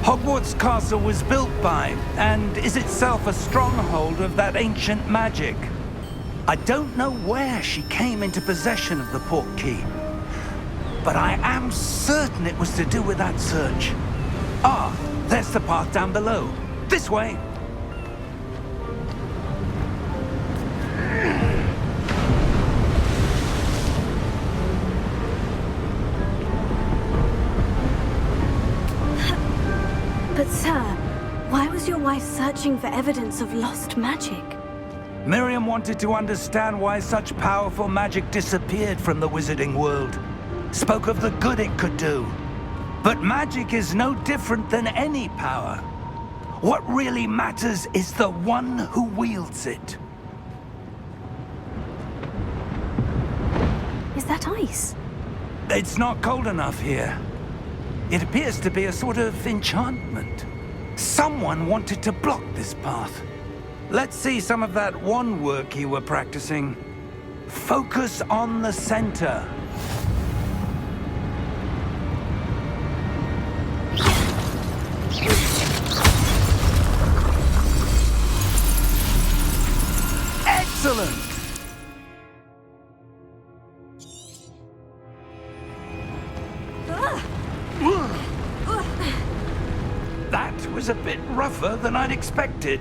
Hogwarts Castle was built by, and is itself a stronghold of that ancient magic. I don't know where she came into possession of the Portkey, but I am certain it was to do with that search. Ah, there's the path down below. This way. But sir, why was your wife searching for evidence of lost magic? Miriam wanted to understand why such powerful magic disappeared from the wizarding world. Spoke of the good it could do. But magic is no different than any power. What really matters is the one who wields it. Is that ice? It's not cold enough here. It appears to be a sort of enchantment. Someone wanted to block this path. Let's see some of that wand work you were practicing. Focus on the center. Excellent! That was a bit rougher than I'd expected.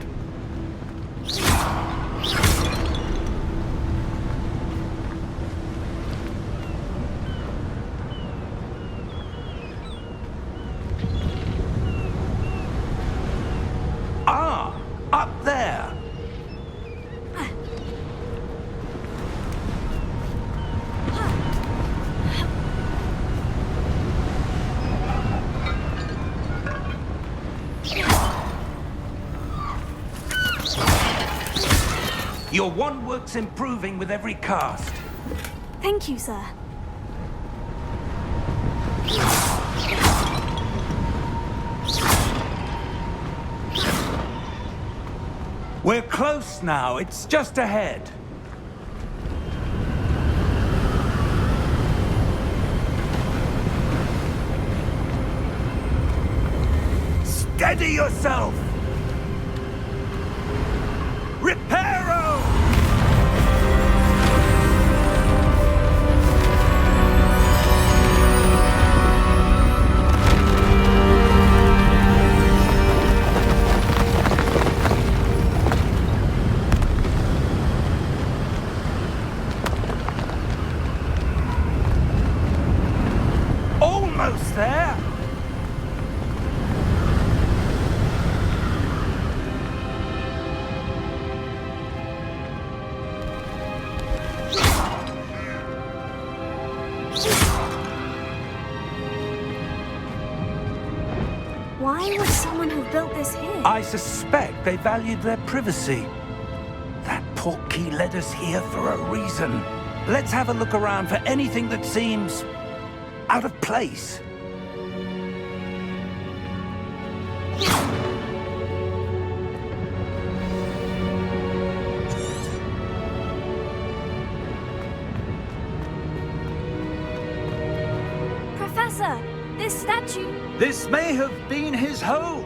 Ah, up there. Your wand work's improving with every cast. Thank you, sir. We're close now. It's just ahead. Steady yourself! Reparo! Almost there! Why would someone have built this here? I suspect they valued their privacy. That Portkey led us here for a reason. Let's have a look around for anything that seems out of place. Professor, this statue... This may have been his home.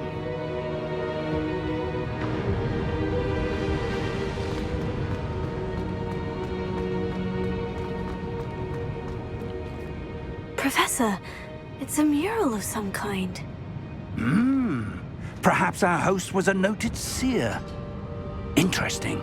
Professor, it's a mural of some kind. Perhaps our host was a noted seer. Interesting.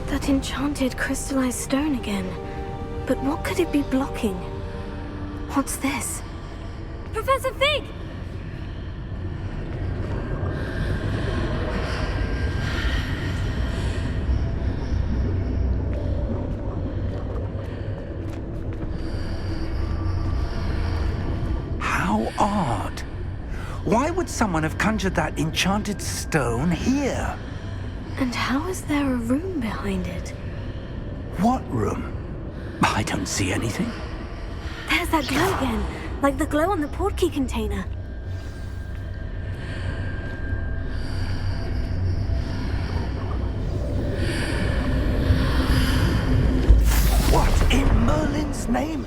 That enchanted crystallized stone again. But what could it be blocking? What's this? Professor Fig! How odd. Why would someone have conjured that enchanted stone here? And how is there a room behind it? What room? I don't see anything. There's that glow again, like the glow on the portkey container. What in Merlin's name?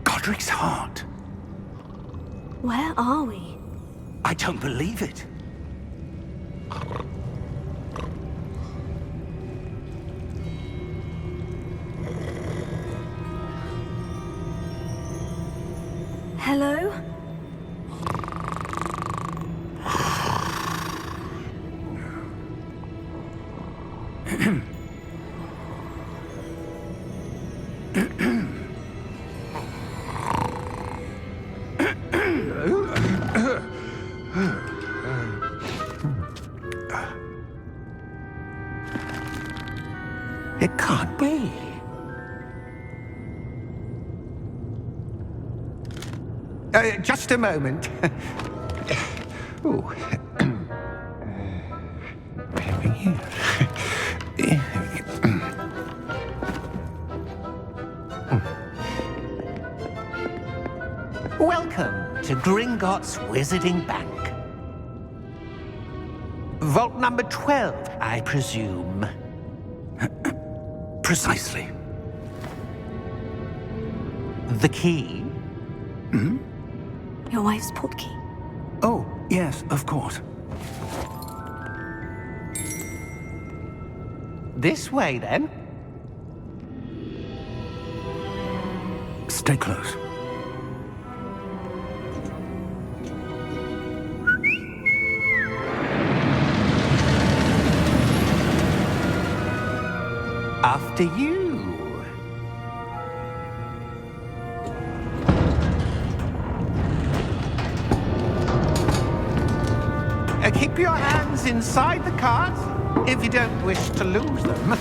Godric's heart. Where are we? I don't believe it. Hello? It can't be. Just a moment. Ooh. Welcome to Gringotts Wizarding Bank. Vault number 12, I presume. Precisely. The key? Your wife's portkey. Oh, yes, of course. This way, then. Stay close. After you. Keep your hands inside the cart if you don't wish to lose them.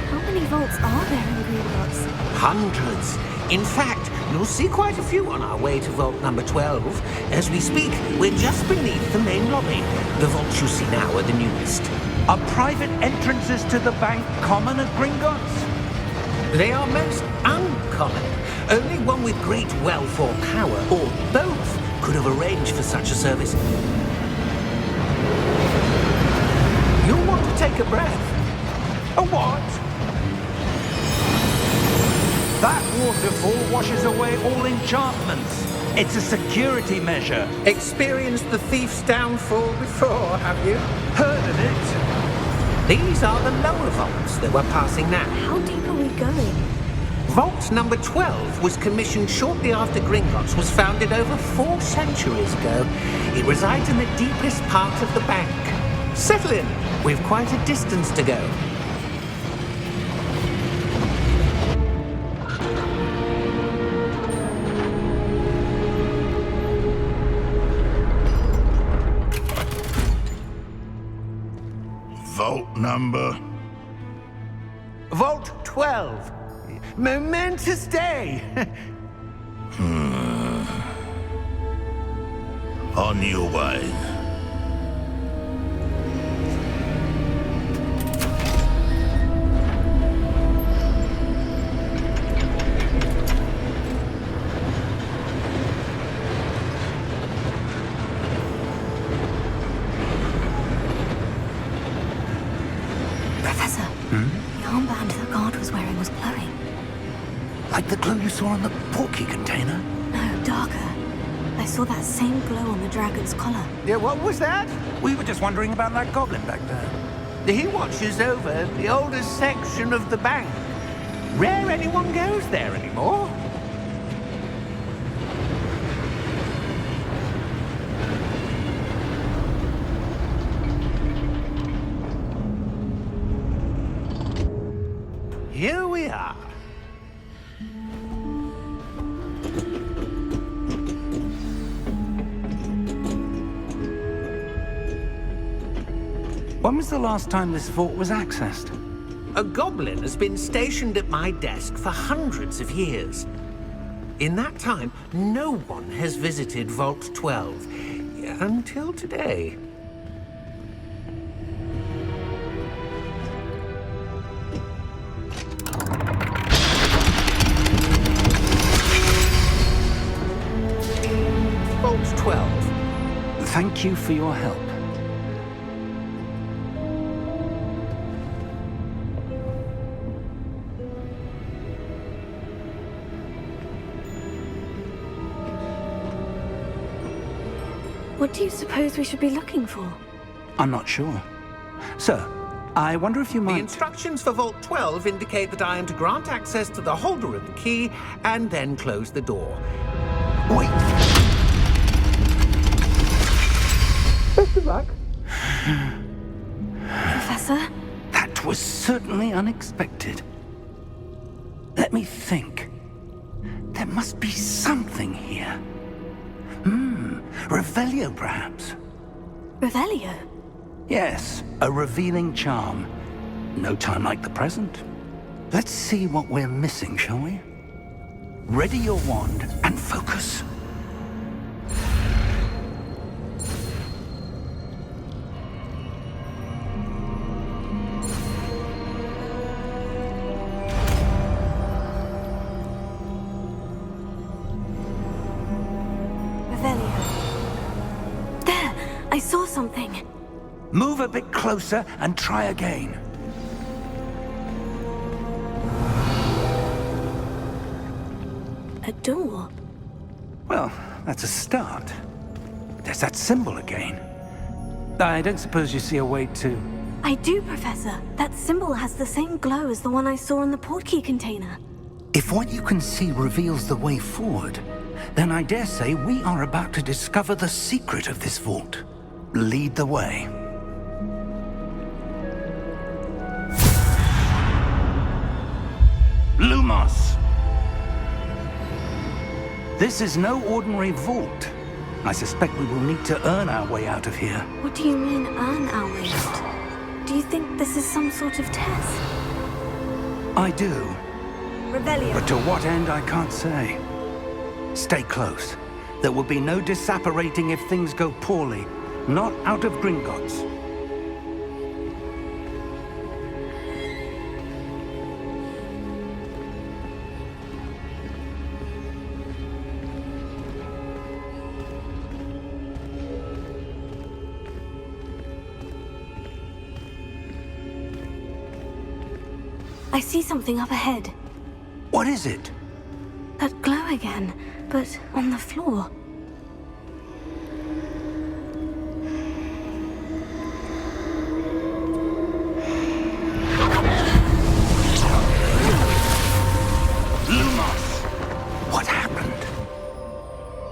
How many vaults are there in Gringotts? Hundreds. In fact, you'll see quite a few on our way to vault number 12. As we speak, we're just beneath the main lobby. The vaults you see now are the newest. Are private entrances to the bank common at Gringotts? They are most uncommon. Only one with great wealth or power, or both, could have arranged for such a service. You'll want to take a breath. A what? That waterfall washes away all enchantments. It's a security measure. Experienced the thief's downfall before, have you? Heard of it? These are the lower vaults that we're passing now. How deep are we going? Vault number 12 was commissioned shortly after Gringotts was founded over 4 centuries ago. It resides in the deepest part of the bank. Settle in. We've quite a distance to go. Vault number? Vault 12. Momentous day. On your way. Professor, the armband the guard was wearing was glowing. Like the glow you saw on the portkey container? No, darker. I saw that same glow on the dragon's collar. Yeah, what was that? We were just wondering about that goblin back there. He watches over the oldest section of the bank. Rare anyone goes there anymore. Here we are. When was the last time this vault was accessed? A goblin has been stationed at my desk for hundreds of years. In that time, no one has visited Vault 12. Until today. Vault 12. Thank you for your help. What do you suppose we should be looking for? I'm not sure. Sir, I wonder if you The might... instructions for Vault 12 indicate that I am to grant access to the holder of the key and then close the door. Wait! Best of luck. Professor? That was certainly unexpected. Let me think. There must be something here. Revelio, perhaps? Revelio? Yes, a revealing charm. No time like the present. Let's see what we're missing, shall we? Ready your wand and focus. Revelio. There! I saw something. Move a bit closer and try again. A door? Well, that's a start. There's that symbol again. I don't suppose you see a way to... I do, Professor. That symbol has the same glow as the one I saw in the portkey container. If what you can see reveals the way forward, then I dare say we are about to discover the secret of this vault. Lead the way. Lumos! This is no ordinary vault. I suspect we will need to earn our way out of here. What do you mean, earn our way out? Do you think this is some sort of test? I do, Revelio. but to what end I can't say. Stay close. There will be no disapparating if things go poorly. Not out of Gringotts. I see something up ahead. What is it? That glow again, but on the floor. Lumos! What happened?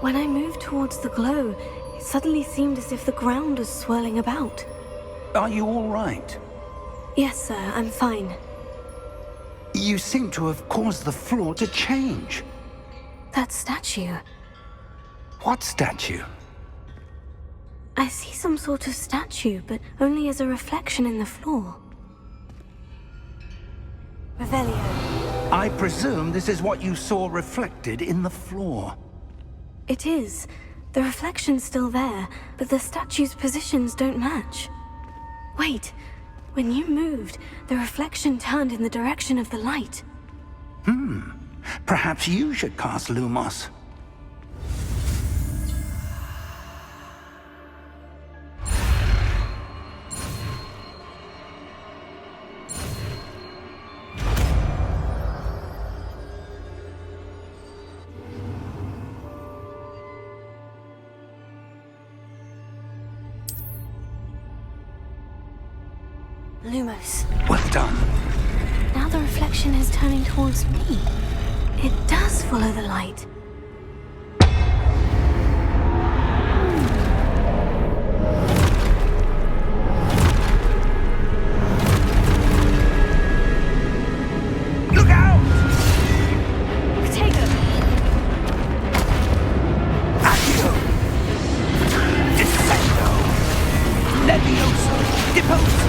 When I moved towards the glow, it suddenly seemed as if the ground was swirling about. Are you all right? Yes, sir, I'm fine. You seem to have caused the floor to change. That statue. What statue? I see some sort of statue, but only as a reflection in the floor. Revelio. I presume this is what you saw reflected in the floor. It is. The reflection's still there, but the statue's positions don't match. Wait. When you moved, the reflection turned in the direction of the light. Perhaps you should cast Lumos. Lumos. Well done. Now the reflection is turning towards me. It does follow the light. Look out! Protego! Accio! Descendo! Levioso! Deposo!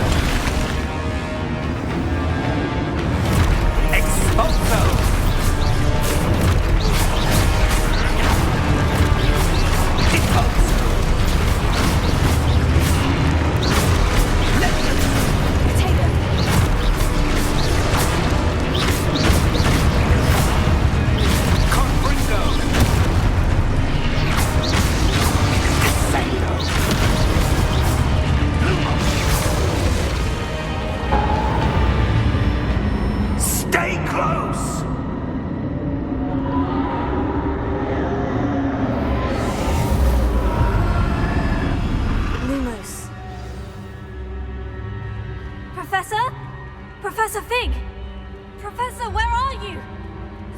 thing! Professor, where are you?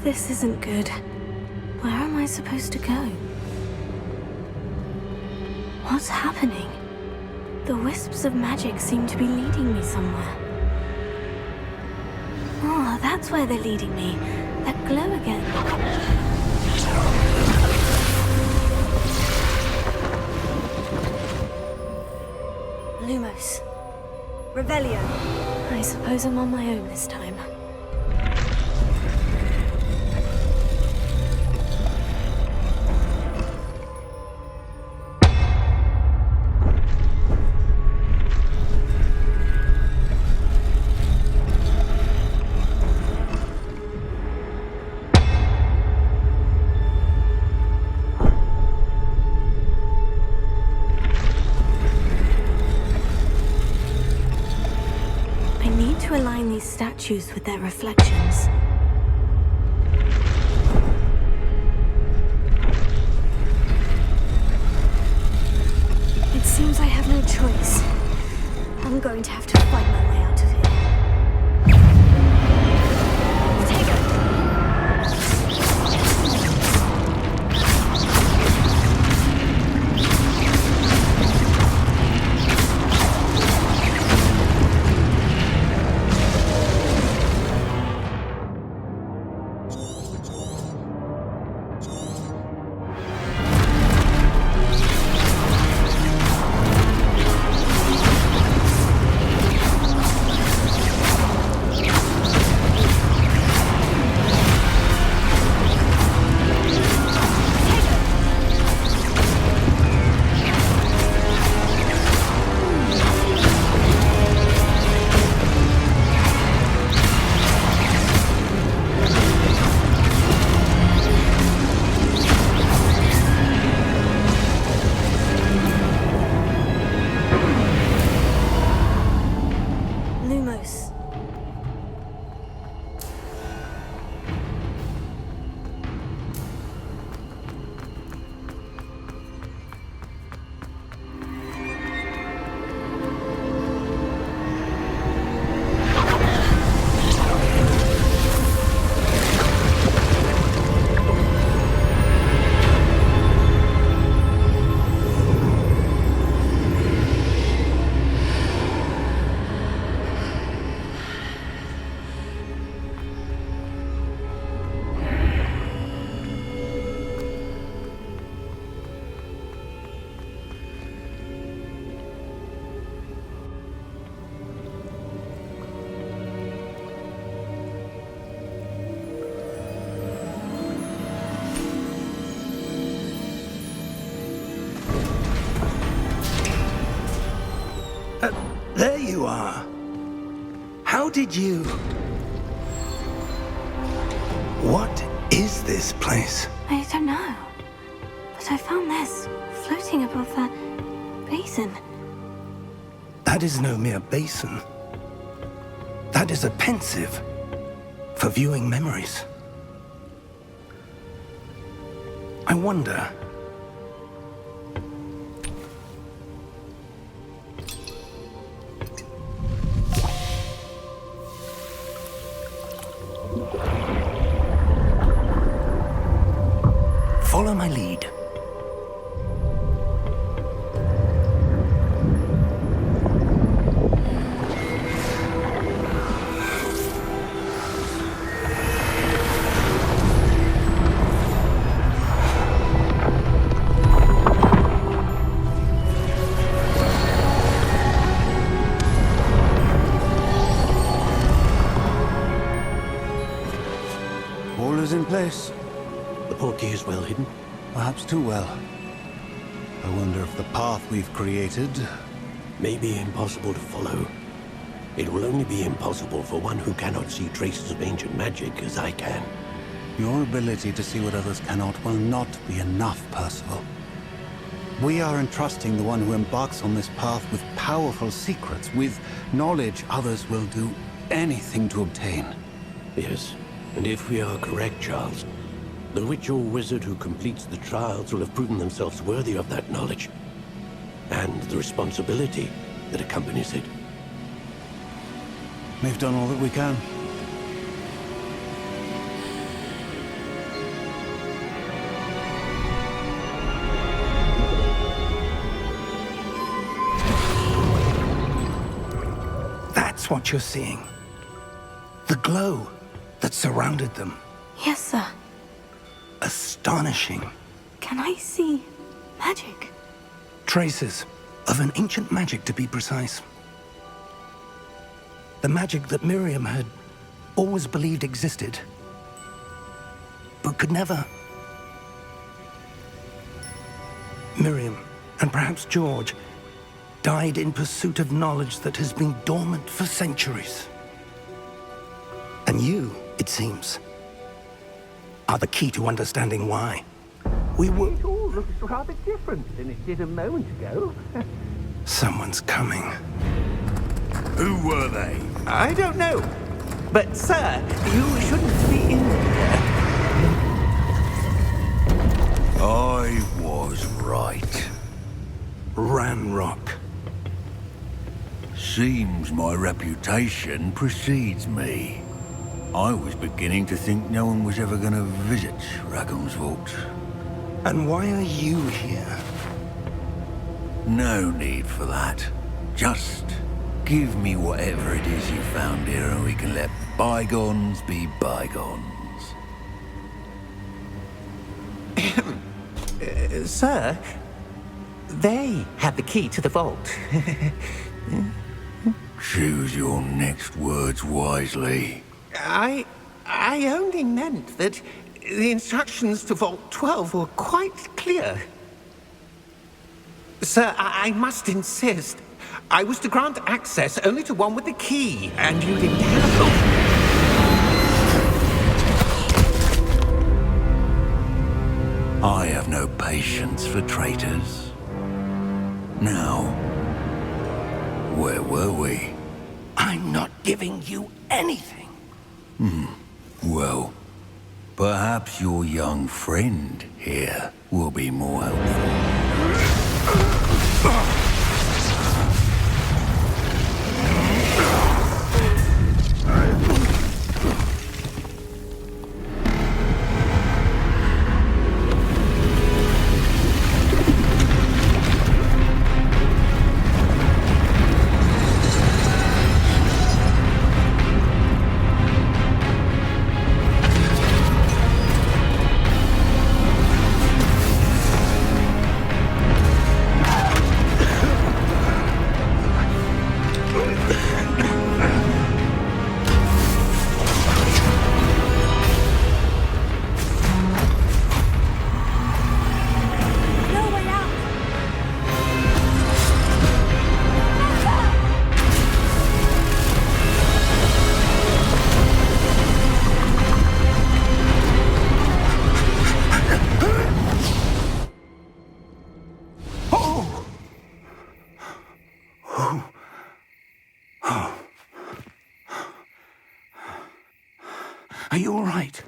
This isn't good. Where am I supposed to go? What's happening? The wisps of magic seem to be leading me somewhere. Oh, that's where they're leading me. That glow again. Lumos. Revelio. I suppose I'm on my own this time. To align these statues with their reflections. It seems I have no choice. I'm going to have to fight my way out of here. There you are. How did you... What is this place? I don't know. But I found this floating above that basin. That is no mere basin. That is a pensive for viewing memories. I wonder... Follow my lead. All is in place. The portkey is well hidden. Perhaps too well. I wonder if the path we've created... May be impossible to follow. It will only be impossible for one who cannot see traces of ancient magic as I can. Your ability to see what others cannot will not be enough, Percival. We are entrusting the one who embarks on this path with powerful secrets, with knowledge others will do anything to obtain. Yes, and if we are correct, Charles, the witch or wizard who completes the trials will have proven themselves worthy of that knowledge, and the responsibility that accompanies it. We've done all that we can. That's what you're seeing. The glow that surrounded them. Yes, sir. Astonishing. Can I see magic? Traces of an ancient magic, to be precise. The magic that Miriam had always believed existed, but could never. Miriam, and perhaps George, died in pursuit of knowledge that has been dormant for centuries. And you, it seems, are the key to understanding why. We were... It all looks rather different than it did a moment ago. Someone's coming. Who were they? I don't know. But, sir, you shouldn't be in here. I was right. Ranrock. Seems my reputation precedes me. I was beginning to think no one was ever going to visit Rackham's vault. And why are you here? No need for that. Just give me whatever it is you found here and we can let bygones be bygones. Sir, they had the key to the vault. Choose your next words wisely. I only meant that the instructions to Vault 12 were quite clear. Sir, I must insist. I was to grant access only to one with the key, and you didn't have I have no patience for traitors. Now, where were we? I'm not giving you anything. Well, perhaps your young friend here will be more helpful. No way out! Are you all right?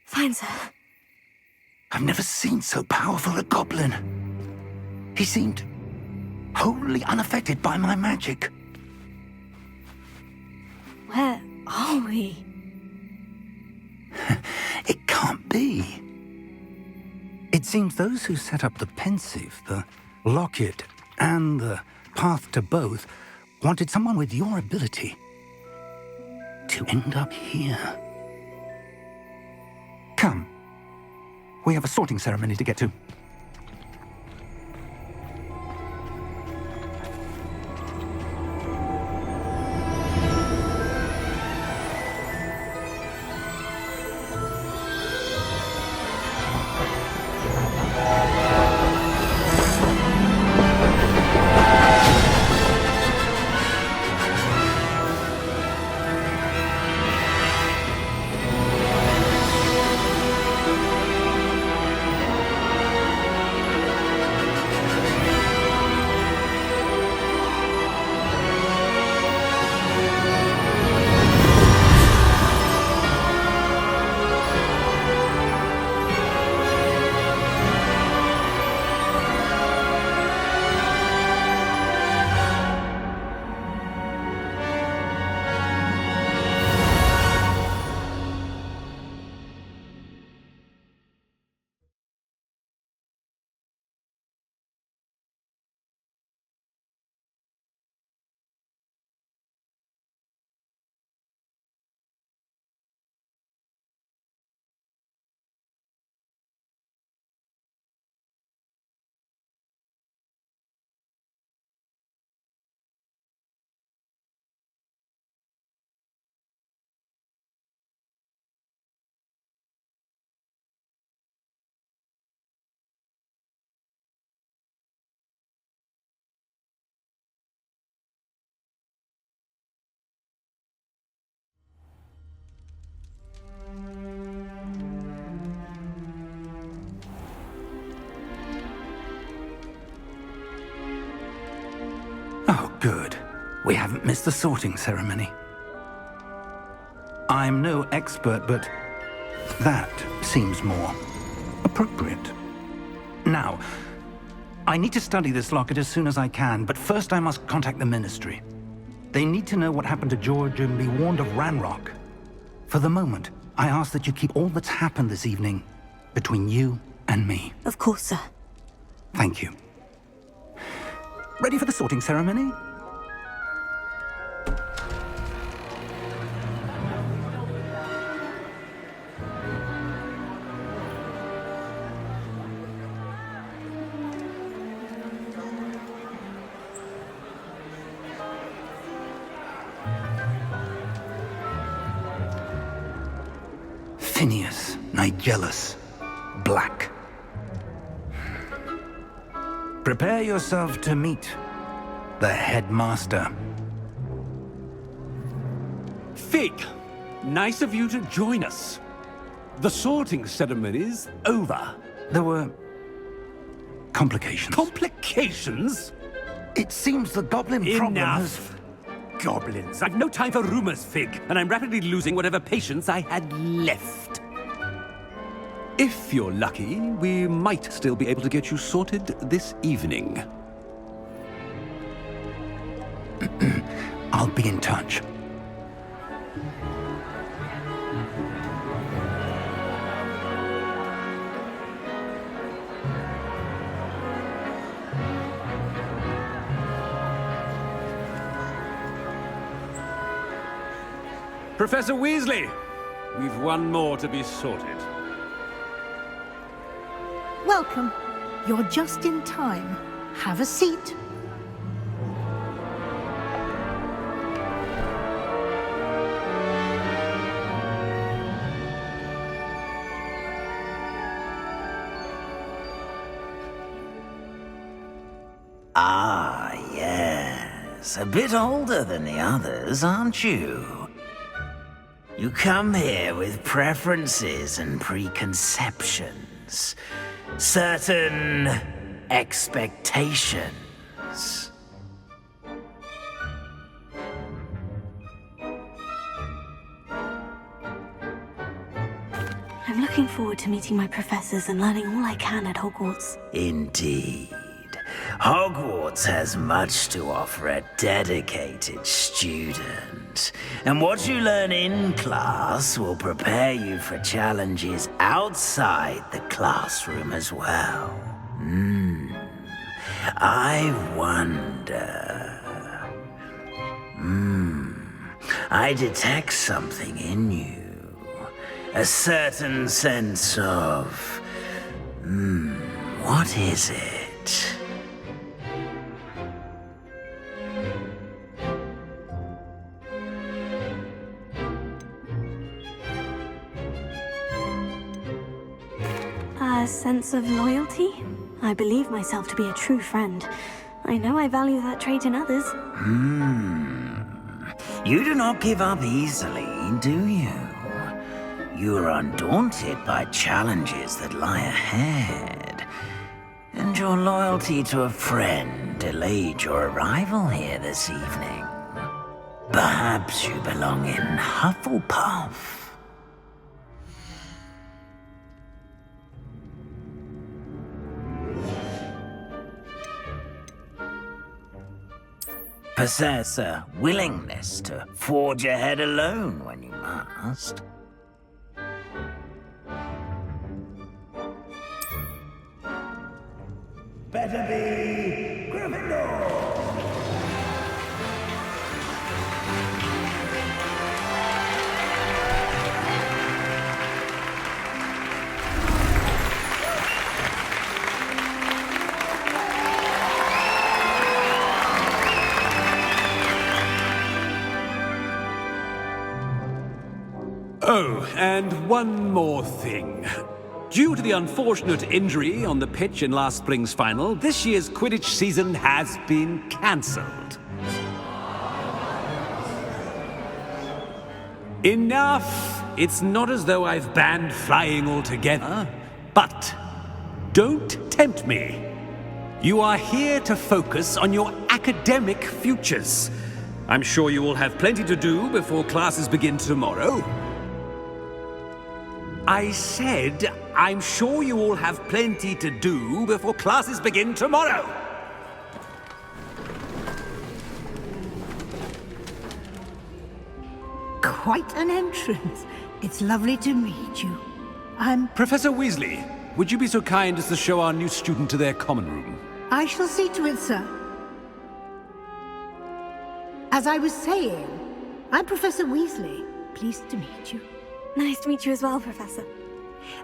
Fine, sir. I've never seen so powerful a goblin. He seemed wholly unaffected by my magic. Where are we? It can't be. It seems those who set up the Pensieve, the Locket, and the Path to Both wanted someone with your ability to end up here. Come. We have a sorting ceremony to get to. Good. We haven't missed the sorting ceremony. I'm no expert, but that seems more appropriate. Now, I need to study this locket as soon as I can, but first I must contact the Ministry. They need to know what happened to George and be warned of Ranrock. For the moment, I ask that you keep all that's happened this evening between you and me. Of course, sir. Thank you. Ready for the sorting ceremony? Phineas Nigellus Black. Prepare yourself to meet the headmaster. Fig, nice of you to join us. The sorting ceremony's over. There were complications. Complications? It seems the goblin problem has... Enough. Goblins. I've no time for rumors, Fig, and I'm rapidly losing whatever patience I had left. If you're lucky, we might still be able to get you sorted this evening. I'll be in touch. Professor Weasley, we've one more to be sorted. Welcome. You're just in time. Have a seat. Ah, yes. A bit older than the others, aren't you? You come here with preferences and preconceptions. Certain expectations. I'm looking forward to meeting my professors and learning all I can at Hogwarts. Indeed. Hogwarts has much to offer a dedicated student. And what you learn in class will prepare you for challenges outside the classroom as well. I wonder... I detect something in you. A certain sense of... what is it? A sense of loyalty? I believe myself to be a true friend. I know I value that trait in others. You do not give up easily, do you? You are undaunted by challenges that lie ahead. And your loyalty to a friend delayed your arrival here this evening. Perhaps you belong in Hufflepuff. Possess a willingness to forge ahead alone when you must. Better be Gryffindor! Oh, and one more thing. Due to the unfortunate injury on the pitch in last spring's final, this year's Quidditch season has been cancelled. Enough! It's not as though I've banned flying altogether, but don't tempt me. You are here to focus on your academic futures. I'm sure you will have plenty to do before classes begin tomorrow. I said, I'm sure you all have plenty to do before classes begin tomorrow. Quite an entrance. It's lovely to meet you. Professor Weasley, would you be so kind as to show our new student to their common room? I shall see to it, sir. As I was saying, I'm Professor Weasley. Pleased to meet you. Nice to meet you as well, Professor.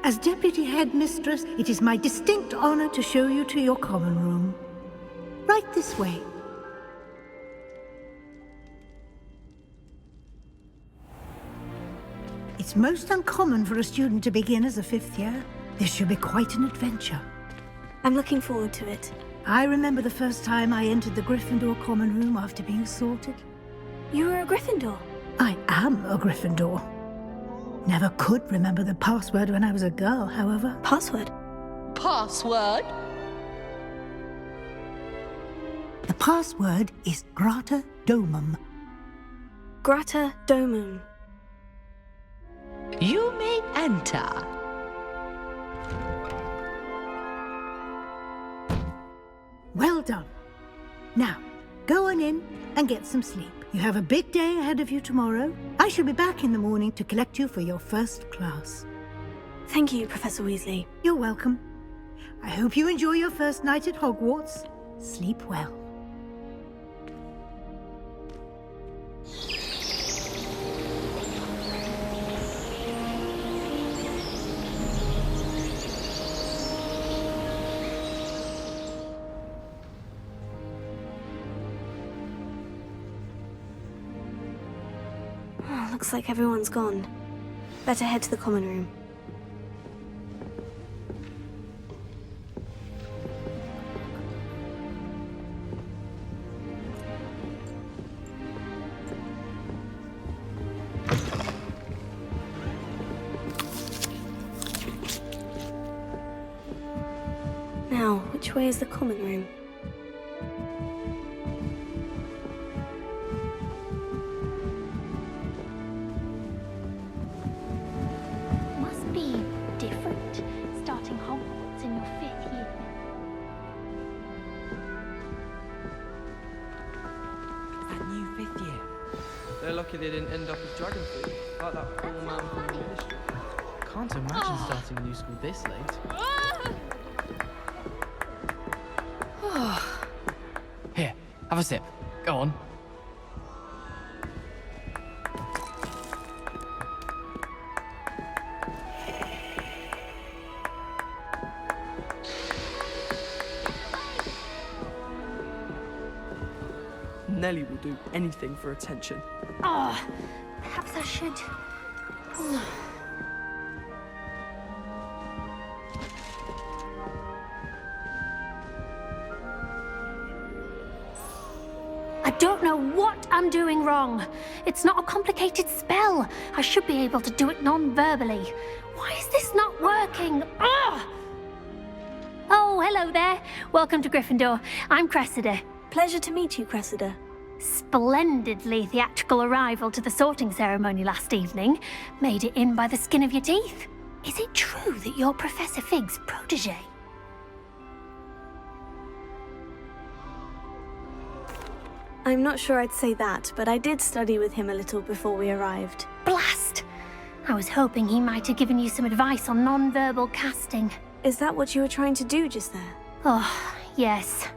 As Deputy Headmistress, it is my distinct honor to show you to your common room. Right this way. It's most uncommon for a student to begin as a fifth year. This should be quite an adventure. I'm looking forward to it. I remember the first time I entered the Gryffindor common room after being sorted. You were a Gryffindor? I am a Gryffindor. Never could remember the password when I was a girl, however. Password? Password? The password is Grata Domum. Grata Domum. You may enter. Well done. Now, go on in and get some sleep. You have a big day ahead of you tomorrow. I shall be back in the morning to collect you for your first class. Thank you, Professor Weasley. You're welcome. I hope you enjoy your first night at Hogwarts. Sleep well. Looks like everyone's gone. Better head to the common room. Now, which way is the common room? They're lucky they didn't end up as dragon food, like that poor man from the ministry. Can't imagine starting a new school this late. Here, have a sip. Go on. Nellie will do anything for attention. Oh, perhaps I should. I don't know what I'm doing wrong. It's not a complicated spell. I should be able to do it non-verbally. Why is this not working? Ah! Oh, hello there. Welcome to Gryffindor. I'm Cressida. Pleasure to meet you, Cressida. Splendidly theatrical arrival to the sorting ceremony last evening. Made it in by the skin of your teeth. Is it true that you're Professor Fig's protege? I'm not sure I'd say that, but I did study with him a little before we arrived. Blast! I was hoping he might have given you some advice on non-verbal casting. Is that what you were trying to do just there? Oh, yes.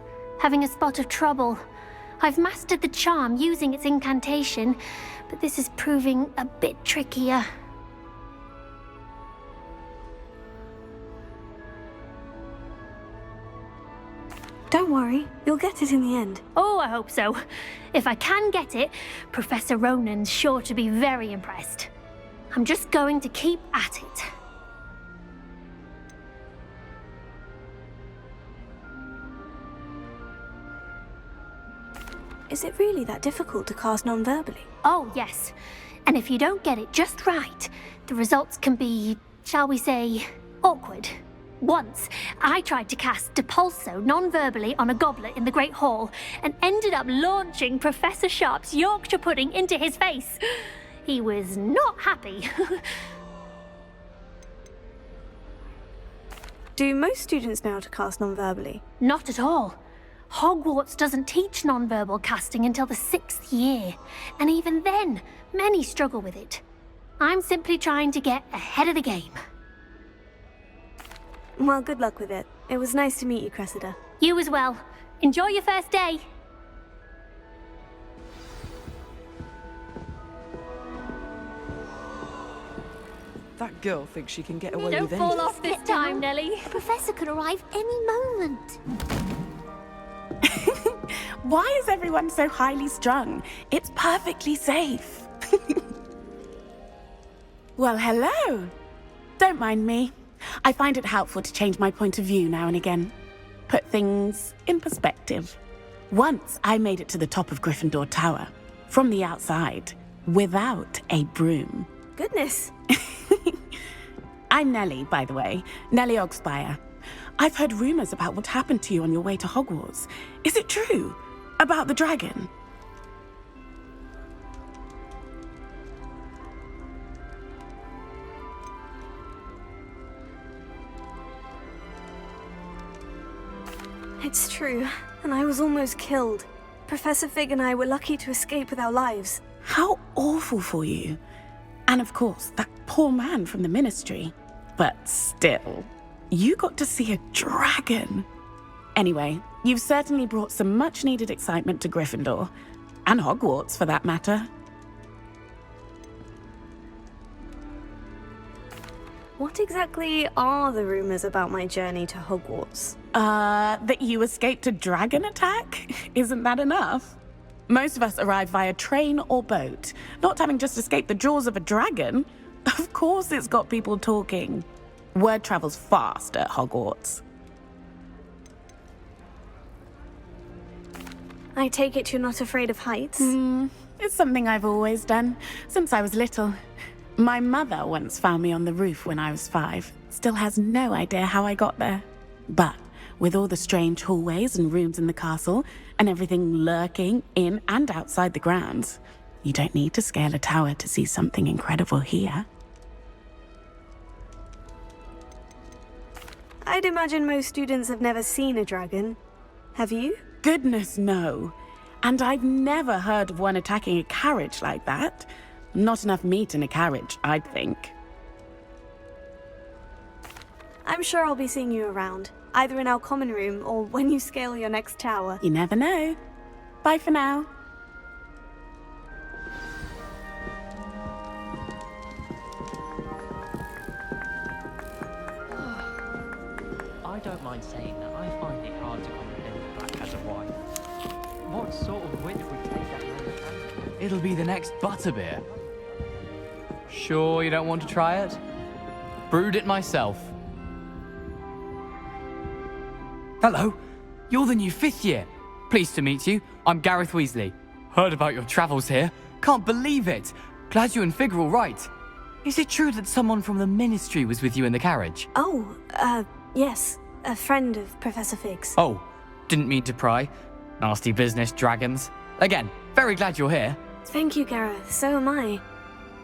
Having a spot of trouble. I've mastered the charm using its incantation, but this is proving a bit trickier. Don't worry, you'll get it in the end. Oh, I hope so. If I can get it, Professor Ronan's sure to be very impressed. I'm just going to keep at it. Is it really that difficult to cast non-verbally? Oh, yes. And if you don't get it just right, the results can be, shall we say, awkward. Once, I tried to cast Depulso non-verbally on a goblet in the Great Hall and ended up launching Professor Sharp's Yorkshire pudding into his face. He was not happy. Do most students know how to cast non-verbally? Not at all. Hogwarts doesn't teach non-verbal casting until the 6th year, and even then, many struggle with it. I'm simply trying to get ahead of the game. Well, good luck with it. It was nice to meet you, Cressida. You as well. Enjoy your first day. That girl thinks she can get away Don't with anything. fall off this time, Nellie. The professor could arrive any moment. Why is everyone so highly strung? It's perfectly safe. Well, hello. Don't mind me. I find it helpful to change my point of view now and again. Put things in perspective. Once I made it to the top of Gryffindor Tower, from the outside, without a broom. Goodness. I'm Nellie, by the way. Nellie Oggspire. I've heard rumors about what happened to you on your way to Hogwarts. Is it true? About the dragon? It's true, and I was almost killed. Professor Fig and I were lucky to escape with our lives. How awful for you. And of course, that poor man from the Ministry. But still, you got to see a dragon. Anyway, you've certainly brought some much-needed excitement to Gryffindor. And Hogwarts, for that matter. What exactly are the rumors about my journey to Hogwarts? That you escaped a dragon attack? Isn't that enough? Most of us arrive via train or boat, not having just escaped the jaws of a dragon. Of course it's got people talking. Word travels fast at Hogwarts. I take it you're not afraid of heights? It's something I've always done, since I was little. My mother once found me on the roof when I was 5. Still has no idea how I got there. But with all the strange hallways and rooms in the castle, and everything lurking in and outside the grounds, you don't need to scale a tower to see something incredible here. I'd imagine most students have never seen a dragon. Have you? Goodness, no. And I've never heard of one attacking a carriage like that. Not enough meat in a carriage, I'd think. I'm sure I'll be seeing you around, either in our common room or when you scale your next tower. You never know. Bye for now. I don't mind saying that I find it hard to comprehend Black as a wife. What sort of witch would take that kind of fancy? It'll be the next butterbeer. Sure you don't want to try it? Brewed it myself. Hello, you're the new 5th year. Pleased to meet you. I'm Gareth Weasley. Heard about your travels here. Can't believe it. Glad you and Fig are all right. Is it true that someone from the Ministry was with you in the carriage? Oh, yes. A friend of Professor Fig's. Oh, didn't mean to pry. Nasty business, dragons. Again, very glad you're here. Thank you, Gareth. So am I.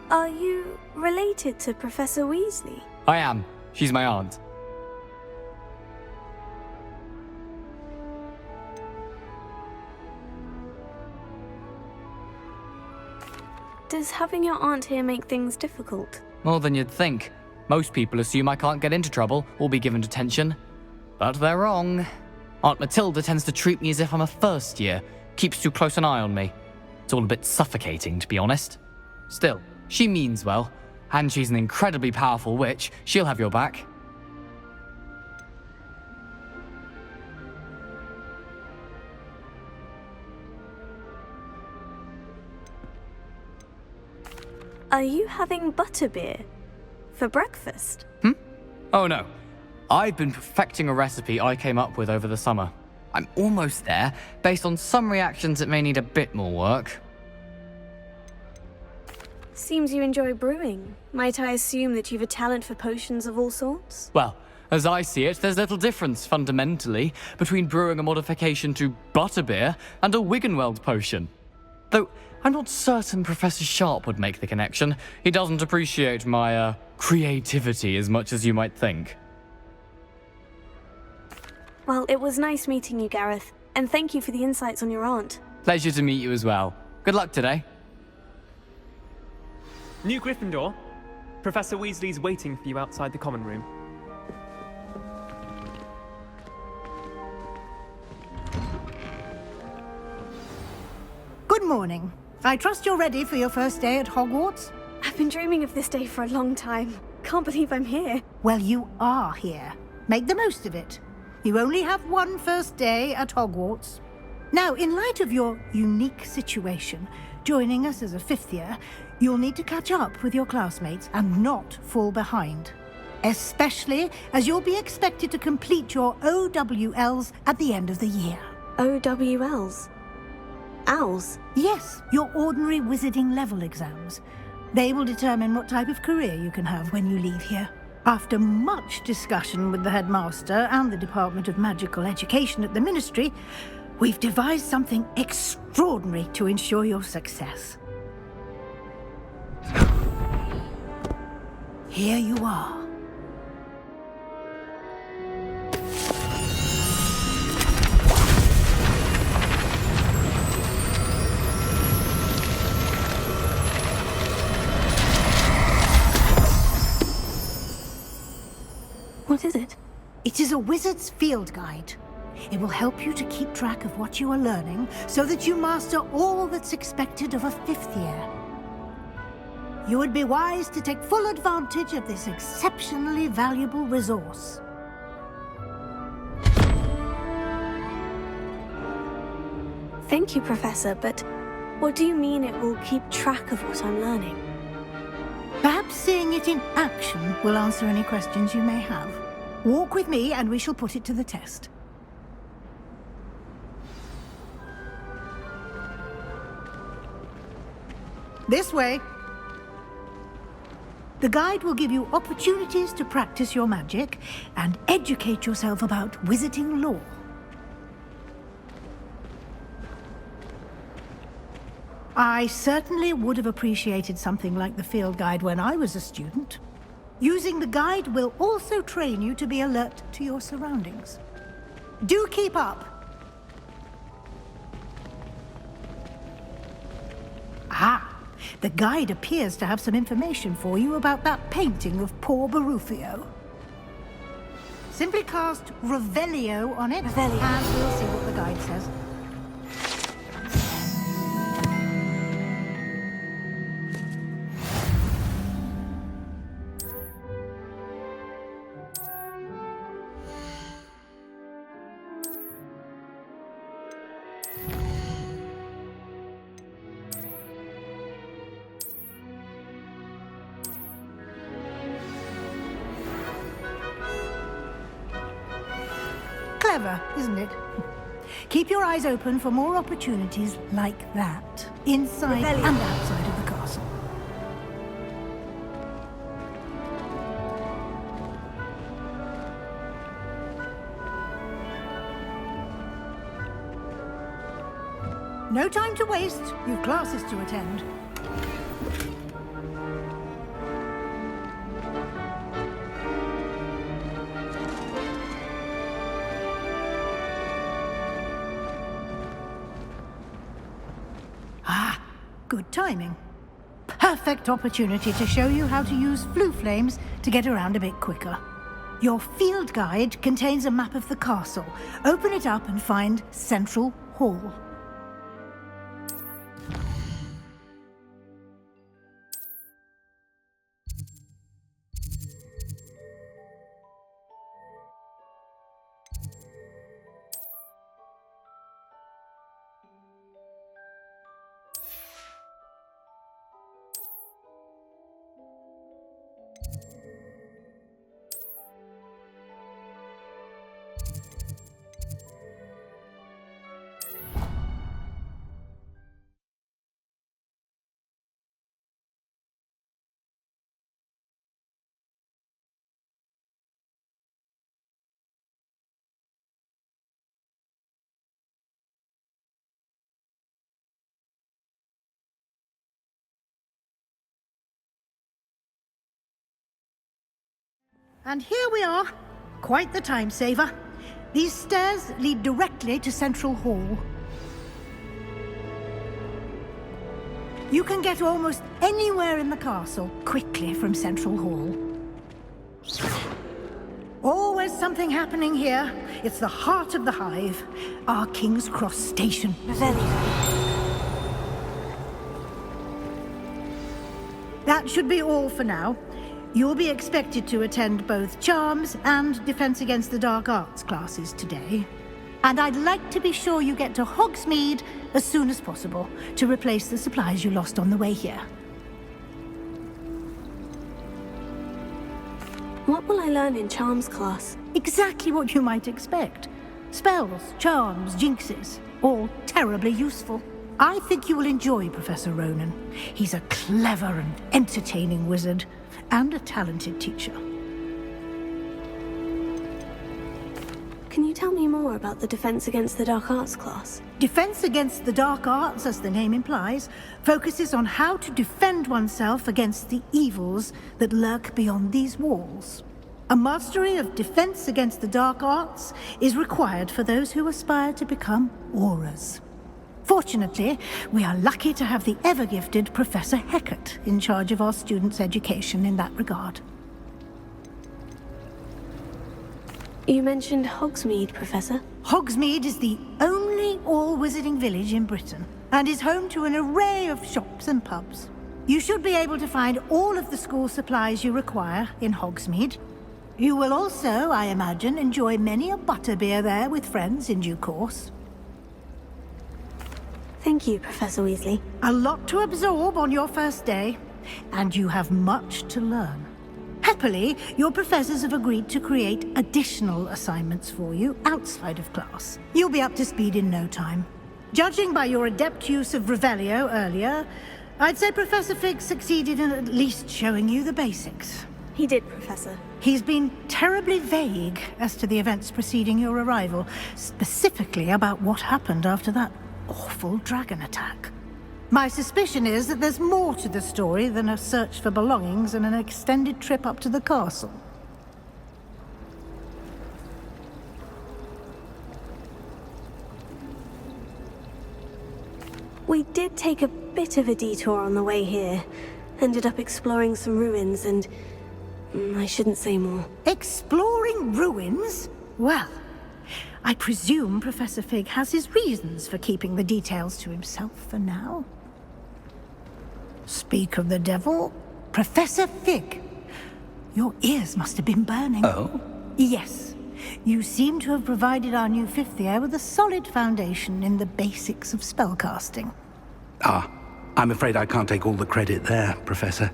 Are you related to Professor Weasley? I am. She's my aunt. Does having your aunt here make things difficult? More than you'd think. Most people assume I can't get into trouble or be given detention. But they're wrong. Aunt Matilda tends to treat me as if I'm a first year, keeps too close an eye on me. It's all a bit suffocating, to be honest. Still, she means well, and she's an incredibly powerful witch. She'll have your back. Are you having butterbeer for breakfast? Oh no. I've been perfecting a recipe I came up with over the summer. I'm almost there. Based on some reactions, it may need a bit more work. Seems you enjoy brewing. Might I assume that you've a talent for potions of all sorts? Well, As I see it, there's little difference, fundamentally, between brewing a modification to butterbeer and a Wiggenweld potion. Though, I'm not certain Professor Sharp would make the connection. He doesn't appreciate my, creativity as much as you might think. Well, it was nice meeting you, Gareth. And thank you for the insights on your aunt. Pleasure to meet you as well. Good luck today. New Gryffindor. Professor Weasley's waiting for you outside the common room. Good morning. I trust you're ready for your first day at Hogwarts? I've been dreaming of this day for a long time. Can't believe I'm here. Well, you are here. Make the most of it. You only have one first day at Hogwarts. Now, in light of your unique situation, joining us as a fifth year, you'll need to catch up with your classmates and not fall behind. Especially as you'll be expected to complete your OWLs at the end of the year. OWLs? Owls? Yes, your ordinary wizarding level exams. They will determine what type of career you can have when you leave here. After much discussion with the headmaster and the Department of Magical Education at the Ministry, we've devised something extraordinary to ensure your success. Here you are. What is it? It is a wizard's field guide. It will help you to keep track of what you are learning so that you master all that's expected of a fifth year. You would be wise to take full advantage of this exceptionally valuable resource. Thank you, Professor, but what do you mean it will keep track of what I'm learning? Perhaps seeing it in action will answer any questions you may have. Walk with me and we shall put it to the test. This way. The guide will give you opportunities to practice your magic and educate yourself about wizarding lore. I certainly would have appreciated something like the field guide when I was a student. Using the guide will also train you to be alert to your surroundings. Do keep up! Ah, the guide appears to have some information for you about that painting of poor Barufio. Simply cast Revelio on it, Revelio. And we'll see what the guide says. Clever, isn't it? Keep your eyes open for more opportunities like that, inside Revelio. and outside of the castle. No time to waste. You've classes to attend. Ah, good timing. Perfect opportunity to show you how to use Floo Flames to get around a bit quicker. Your field guide contains a map of the castle. Open it up and find Central Hall. And here we are. Quite the time saver. These stairs lead directly to Central Hall. You can get almost anywhere in the castle quickly from Central Hall. Always something happening here. It's the heart of the Hive, our King's Cross station. That should be all for now. You'll be expected to attend both Charms and Defense Against the Dark Arts classes today. And I'd like to be sure you get to Hogsmeade as soon as possible to replace the supplies you lost on the way here. What will I learn in Charms class? Exactly what you might expect. Spells, charms, jinxes, all terribly useful. I think you will enjoy Professor Ronan. He's a clever and entertaining wizard, and a talented teacher. Can you tell me more about the Defense Against the Dark Arts class? Defense Against the Dark Arts, as the name implies, focuses on how to defend oneself against the evils that lurk beyond these walls. A mastery of Defense Against the Dark Arts is required for those who aspire to become Aurors. Fortunately, we are lucky to have the ever-gifted Professor Hecat in charge of our students' education in that regard. You mentioned Hogsmeade, Professor. Hogsmeade is the only all-wizarding village in Britain, and is home to an array of shops and pubs. You should be able to find all of the school supplies you require in Hogsmeade. You will also, I imagine, enjoy many a butterbeer there with friends in due course. Thank you, Professor Weasley. A lot to absorb on your first day, and you have much to learn. Happily, your professors have agreed to create additional assignments for you outside of class. You'll be up to speed in no time. Judging by your adept use of Revelio earlier, I'd say Professor Fig succeeded in at least showing you the basics. He did, Professor. He's been terribly vague as to the events preceding your arrival, specifically about what happened after that awful dragon attack. My suspicion is that there's more to the story than a search for belongings and an extended trip up to the castle. We did take a bit of a detour on the way here. Ended up exploring some ruins and... I shouldn't say more. Exploring ruins? Well, I presume Professor Fig has his reasons for keeping the details to himself for now. Speak of the devil, Professor Fig. Your ears must have been burning. Oh? Yes. You seem to have provided our new fifth year with a solid foundation in the basics of spellcasting. Ah, I'm afraid I can't take all the credit there, Professor.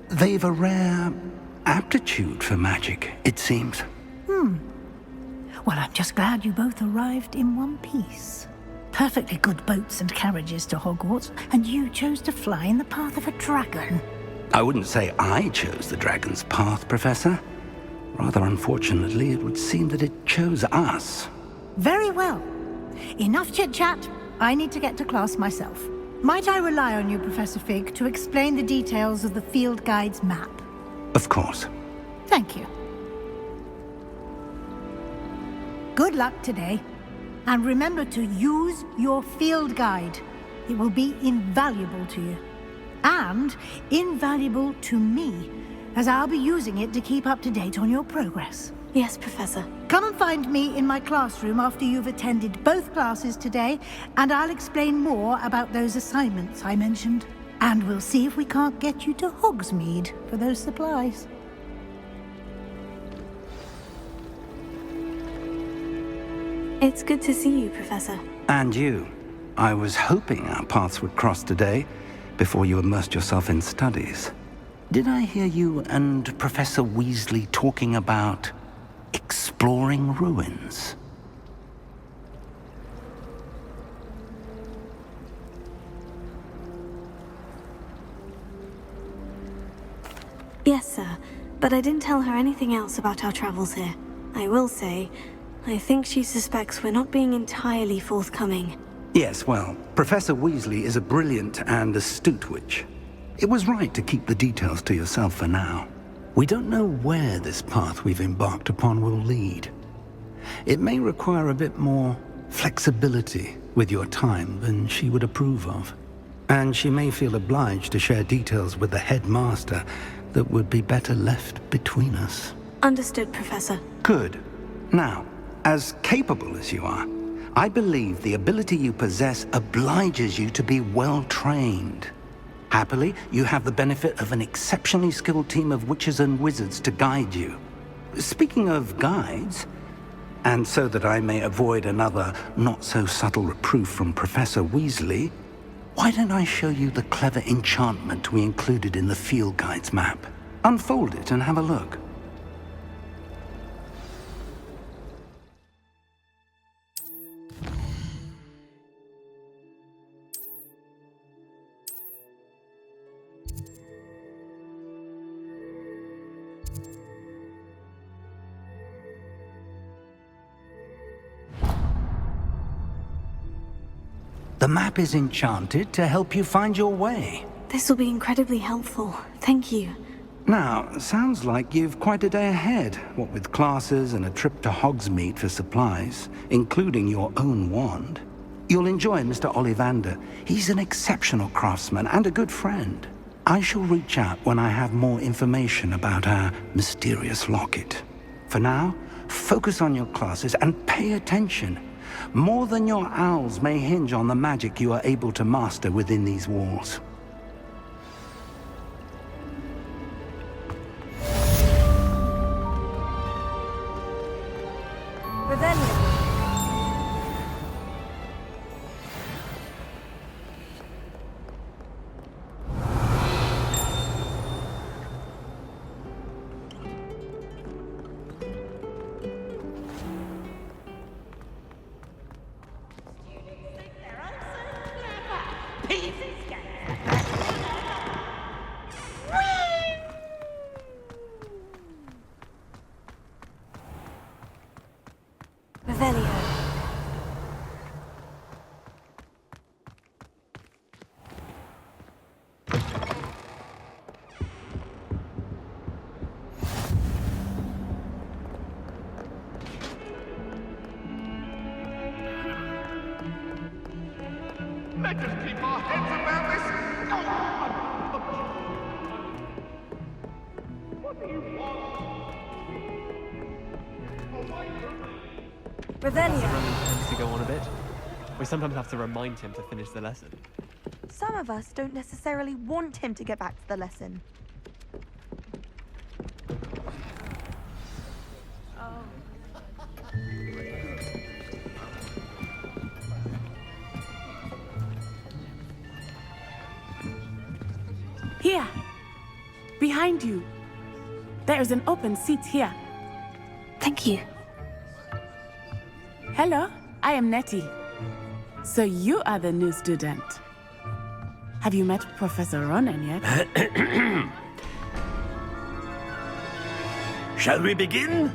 They've a rare aptitude for magic, it seems. Well, I'm just glad you both arrived in one piece. Perfectly good boats and carriages to Hogwarts, and you chose to fly in the path of a dragon. I wouldn't say I chose the dragon's path, Professor. Rather unfortunately, it would seem that it chose us. Very well. Enough chit-chat. I need to get to class myself. Might I rely on you, Professor Fig, to explain the details of the field guide's map? Of course. Thank you. Good luck today. And remember to use your field guide. It will be invaluable to you. And invaluable to me, as I'll be using it to keep up to date on your progress. Yes, Professor. Come and find me in my classroom after you've attended both classes today, and I'll explain more about those assignments I mentioned. And we'll see if we can't get you to Hogsmeade for those supplies. It's good to see you, Professor. And you. I was hoping our paths would cross today, before you immersed yourself in studies. Did I hear you and Professor Weasley talking about exploring ruins? Yes, sir. But I didn't tell her anything else about our travels here. I will say, I think she suspects we're not being entirely forthcoming. Yes, well, Professor Weasley is a brilliant and astute witch. It was right to keep the details to yourself for now. We don't know where this path we've embarked upon will lead. It may require a bit more flexibility with your time than she would approve of. And she may feel obliged to share details with the headmaster that would be better left between us. Understood, Professor. Good. Now, as capable as you are, I believe the ability you possess obliges you to be well-trained. Happily, you have the benefit of an exceptionally skilled team of witches and wizards to guide you. Speaking of guides, and so that I may avoid another not-so-subtle reproof from Professor Weasley, why don't I show you the clever enchantment we included in the field guide's map? Unfold it and have a look. The map is enchanted to help you find your way. This will be incredibly helpful. Thank you. Now, sounds like you've quite a day ahead, what with classes and a trip to Hogsmeade for supplies, including your own wand. You'll enjoy Mr. Ollivander. He's an exceptional craftsman and a good friend. I shall reach out when I have more information about our mysterious locket. For now, focus on your classes and pay attention. More than your owls may hinge on the magic you are able to master within these walls. Revelio. Revelio. Let us keep our heads about this. What do you want? Revelio. Ronan tends to go on a bit. We sometimes have to remind him to finish the lesson. Some of us don't necessarily want him to get back to the lesson. Here! Behind you! There is an open seat here. Thank you. Hello, I am Nettie. So you are the new student. Have you met Professor Ronan yet? Shall we begin?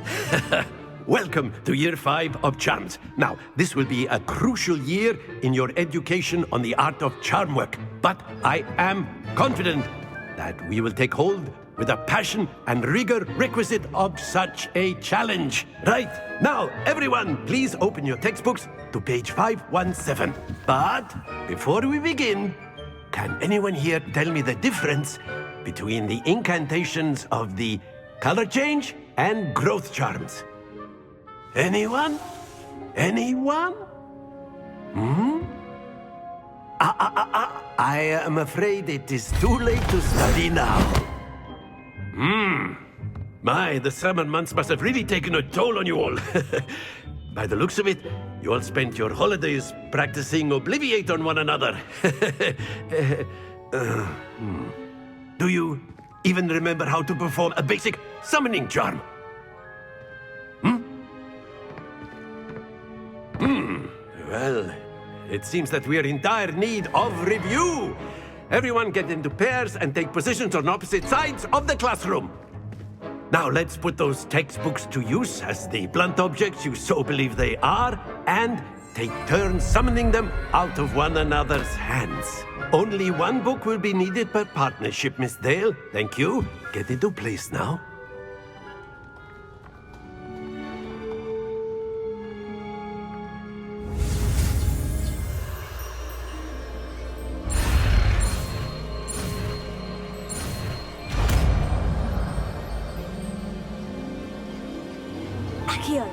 Welcome to Year 5 of Charms. Now, this will be a crucial year in your education on the art of charm work, but I am confident that we will take hold with the passion and rigor requisite of such a challenge. Right, now, everyone, please open your textbooks to page 517. But before we begin, can anyone here tell me the difference between the incantations of the color change and growth charms? Anyone? Anyone? I am afraid it is too late to study now. My, the summer months must have really taken a toll on you all. By the looks of it, you all spent your holidays practicing Obliviate on one another. Do you even remember how to perform a basic summoning charm? Well, it seems that we are in dire need of review. Everyone get into pairs and take positions on opposite sides of the classroom. Now let's put those textbooks to use as the blunt objects you so believe they are, and take turns summoning them out of one another's hands. Only one book will be needed per partnership, Miss Dale. Thank you. Get into place now. Accio!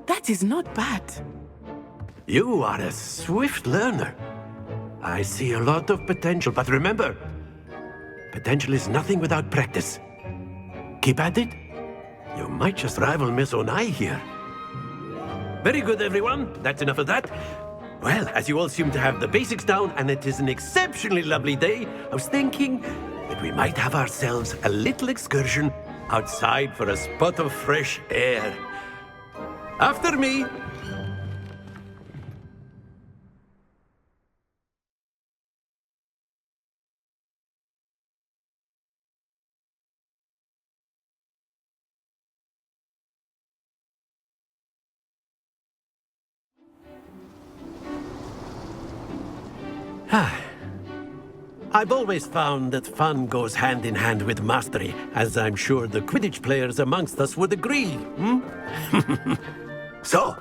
That is not bad. You are a swift learner. I see a lot of potential, but remember, potential is nothing without practice. Keep at it. You might just rival Miss Onai here. Very good, everyone. That's enough of that. Well, as you all seem to have the basics down, and it is an exceptionally lovely day, I was thinking that we might have ourselves a little excursion outside for a spot of fresh air. After me. I've always found that fun goes hand in hand with mastery, as I'm sure the Quidditch players amongst us would agree, So,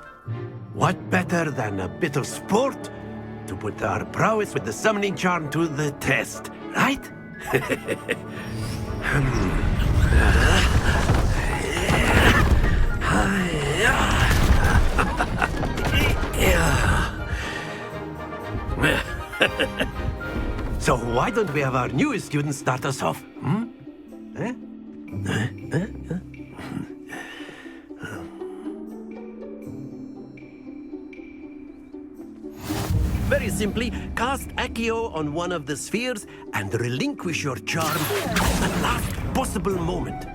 what better than a bit of sport to put our prowess with the summoning charm to the test, right? So why don't we have our newest student start us off? Very simply, cast Accio on one of the spheres and relinquish your charm at the last possible moment.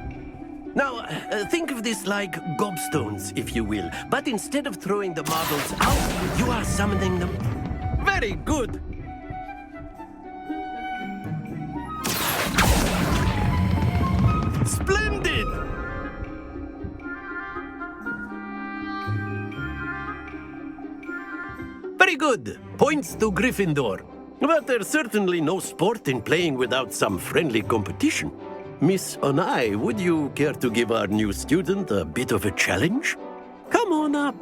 Now, think of this like gobstones, if you will. But instead of throwing the marbles out, you are summoning them. Very good! Splendid! Very good. Points to Gryffindor. But there's certainly no sport in playing without some friendly competition. Miss Onai, would you care to give our new student a bit of a challenge? Come on up.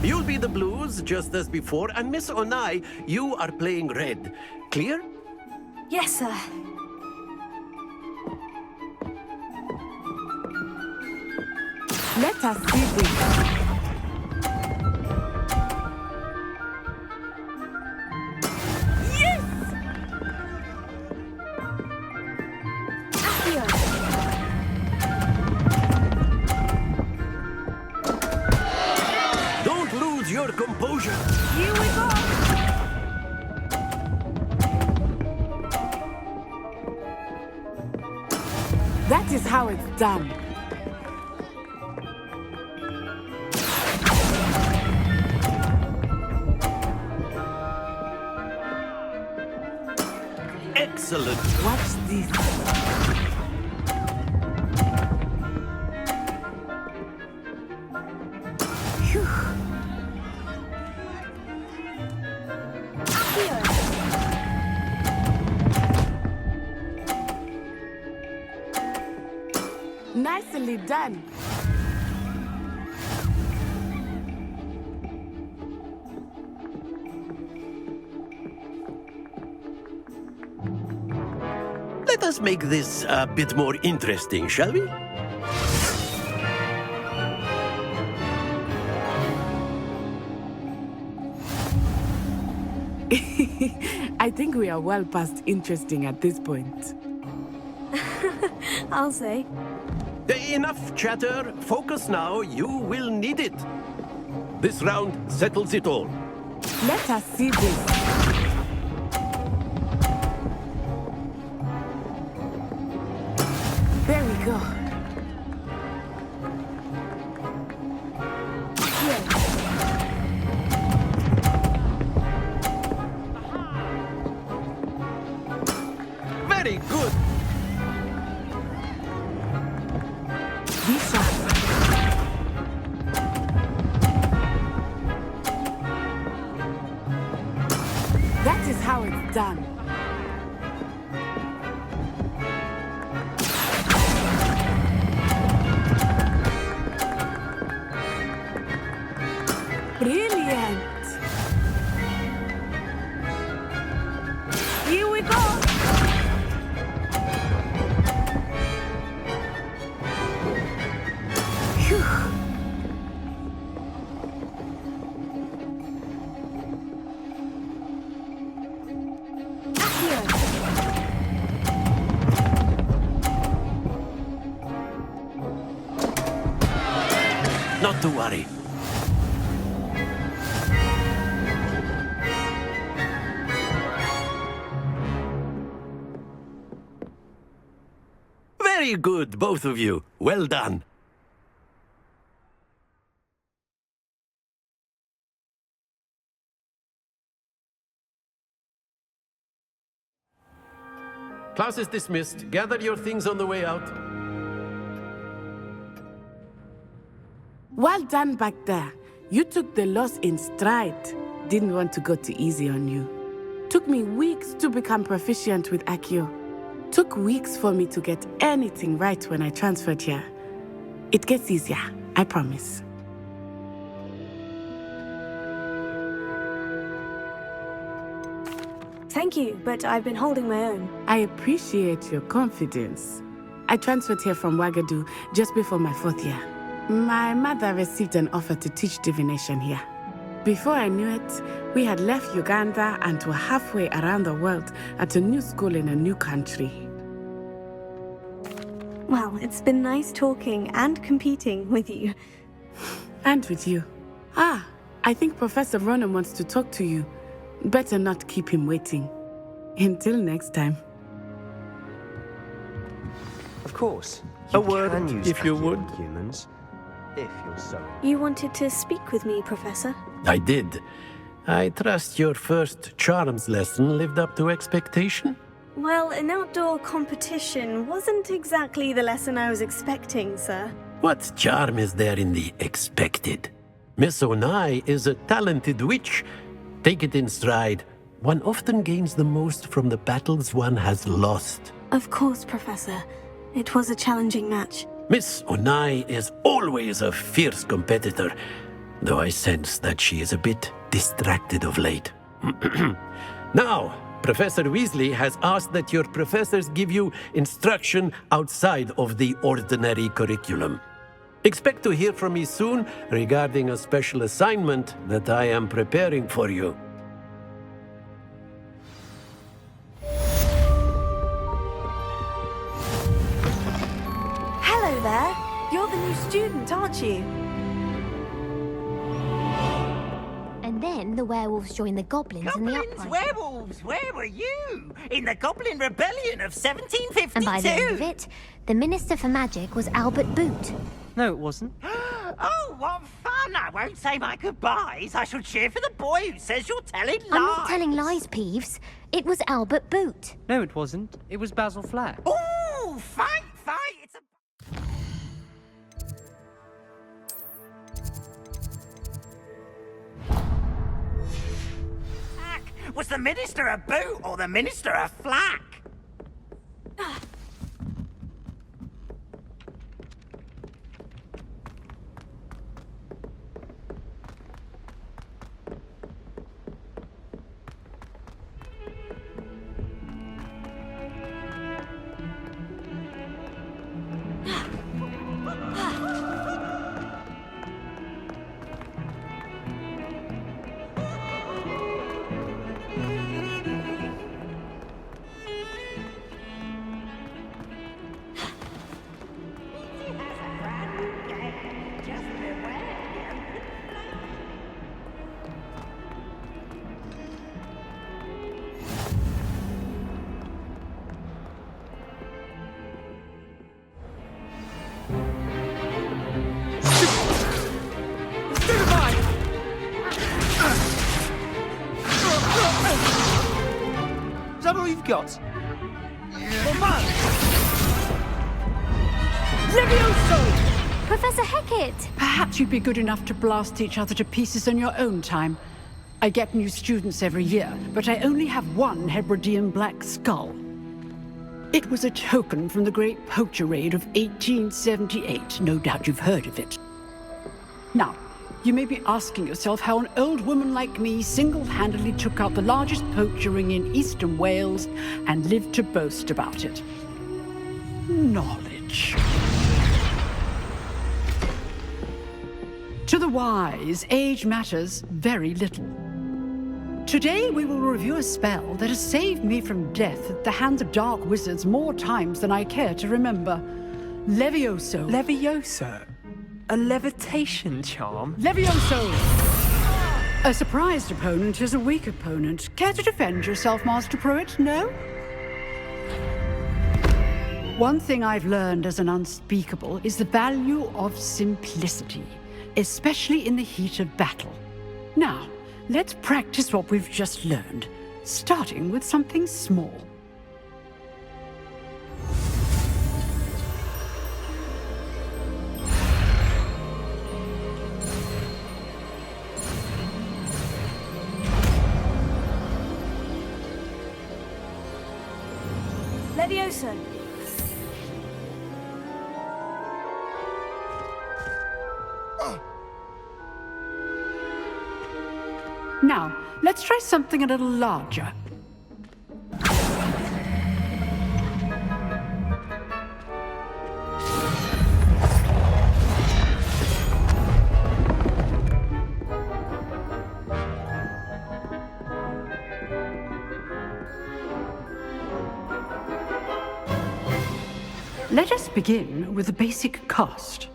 You'll be the blues, just as before, and Miss Onai, you are playing red. Clear? Yes, sir. Let us see this. Don't lose your composure. Here we go! That is how it's done. Excellent. Watch this. Phew. Nicely done. Let us make this a bit more interesting, shall we? I think we are well past interesting at this point. I'll say. Enough chatter. Focus now. You will need it. This round settles it all. Let us see this. There we go. Very good. Be sharp. That is how it's done. Not to worry. Very good, both of you. Well done. Class is dismissed. Gather your things on the way out. Well done back there. You took the loss in stride. Didn't want to go too easy on you. Took me weeks to become proficient with Accio. Took weeks for me to get anything right when I transferred here. It gets easier, I promise. Thank you, but I've been holding my own. I appreciate your confidence. I transferred here from Wagadu just before my 4th year. My mother received an offer to teach divination here. Before I knew it, we had left Uganda and were halfway around the world at a new school in a new country. Well, it's been nice talking and competing with you. And with you. Ah, I think Professor Ronan wants to talk to you. Better not keep him waiting. Until next time. Of course. A word, if you would. Humans, if you're so. You wanted to speak with me, Professor? I did. I trust your first charms lesson lived up to expectation? Well, an outdoor competition wasn't exactly the lesson I was expecting, sir. What charm is there in the expected? Miss Onai is a talented witch. Take it in stride. One often gains the most from the battles one has lost. Of course, Professor. It was a challenging match. Miss Onai is always a fierce competitor, though I sense that she is a bit distracted of late. Now, Professor Weasley has asked that your professors give you instruction outside of the ordinary curriculum. Expect to hear from me soon regarding a special assignment that I am preparing for you. Hello there. You're the new student, aren't you? And then the werewolves joined the goblins in the uprising. Werewolves, where were you? In the Goblin Rebellion of 1752? And by the end of it, the Minister for Magic was Albert Boot. No, it wasn't. Oh, what fun! I won't say my goodbyes. I shall cheer for the boy who says you're telling lies. I'm not telling lies, Peeves. It was Albert Boot. No, it wasn't. It was Basil Flack. Ooh, fight, fight! It's a... Was the Minister a boot or the Minister a flack? Is that all you've got? Levioso! Professor Hecat! Perhaps you'd be good enough to blast each other to pieces in your own time. I get new students every year, but I only have one Hebridean black skull. It was a token from the Great Poacher Raid of 1878. No doubt you've heard of it. Now, you may be asking yourself how an old woman like me single-handedly took out the largest poacher ring in eastern Wales and lived to boast about it. Knowledge. To the wise, age matters very little. Today we will review a spell that has saved me from death at the hands of dark wizards more times than I care to remember. Levioso. Levioso? A levitation charm? Levioso! A surprised opponent is a weak opponent. Care to defend yourself, Master Pruitt? No? One thing I've learned as an unspeakable is the value of simplicity, especially in the heat of battle. Now, let's practice what we've just learned, starting with something small. Levioso! Now, let's try something a little larger. Let us begin with the basic cast.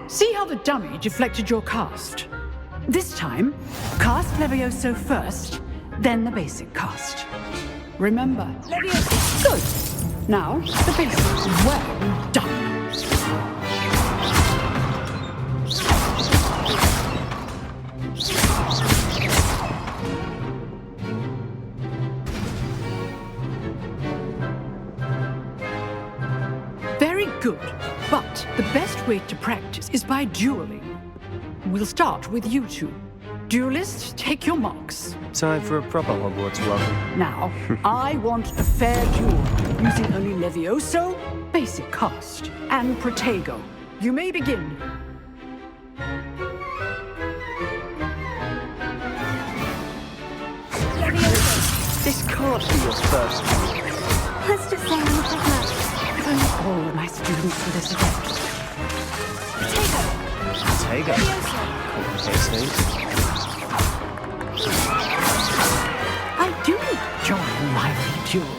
See how the dummy deflected your cast? This time, cast Levioso first, then the basic cast. Remember, Levioso. Good. Now, the basic. Well done. Very good. But the best way to practice is by dueling. We'll start with you two. Duelists, take your marks. Time for a proper Hogwarts welcome. Now, I want a fair duel, using only Levioso, basic cast, and Protego. You may begin. This can't be your first one. Let's just say I'm a pragmatic. If only all of my students were this adept. Protego. Complicates things. I do enjoy my duel.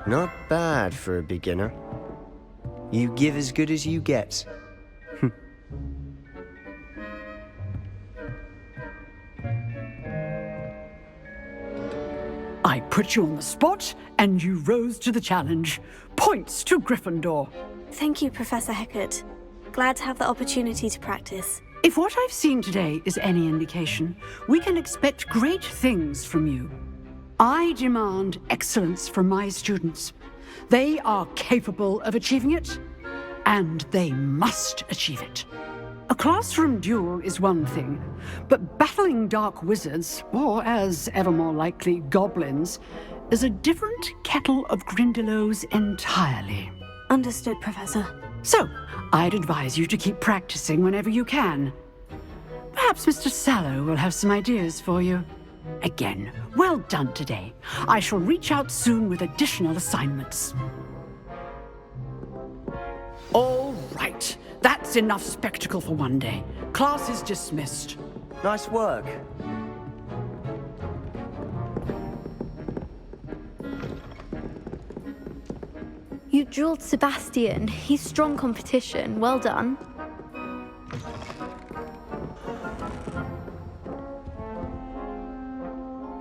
Not bad for a beginner. You give as good as you get. I put you on the spot, and you rose to the challenge. Points to Gryffindor. Thank you, Professor Hecat. Glad to have the opportunity to practice. If what I've seen today is any indication, we can expect great things from you. I demand excellence from my students. They are capable of achieving it, and they must achieve it. A classroom duel is one thing, but battling dark wizards, or as ever more likely, goblins, is a different kettle of Grindylows entirely. Understood, Professor. So, I'd advise you to keep practicing whenever you can. Perhaps Mr. Sallow will have some ideas for you. Again, well done today. I shall reach out soon with additional assignments. All right. That's enough spectacle for one day. Class is dismissed. Nice work. You dueled Sebastian. He's strong competition. Well done.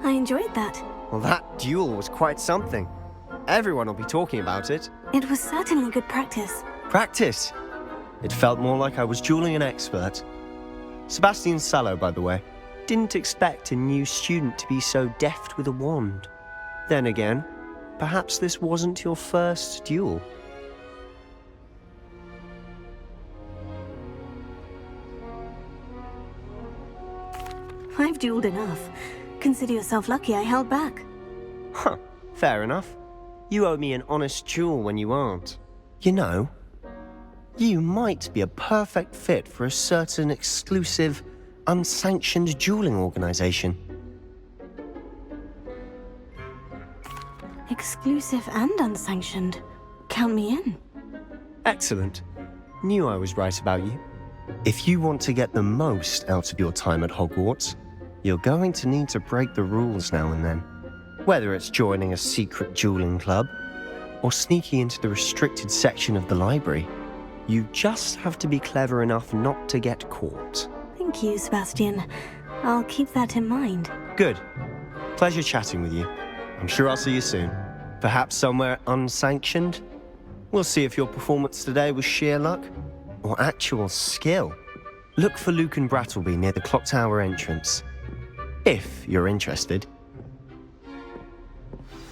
I enjoyed that. Well, that duel was quite something. Everyone will be talking about it. It was certainly good practice. Practice? It felt more like I was dueling an expert. Sebastian Sallow, by the way, didn't expect a new student to be so deft with a wand. Then again, perhaps this wasn't your first duel. I've dueled enough. Consider yourself lucky I held back. Huh, fair enough. You owe me an honest duel when you aren't. You know, you might be a perfect fit for a certain exclusive, unsanctioned dueling organization. Exclusive and unsanctioned. Count me in. Excellent. Knew I was right about you. If you want to get the most out of your time at Hogwarts, you're going to need to break the rules now and then. Whether it's joining a secret dueling club, or sneaking into the restricted section of the library. You just have to be clever enough not to get caught. Thank you, Sebastian. I'll keep that in mind. Good. Pleasure chatting with you. I'm sure I'll see you soon. Perhaps somewhere unsanctioned? We'll see if your performance today was sheer luck or actual skill. Look for Lucan Brattleby near the clock tower entrance, if you're interested.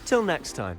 Till next time.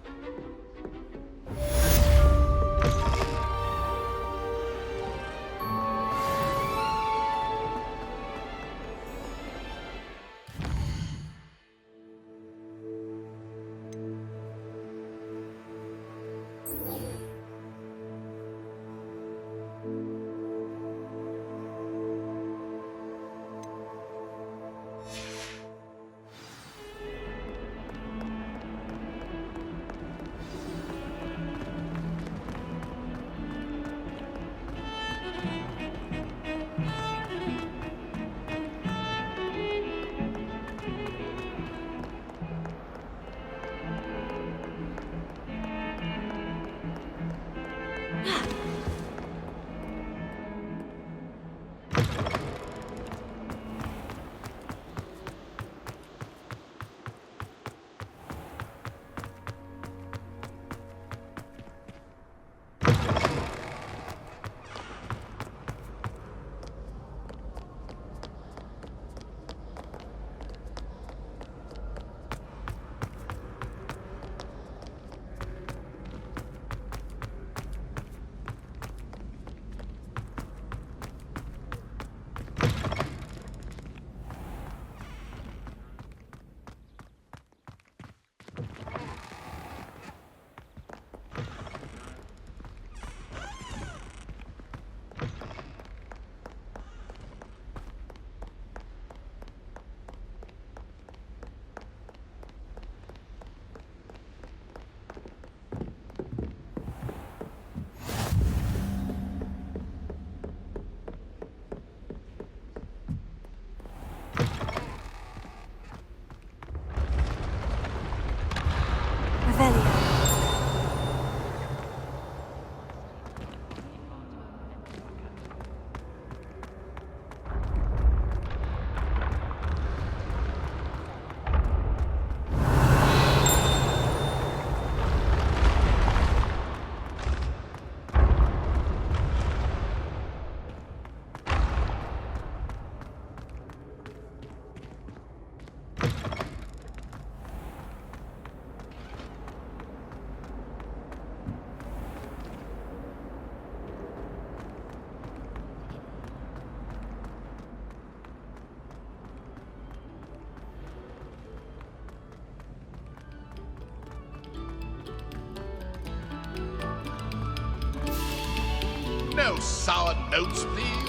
No sour notes, please.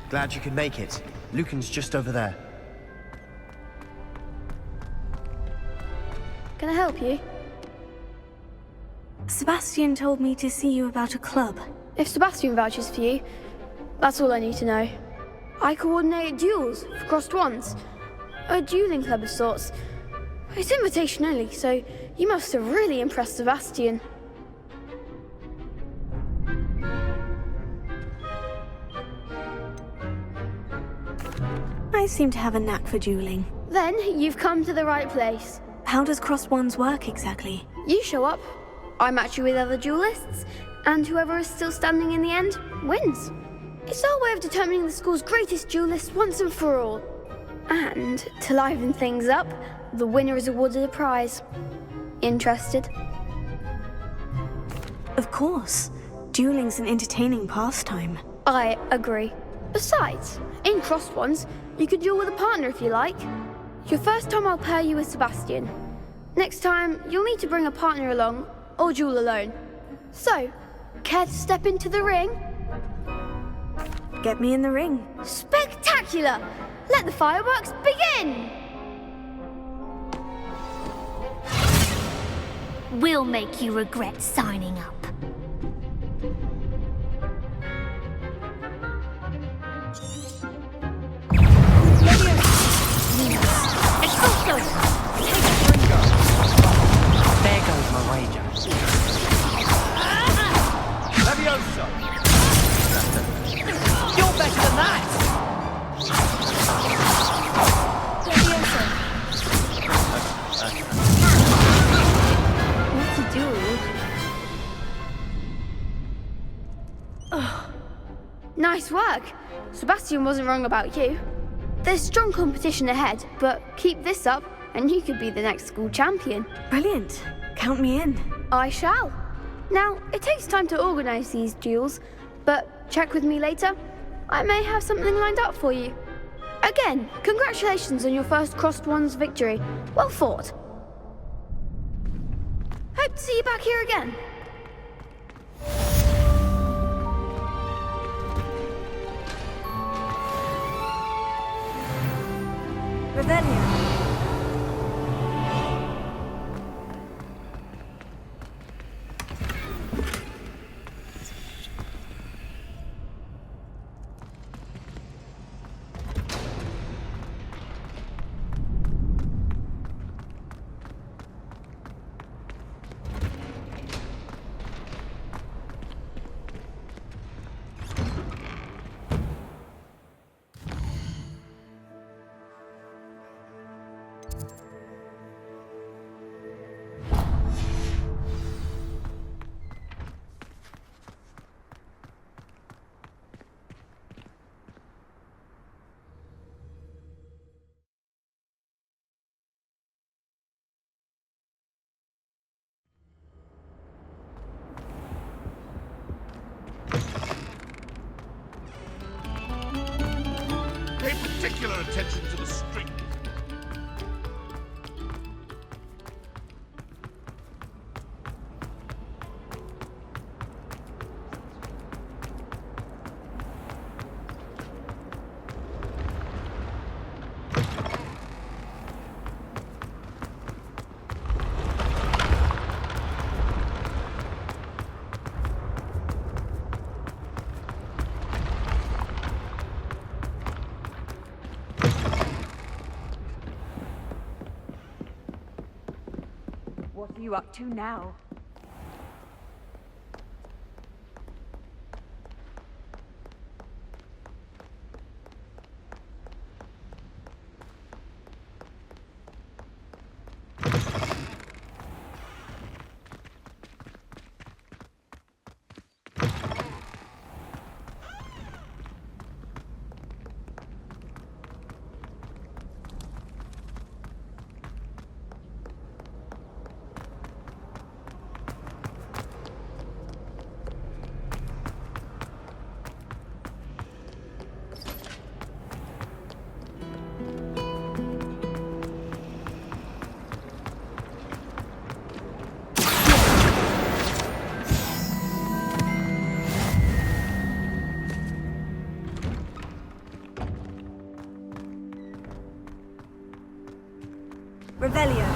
Glad you could make it. Lucan's just over there. Can I help you? Sebastian told me to see you about a club. If Sebastian vouches for you, that's all I need to know. I coordinate duels for crossed ones. A dueling club of sorts. It's invitation only, so you must have really impressed Sebastian. I seem to have a knack for dueling. Then you've come to the right place. How does crossed ones work exactly? You show up, I match you with other duelists, and whoever is still standing in the end wins. It's our way of determining the school's greatest duelist once and for all. And to liven things up, the winner is awarded a prize. Interested? Of course. Dueling's an entertaining pastime. I agree. Besides, in Crossed Ones, you could duel with a partner if you like. Your first time I'll pair you with Sebastian. Next time, you'll need to bring a partner along, or duel alone. So, care to step into the ring? Get me in the ring. Spectacular! Let the fireworks begin! We'll make you regret signing up. There goes my wager. Levioso! You're better than that! What's a duel? Nice work! Sebastian wasn't wrong about you. There's strong competition ahead, but keep this up and you could be the next school champion. Brilliant. Count me in. I shall. Now, it takes time to organise these duels, but check with me later. I may have something lined up for you. Again, congratulations on your first Crossed Ones victory. Well fought. Hope to see you back here again. Revelio. Pay particular attention to the string. What are you up to now? Revelio.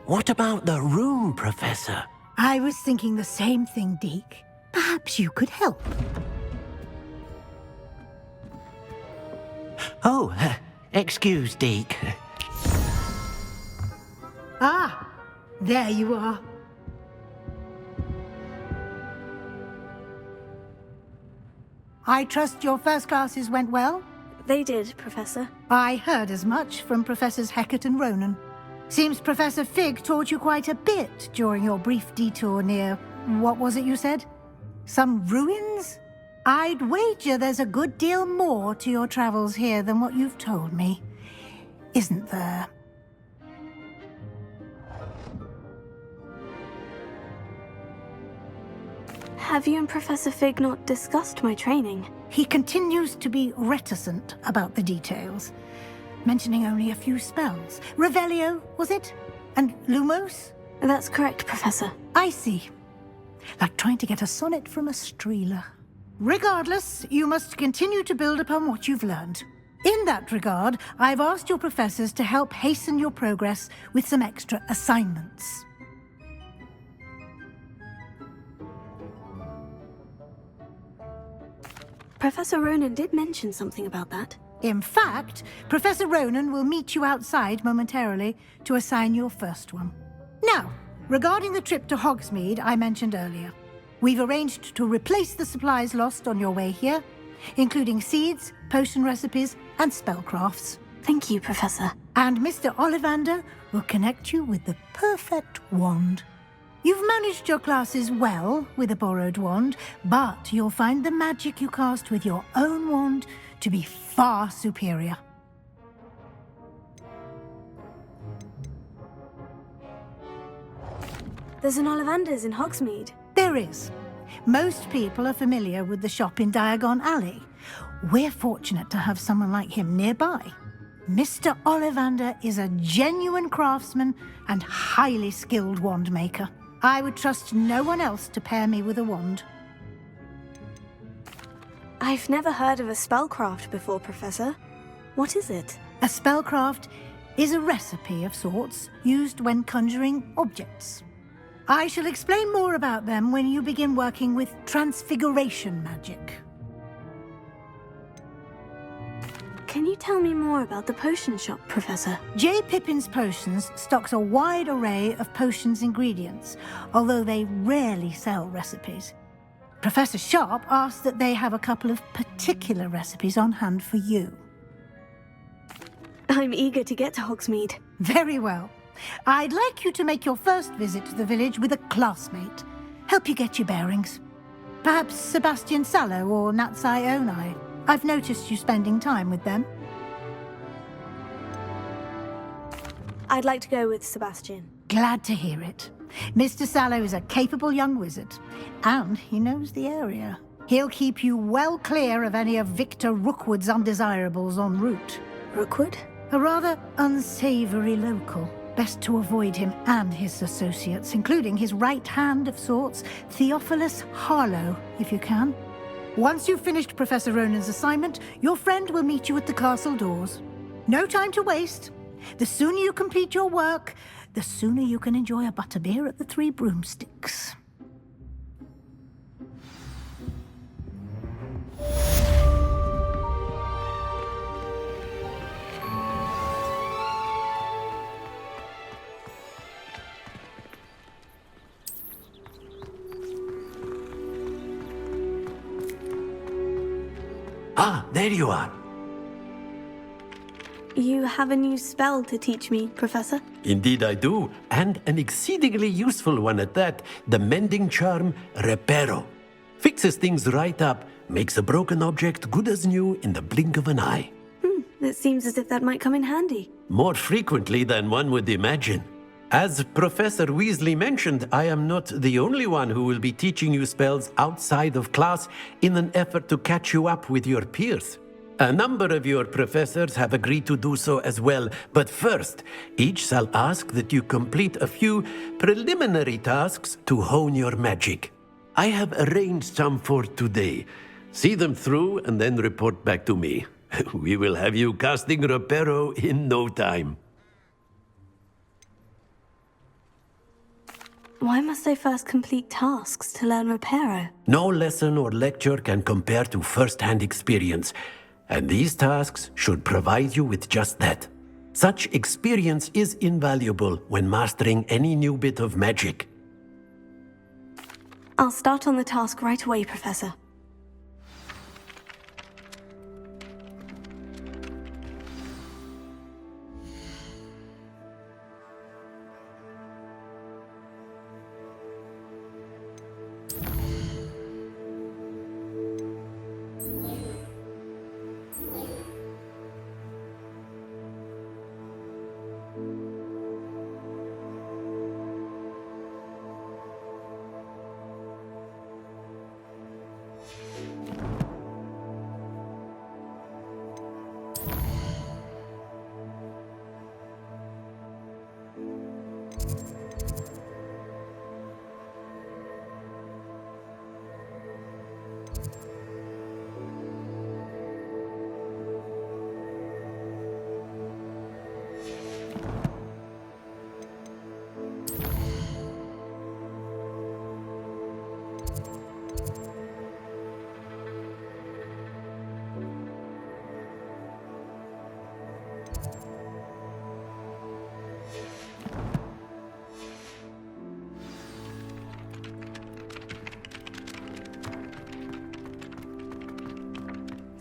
What about the room, Professor? I was thinking the same thing, Deke. Perhaps Perhaps you could help. Oh, excuse, Deke. Ah, there you are. I trust your first classes went well? They did, Professor. I heard as much from Professors Hecat and Ronan. Seems Professor Fig taught you quite a bit during your brief detour near... what was it you said? Some ruins? I'd wager there's a good deal more to your travels here than what you've told me. Isn't there? Have you and Professor Fig not discussed my training? He continues to be reticent about the details, mentioning only a few spells. Revelio, was it? And Lumos? That's correct, Professor. I see. Like trying to get a sonnet from a streeler. Regardless, you must continue to build upon what you've learned. In that regard, I've asked your professors to help hasten your progress with some extra assignments. Professor Ronan did mention something about that. In fact, Professor Ronan will meet you outside momentarily to assign your first one. Now, regarding the trip to Hogsmeade I mentioned earlier, we've arranged to replace the supplies lost on your way here, including seeds, potion recipes, and spellcrafts. Thank you, Professor. And Mr. Ollivander will connect you with the perfect wand. You've managed your classes well with a borrowed wand, but you'll find the magic you cast with your own wand to be far superior. There's an Ollivander's in Hogsmeade. There is. Most people are familiar with the shop in Diagon Alley. We're fortunate to have someone like him nearby. Mr. Ollivander is a genuine craftsman and highly skilled wand maker. I would trust no one else to pair me with a wand. I've never heard of a spellcraft before, Professor. What is it? A spellcraft is a recipe of sorts used when conjuring objects. I shall explain more about them when you begin working with transfiguration magic. Can you tell me more about the potion shop, Professor? J. Pippin's Potions stocks a wide array of potions ingredients, although they rarely sell recipes. Professor Sharp asked that they have a couple of particular recipes on hand for you. I'm eager to get to Hogsmeade. Very well. I'd like you to make your first visit to the village with a classmate. Help you get your bearings. Perhaps Sebastian Sallow or Natsai Onai. I've noticed you spending time with them. I'd like to go with Sebastian. Glad to hear it. Mr. Sallow is a capable young wizard, and he knows the area. He'll keep you well clear of any of Victor Rookwood's undesirables en route. Rookwood? A rather unsavory local. Best to avoid him and his associates, including his right hand of sorts, Theophilus Harlow, if you can. Once you've finished Professor Ronan's assignment, your friend will meet you at the castle doors. No time to waste. The sooner you complete your work, the sooner you can enjoy a butterbeer at the Three Broomsticks. Ah, there you are. You have a new spell to teach me, Professor? Indeed I do, and an exceedingly useful one at that. The mending charm, Reparo. Fixes things right up, makes a broken object good as new in the blink of an eye. It seems as if that might come in handy. More frequently than one would imagine. As Professor Weasley mentioned, I am not the only one who will be teaching you spells outside of class in an effort to catch you up with your peers. A number of your professors have agreed to do so as well, but first, each shall ask that you complete a few preliminary tasks to hone your magic. I have arranged some for today. See them through and then report back to me. We will have you casting Reparo in no time. why must I first complete tasks to learn Reparo? No lesson or lecture can compare to first-hand experience, and these tasks should provide you with just that. Such experience is invaluable when mastering any new bit of magic. I'll start on the task right away, Professor.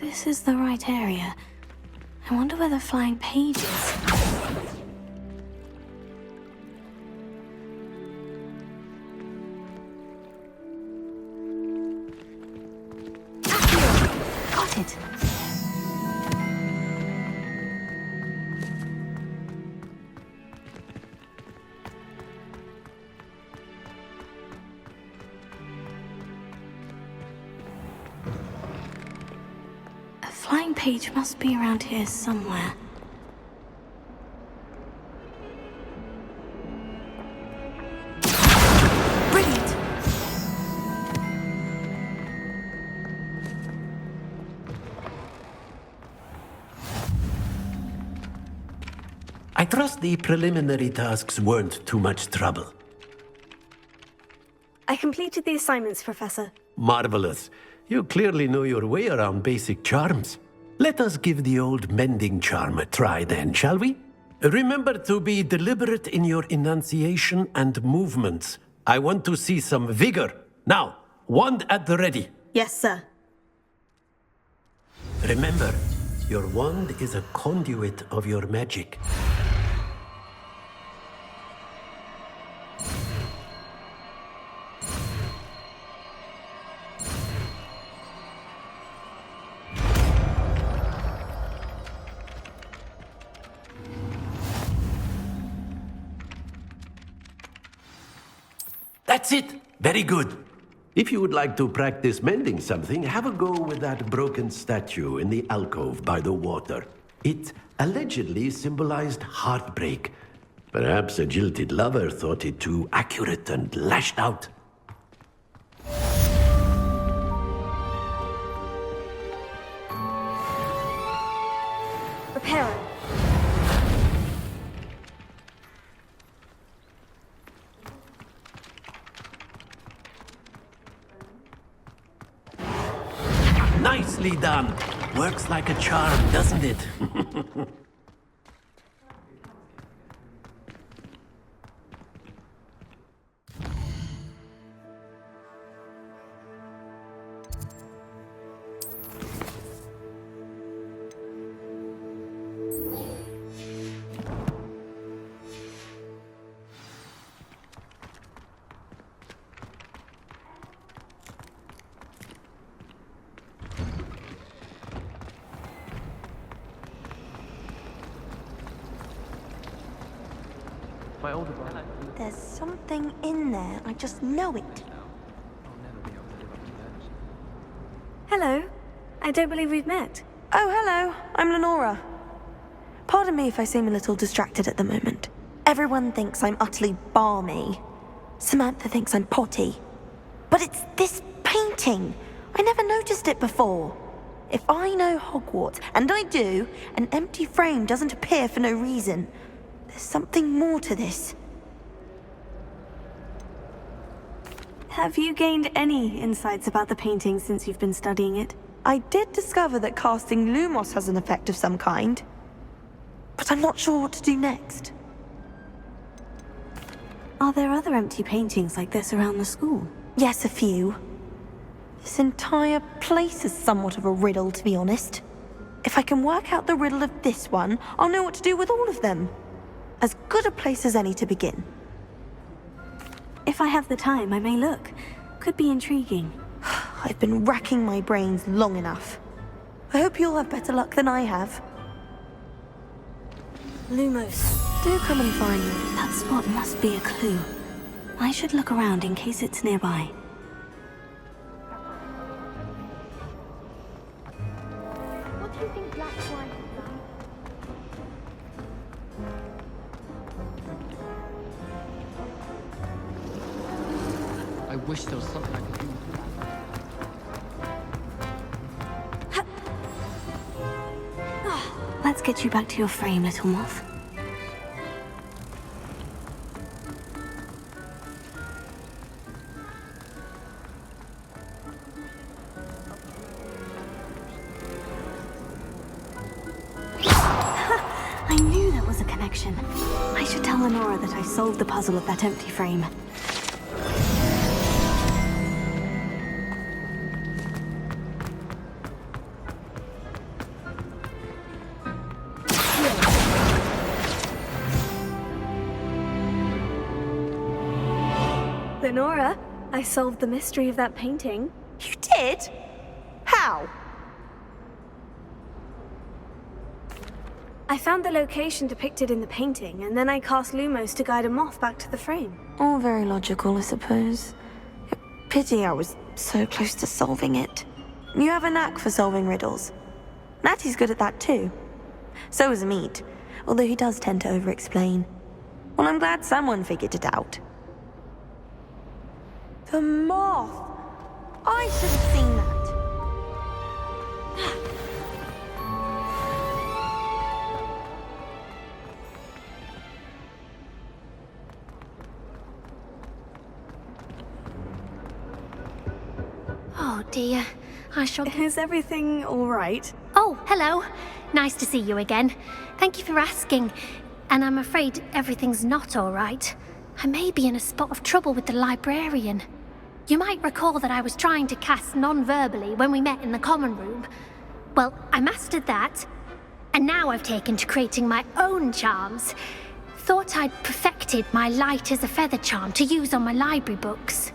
This is the right area. I wonder where the flying page is. Got it. Flying page must be around here somewhere. Brilliant! I trust the preliminary tasks weren't too much trouble. I completed the assignments, Professor. Marvelous. You clearly know your way around basic charms. Let us give the old mending charm a try then, shall we? Remember to be deliberate in your enunciation and movements. I want to see some vigor. Now, wand at the ready. Yes, sir. Remember, your wand is a conduit of your magic. That's it! Very good. If you would like to practice mending something, have a go with that broken statue in the alcove by the water. It allegedly symbolized heartbreak. Perhaps a jilted lover thought it too accurate and lashed out. Reparo. Nicely done. Works like a charm, doesn't it? My older brother. There's something in there. I just know it. Hello. I don't believe we've met. Oh, hello. I'm Lenora. Pardon me if I seem a little distracted at the moment. Everyone thinks I'm utterly balmy. Samantha thinks I'm potty. But it's this painting. I never noticed it before. If I know Hogwarts, and I do, an empty frame doesn't appear for no reason. There's something more to this. Have you gained any insights about the painting since you've been studying it? I did discover that casting Lumos has an effect of some kind, but I'm not sure what to do next. Are there other empty paintings like this around the school? Yes, a few. This entire place is somewhat of a riddle, to be honest. If I can work out the riddle of this one, I'll know what to do with all of them. As good a place as any to begin. If I have the time, I may look. Could be intriguing. I've been racking my brains long enough. I hope you'll have better luck than I have. Lumos. Do come and find me. That spot must be a clue. I should look around in case it's nearby. What do you think Black Swan has done? I wish there was something I could do. Let's get you back to your frame, little moth. I knew there was a connection. I should tell Lenora that I solved the puzzle of that empty frame. Lenora, I solved the mystery of that painting. You did? How? I found the location depicted in the painting, and then I cast Lumos to guide a moth back to the frame. All very logical, I suppose. Pity I was so close to solving it. You have a knack for solving riddles. Natty's good at that too. So is Amit, although he does tend to over-explain. Well, I'm glad someone figured it out. The moth! I should have seen that. Oh dear, I shall... Is everything all right? Oh, hello. Nice to see you again. Thank you for asking. And I'm afraid everything's not all right. I may be in a spot of trouble with the librarian. You might recall that I was trying to cast non-verbally when we met in the common room. Well, I mastered that, and now I've taken to creating my own charms. Thought I'd perfected my light as a feather charm to use on my library books.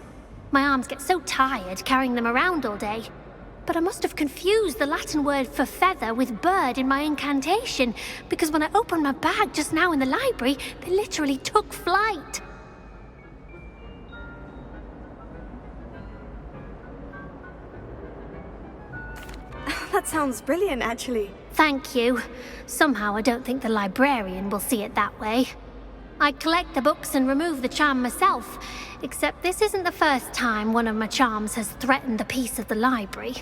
My arms get so tired carrying them around all day. But I must have confused the Latin word for feather with bird in my incantation, because when I opened my bag just now in the library, they literally took flight. That sounds brilliant, actually. Thank you. Somehow I don't think the librarian will see it that way. I collect the books and remove the charm myself, except this isn't the first time one of my charms has threatened the peace of the library.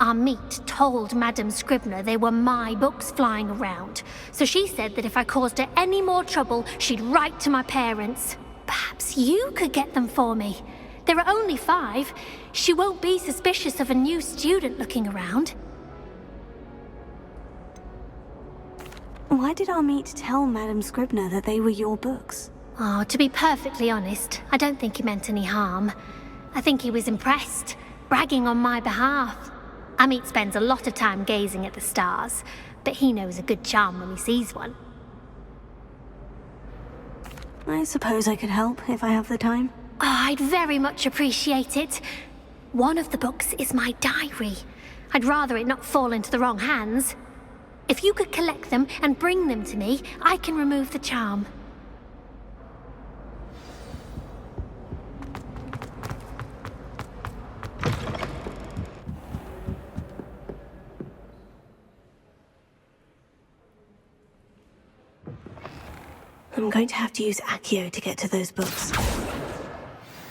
Amit told Madame Scribner they were my books flying around, so she said that if I caused her any more trouble, she'd write to my parents. Perhaps you could get them for me. There are only 5. She won't be suspicious of a new student looking around. Why did Amit tell Madame Scribner that they were your books? Oh, to be perfectly honest, I don't think he meant any harm. I think he was impressed, bragging on my behalf. Amit spends a lot of time gazing at the stars, but he knows a good charm when he sees one. I suppose I could help if I have the time. Oh, I'd very much appreciate it. One of the books is my diary. I'd rather it not fall into the wrong hands. If you could collect them and bring them to me, I can remove the charm. I'm going to have to use Accio to get to those books.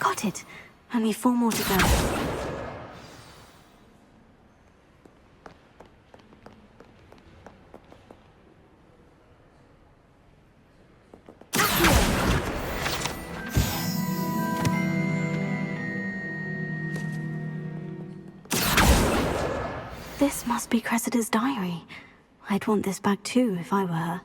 Got it. Only 4 more to go. This must be Cressida's diary. I'd want this back too if I were her.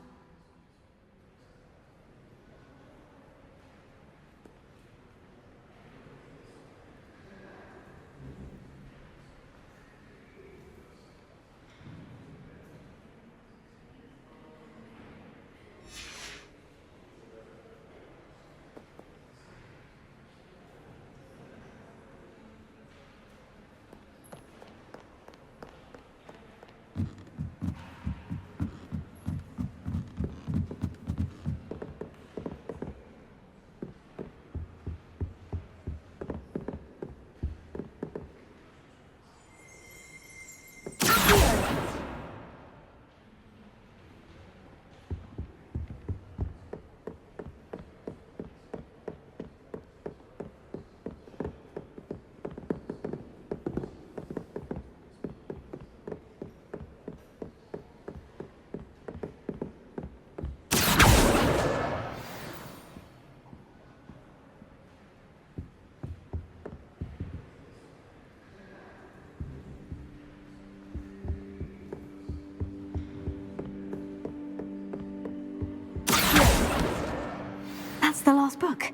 That's the last book.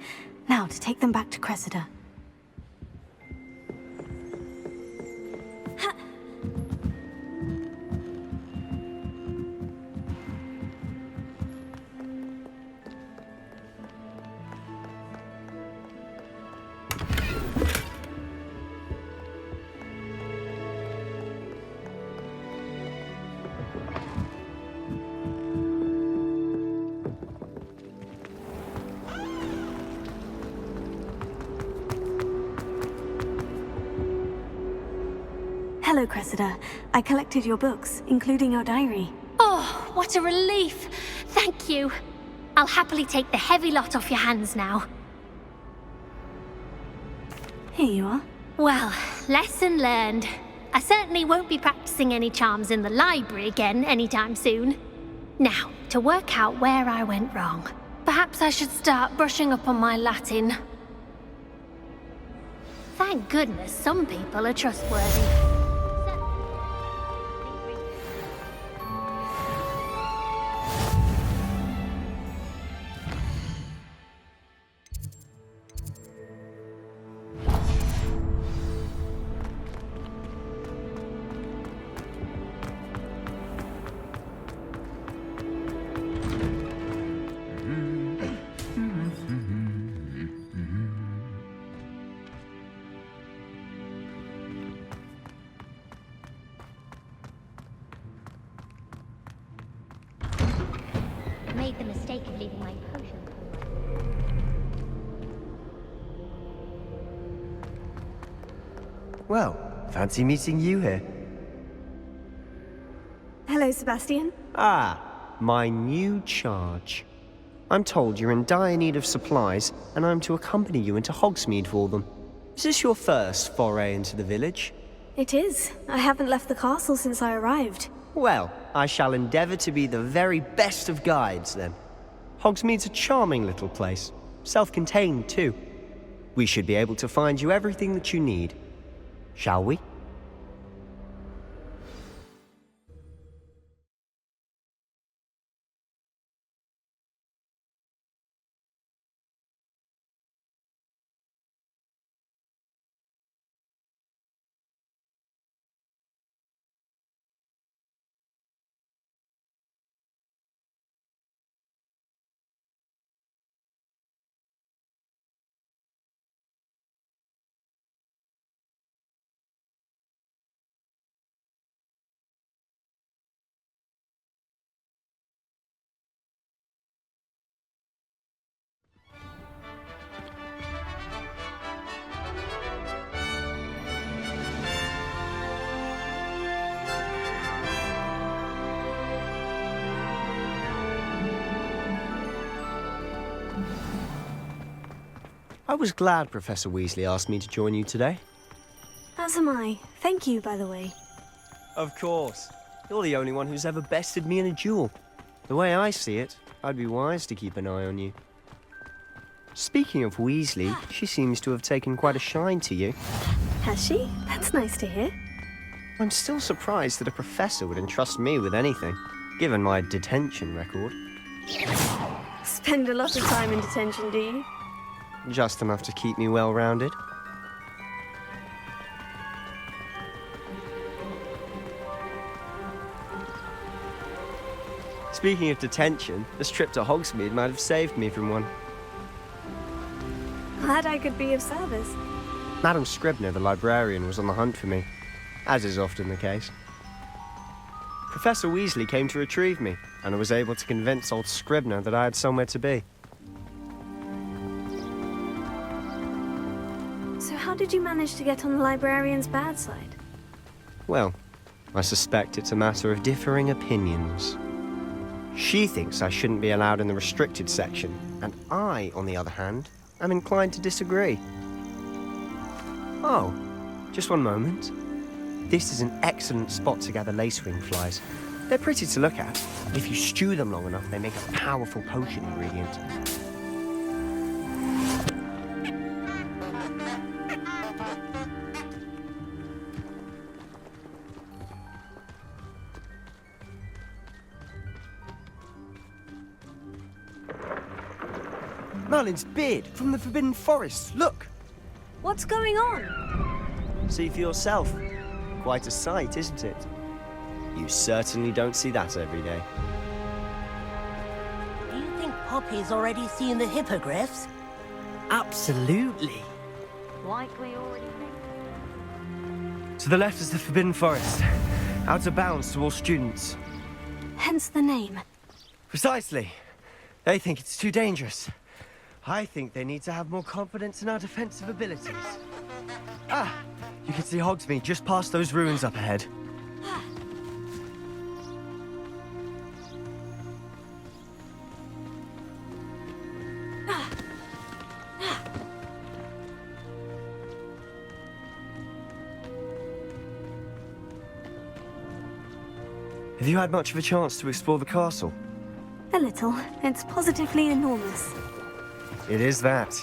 Now to take them back to Cressida. Hello, Cressida. I collected your books, including your diary. Oh, what a relief! Thank you. I'll happily take the heavy lot off your hands now. Here you are. Well, lesson learned. I certainly won't be practicing any charms in the library again anytime soon. Now, to work out where I went wrong. Perhaps I should start brushing up on my Latin. Thank goodness some people are trustworthy. Made the mistake of leaving my potion. Well, fancy meeting you here. Hello, Sebastian. Ah, my new charge. I'm told you're in dire need of supplies, and I'm to accompany you into Hogsmeade for them. Is this your first foray into the village? It is. I haven't left the castle since I arrived. Well, I shall endeavour to be the very best of guides, then. Hogsmeade's a charming little place. Self-contained, too. We should be able to find you everything that you need. Shall we? I was glad Professor Weasley asked me to join you today. As am I. Thank you, by the way. Of course. You're the only one who's ever bested me in a duel. The way I see it, I'd be wise to keep an eye on you. Speaking of Weasley, she seems to have taken quite a shine to you. Has she? That's nice to hear. I'm still surprised that a professor would entrust me with anything, given my detention record. Spend a lot of time in detention, do you? Just enough to keep me well-rounded. Speaking of detention, this trip to Hogsmeade might have saved me from one. Glad I could be of service. Madam Scribner, the librarian, was on the hunt for me, as is often the case. Professor Weasley came to retrieve me, and I was able to convince old Scribner that I had somewhere to be. So how did you manage to get on the librarian's bad side? Well, I suspect it's a matter of differing opinions. She thinks I shouldn't be allowed in the restricted section, and I, on the other hand, am inclined to disagree. Oh, just one moment. This is an excellent spot to gather lacewing flies. They're pretty to look at. If you stew them long enough, they make a powerful potion ingredient. Merlin's beard from the Forbidden Forest. Look! What's going on? See for yourself. Quite a sight, isn't it? You certainly don't see that every day. Do you think Poppy's already seen the hippogriffs? Absolutely. Like we already To the left is the Forbidden Forest. Out of bounds to all students. Hence the name. Precisely. They think it's too dangerous. I think they need to have more confidence in our defensive abilities. Ah! You can see Hogsmeade just past those ruins up ahead. Have you had much of a chance to explore the castle? A little. It's positively enormous. It is that.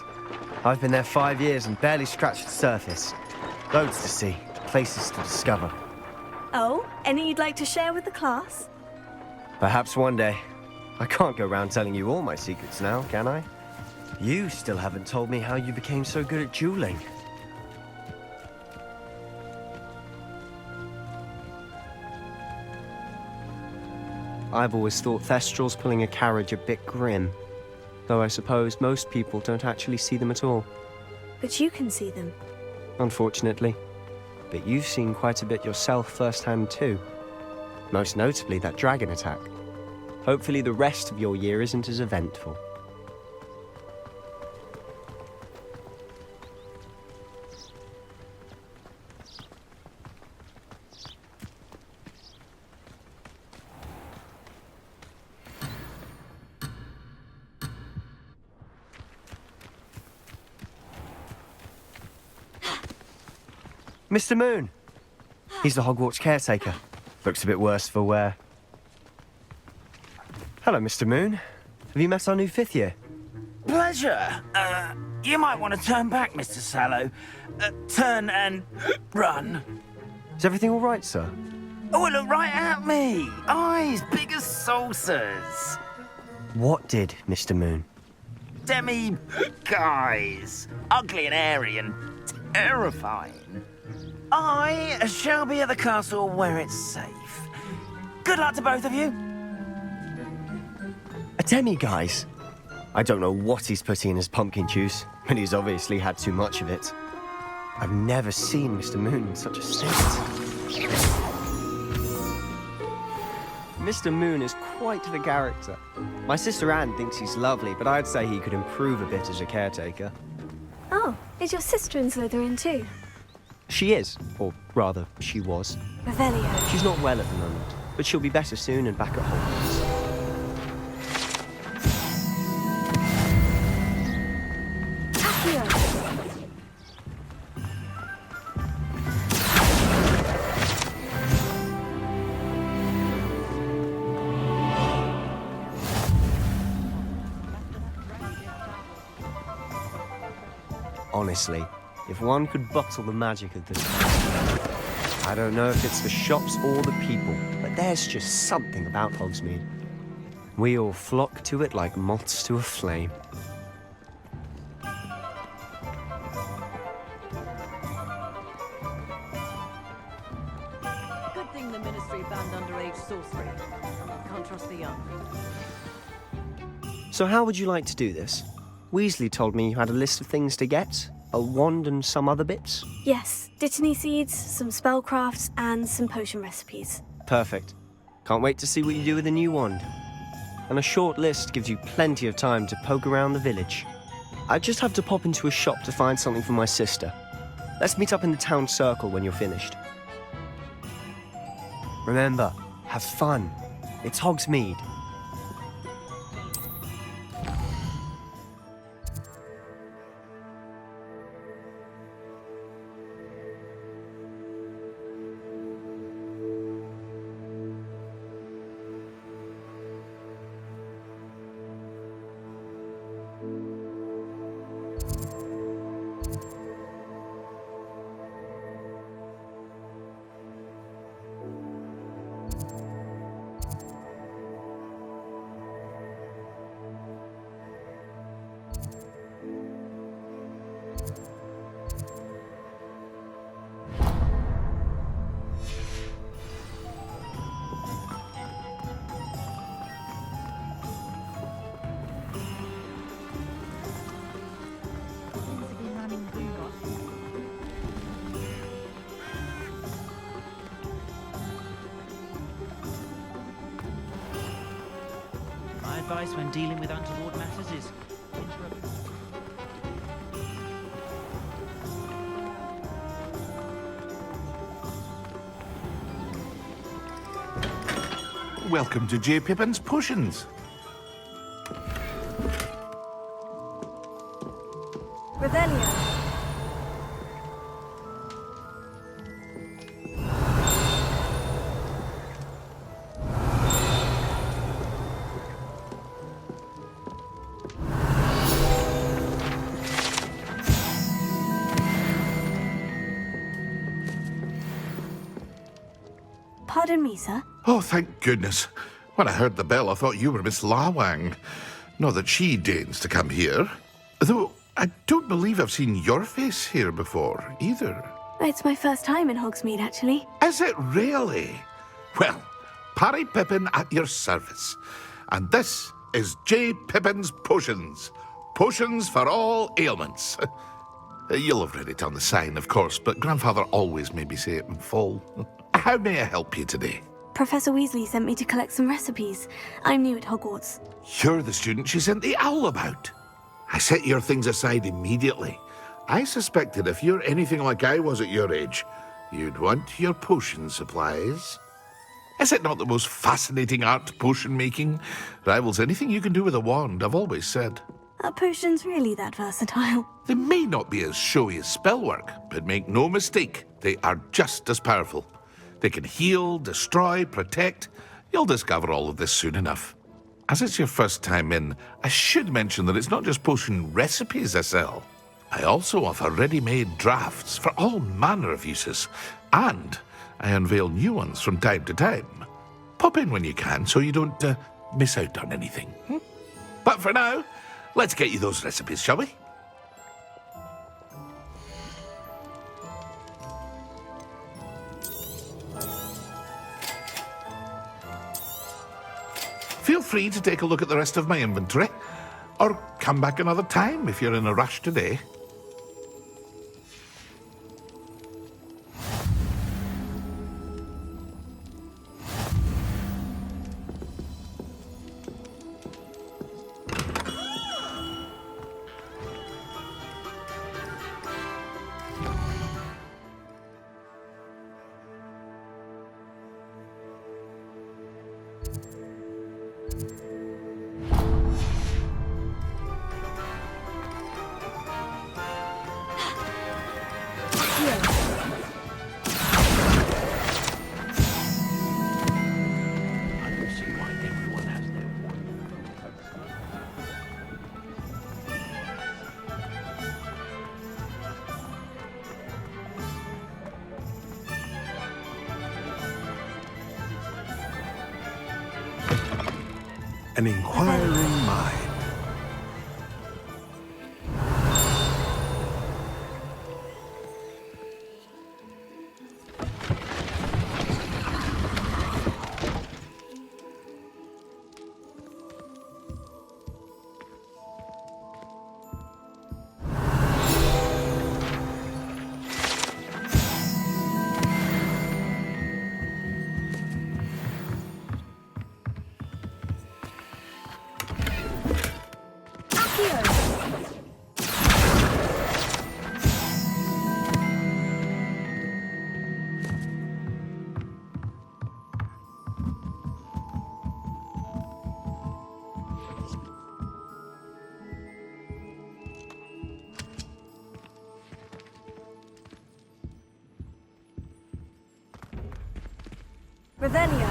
I've been there 5 years and barely scratched the surface. Loads to see, places to discover. Oh, any you'd like to share with the class? Perhaps one day. I can't go around telling you all my secrets now, can I? You still haven't told me how you became so good at dueling. I've always thought Thestrals pulling a carriage a bit grim. Though I suppose most people don't actually see them at all. But you can see them. Unfortunately. But you've seen quite a bit yourself firsthand too. Most notably that dragon attack. Hopefully the rest of your year isn't as eventful. Mr. Moon! He's the Hogwarts caretaker. Looks a bit worse for wear. Hello, Mr. Moon. Have you met our new 5th year? Pleasure. You might want to turn back, Mr. Sallow. Turn and run. Is everything all right, sir? Oh, look right at me. Eyes big as saucers. What did, Mr. Moon? Guys. Ugly and airy and terrifying. I shall be at the castle where it's safe. Good luck to both of you. A demi-guise? I don't know what he's putting in his pumpkin juice, but he's obviously had too much of it. I've never seen Mr. Moon in such a state. Mr. Moon is quite the character. My sister Anne thinks he's lovely, but I'd say he could improve a bit as a caretaker. Oh, is your sister in Slytherin too? She is, or rather, she was. Revelio. She's not well at the moment, but she'll be better soon and back at Hogwarts. Honestly, if one could bottle the magic of this, I I don't know if it's the shops or the people, but there's just something about Hogsmeade. We all flock to it like moths to a flame. Good thing the Ministry banned underage sorcery. Can't trust the young. So how would you like to do this? Weasley told me you had a list of things to get. A wand and some other bits? Yes, Dittany seeds, some spellcrafts, and some potion recipes. Perfect. Can't wait to see what you do with the new wand. And a short list gives you plenty of time to poke around the village. I just have to pop into a shop to find something for my sister. Let's meet up in the town circle when you're finished. Remember, have fun. It's Hogsmeade. My advice when dealing with untoward matters is interrupt. Welcome to J. Pippin's Potions. Revelio. Pardon me, sir. Oh, thank goodness. When I heard the bell, I thought you were Miss Lawang. Not that she deigns to come here. Though, I don't believe I've seen your face here before, either. It's my first time in Hogsmeade, actually. Is it really? Well, Parry Pippin at your service. And this is J. Pippin's Potions. Potions for all ailments. You'll have read it on the sign, of course, but Grandfather always made me say it in full. How may I help you today? Professor Weasley sent me to collect some recipes. I'm new at Hogwarts. You're the student she sent the owl about. I set your things aside immediately. I suspected if you're anything like I was at your age, you'd want your potion supplies. Is it not the most fascinating art, potion making? Rivals anything you can do with a wand, I've always said. Are potions really that versatile? They may not be as showy as spellwork, but make no mistake, they are just as powerful. They can heal, destroy, protect. You'll discover all of this soon enough. As it's your first time in, I should mention that it's not just potion recipes I sell. I also offer ready-made drafts for all manner of uses, and I unveil new ones from time to time. Pop in when you can so you don't miss out on anything. But for now, let's get you those recipes, shall we? Feel free to take a look at the rest of my inventory, or come back another time if you're in a rush today. an inquiring mind. Revelio.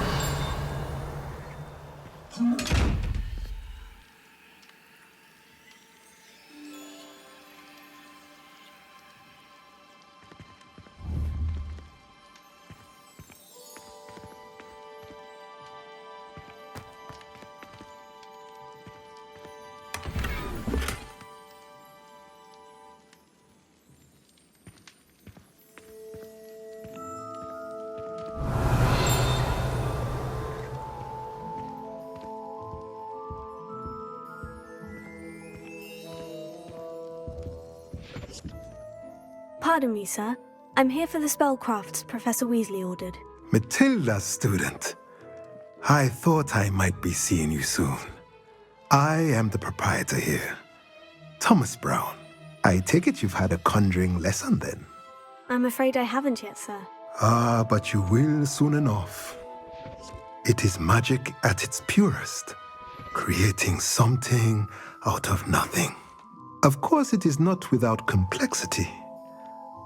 Pardon me, sir. I'm here for the spellcrafts Professor Weasley ordered. Matilda, student. I thought I might be seeing you soon. I am the proprietor here. Thomas Brown. I take it you've had a conjuring lesson then? I'm afraid I haven't yet, sir. Ah, but you will soon enough. It is magic at its purest, creating something out of nothing. Of course, it is not without complexity,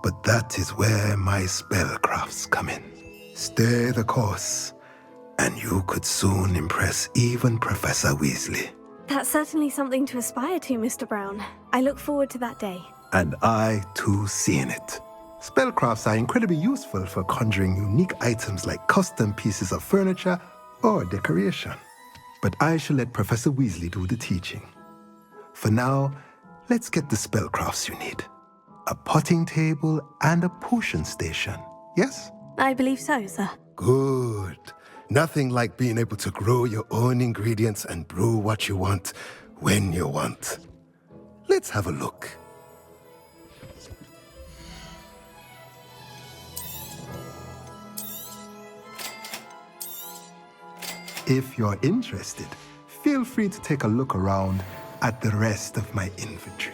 but that is where my spellcrafts come in. Stay the course, and you could soon impress even Professor Weasley. That's certainly something to aspire to, Mr. Brown. I look forward to that day. And I, too, seeing it. Spellcrafts are incredibly useful for conjuring unique items like custom pieces of furniture or decoration. But I shall let Professor Weasley do the teaching. For now, let's get the spellcrafts you need. A potting table and a potion station, yes? I believe so, sir. Good. Nothing like being able to grow your own ingredients and brew what you want when you want. Let's have a look. If you're interested, feel free to take a look around at the rest of my inventory.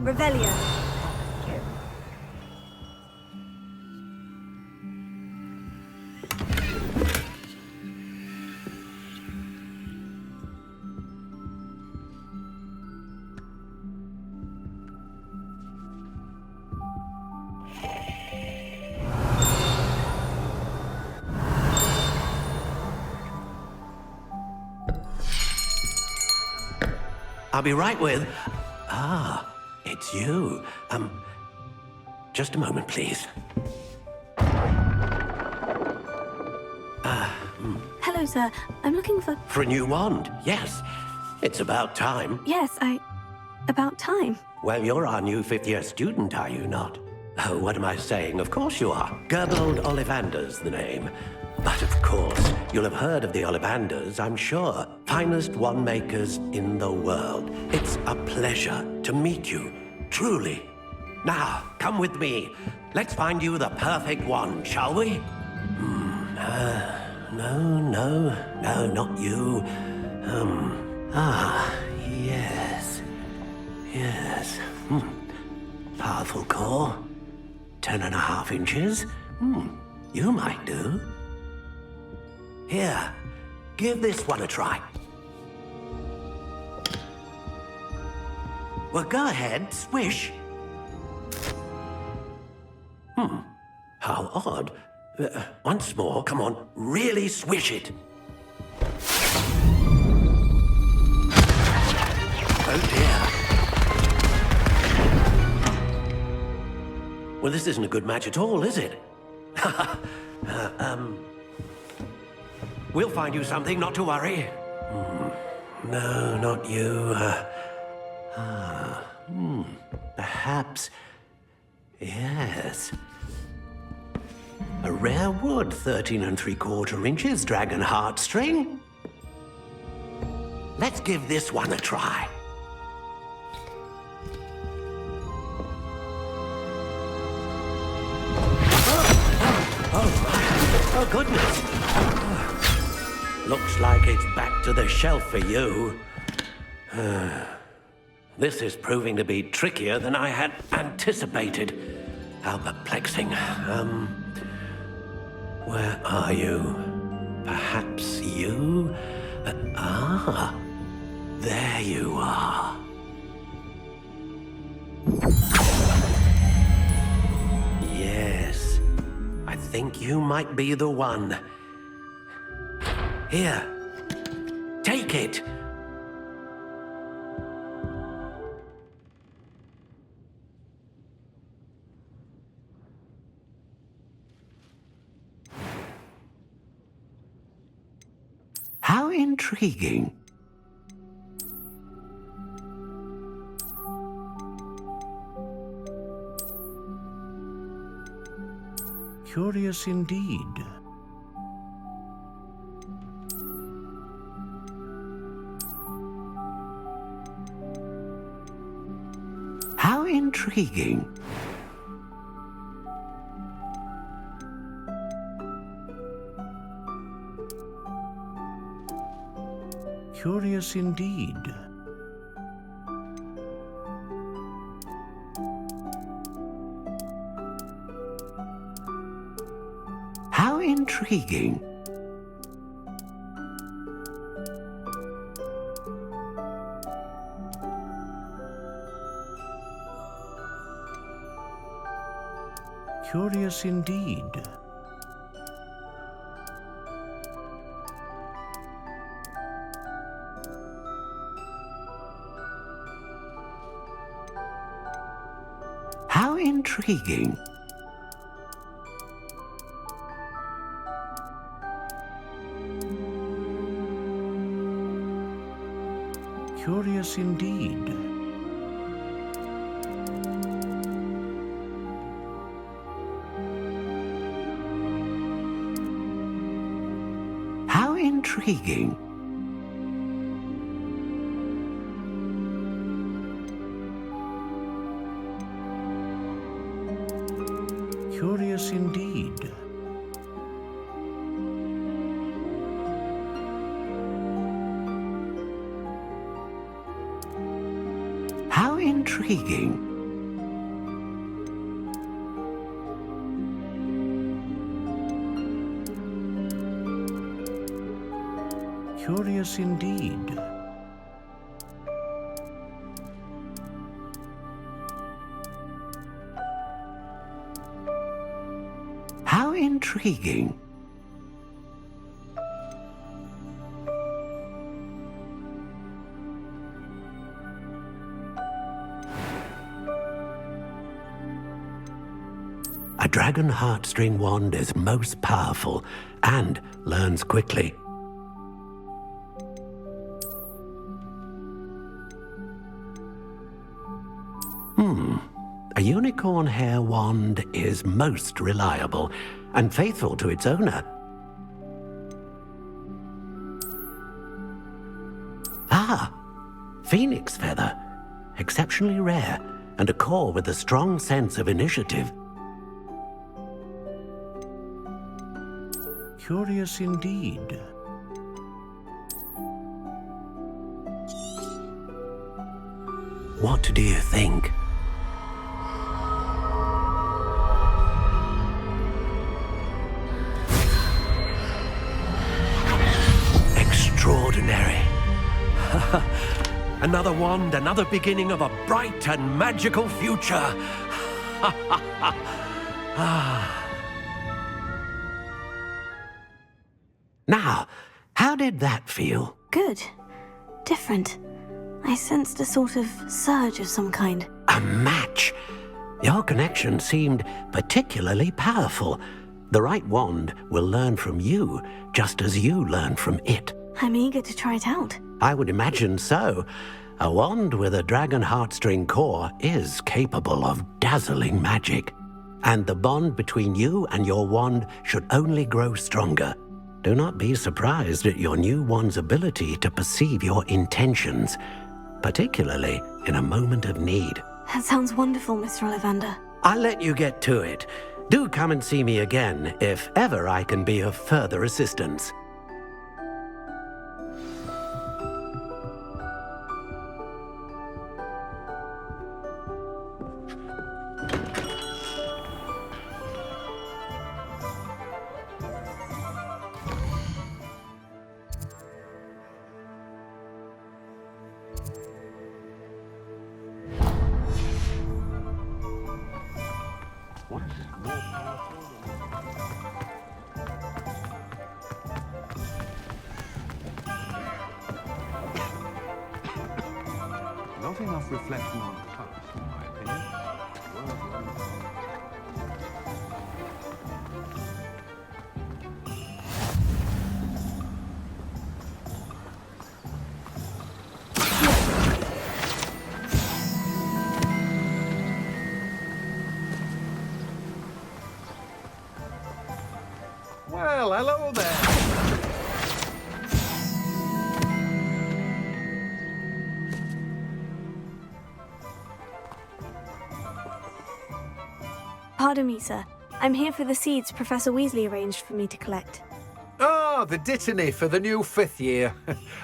Revelio. I'll be right with... Ah, it's you. Just a moment, please. Hello, sir. I'm looking for... For a new wand, yes. It's about time. Yes, about time. Well, you're our new fifth-year student, are you not? Oh, what am I saying? Of course you are. Gerbold Ollivander's the name. But of course, you'll have heard of the Ollivanders, I'm sure. Finest wand makers in the world. It's a pleasure to meet you, truly. Now, come with me. Let's find you the perfect wand, shall we? No, not you. Yes. Powerful core. 10.5 inches. You might do. Here, give this one a try. Well, go ahead, swish. How odd. Once more, come on, really swish it. Oh dear. Well, this isn't a good match at all, is it? We'll find you something, not to worry. No, not you. Perhaps. Yes. A rare wood, 13 3/4 inches, dragon heartstring. Let's give this one a try. Oh, goodness. Looks like it's back to the shelf for you. This is proving to be trickier than I had anticipated. How perplexing. Where are you? Perhaps you? There you are. Yes, I think you might be the one. Here, take it. How intriguing. Curious indeed. How intriguing. Curious indeed. How intriguing. Curious indeed. How intriguing. Curious indeed. How intriguing. Curious indeed. How intriguing. Curious indeed. How intriguing. A dragon heartstring wand is most powerful and learns quickly. A unicorn hair wand is most reliable and faithful to its owner. Phoenix feather. Exceptionally rare and a core with a strong sense of initiative. Curious indeed. What do you think? Another wand, another beginning of a bright and magical future. Now, how did that feel? Good. Different. I sensed a sort of surge of some kind. A match. Your connection seemed particularly powerful. The right wand will learn from you, just as you learn from it. I'm eager to try it out. I would imagine so. A wand with a dragon heartstring core is capable of dazzling magic. And the bond between you and your wand should only grow stronger. Do not be surprised at your new wand's ability to perceive your intentions, particularly in a moment of need. That sounds wonderful, Mr. Ollivander. I'll let you get to it. Do come and see me again if ever I can be of further assistance. Not enough reflection on the past, in my opinion. Well, hello there. Pardon me, sir. I'm here for the seeds Professor Weasley arranged for me to collect. Ah, the Dittany for the new 5th year.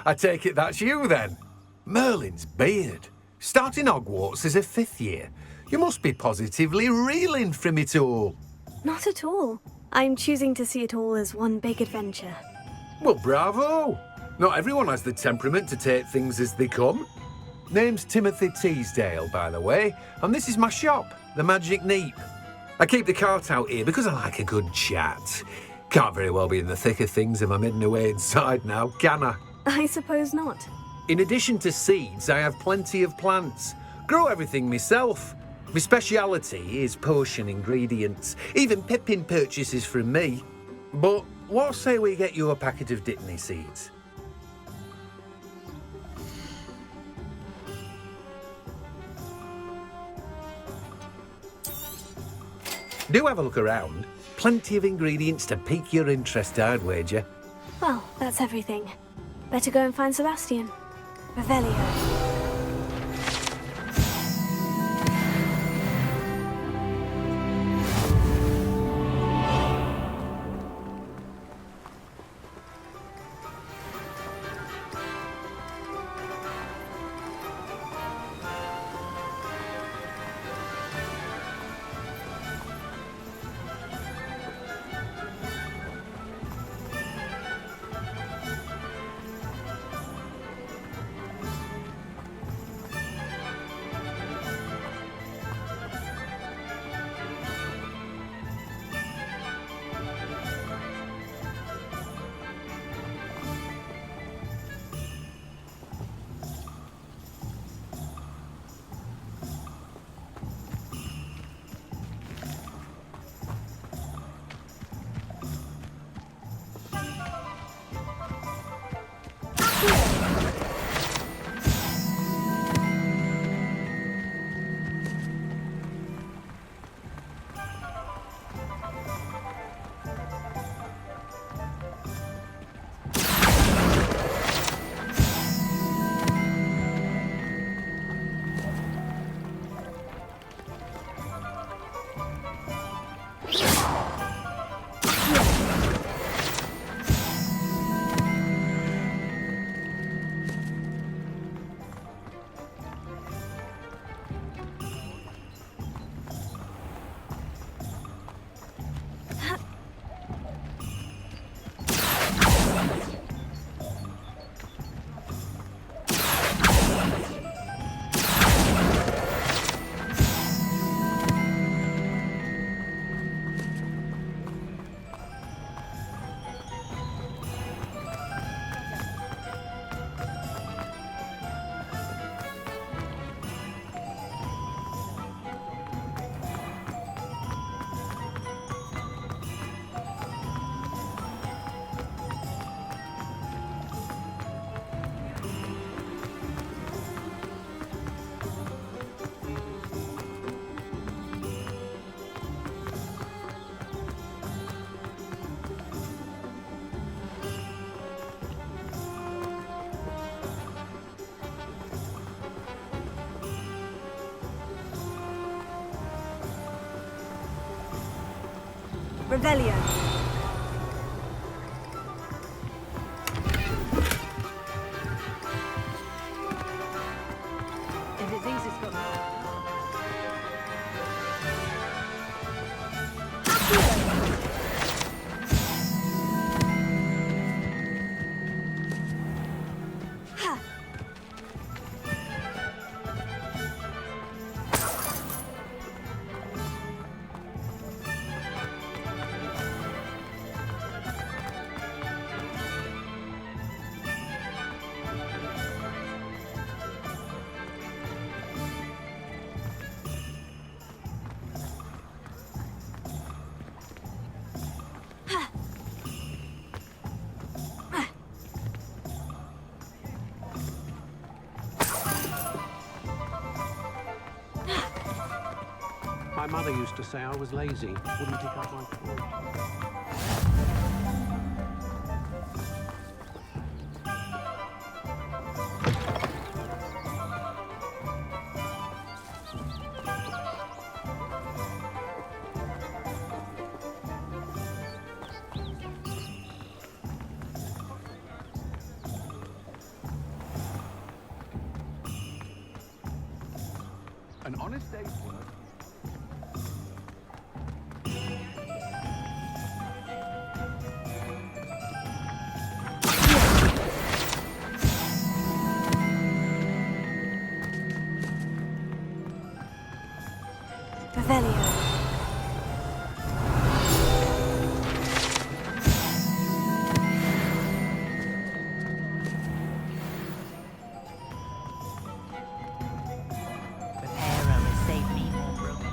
I take it that's you, then. Merlin's beard. Starting Hogwarts as a 5th year. You must be positively reeling from it all. Not at all. I'm choosing to see it all as one big adventure. Well, bravo. Not everyone has the temperament to take things as they come. Name's Timothy Teasdale, by the way, and this is my shop, the Magic Neep. I keep the cart out here because I like a good chat. Can't very well be in the thick of things if I'm hidden away inside now, can I? I suppose not. In addition to seeds, I have plenty of plants. Grow everything myself. My speciality is potion ingredients. Even Pippin purchases from me. But what say we get you a packet of Dittany seeds? Do have a look around. Plenty of ingredients to pique your interest, I'd wager. Well, that's everything. Better go and find Sebastian. Revelio. Revelio. If it's easy, it's got My mother used to say I was lazy, wouldn't pick up my phone. An honest day's work. Revelio. Reparo has saved me more broken.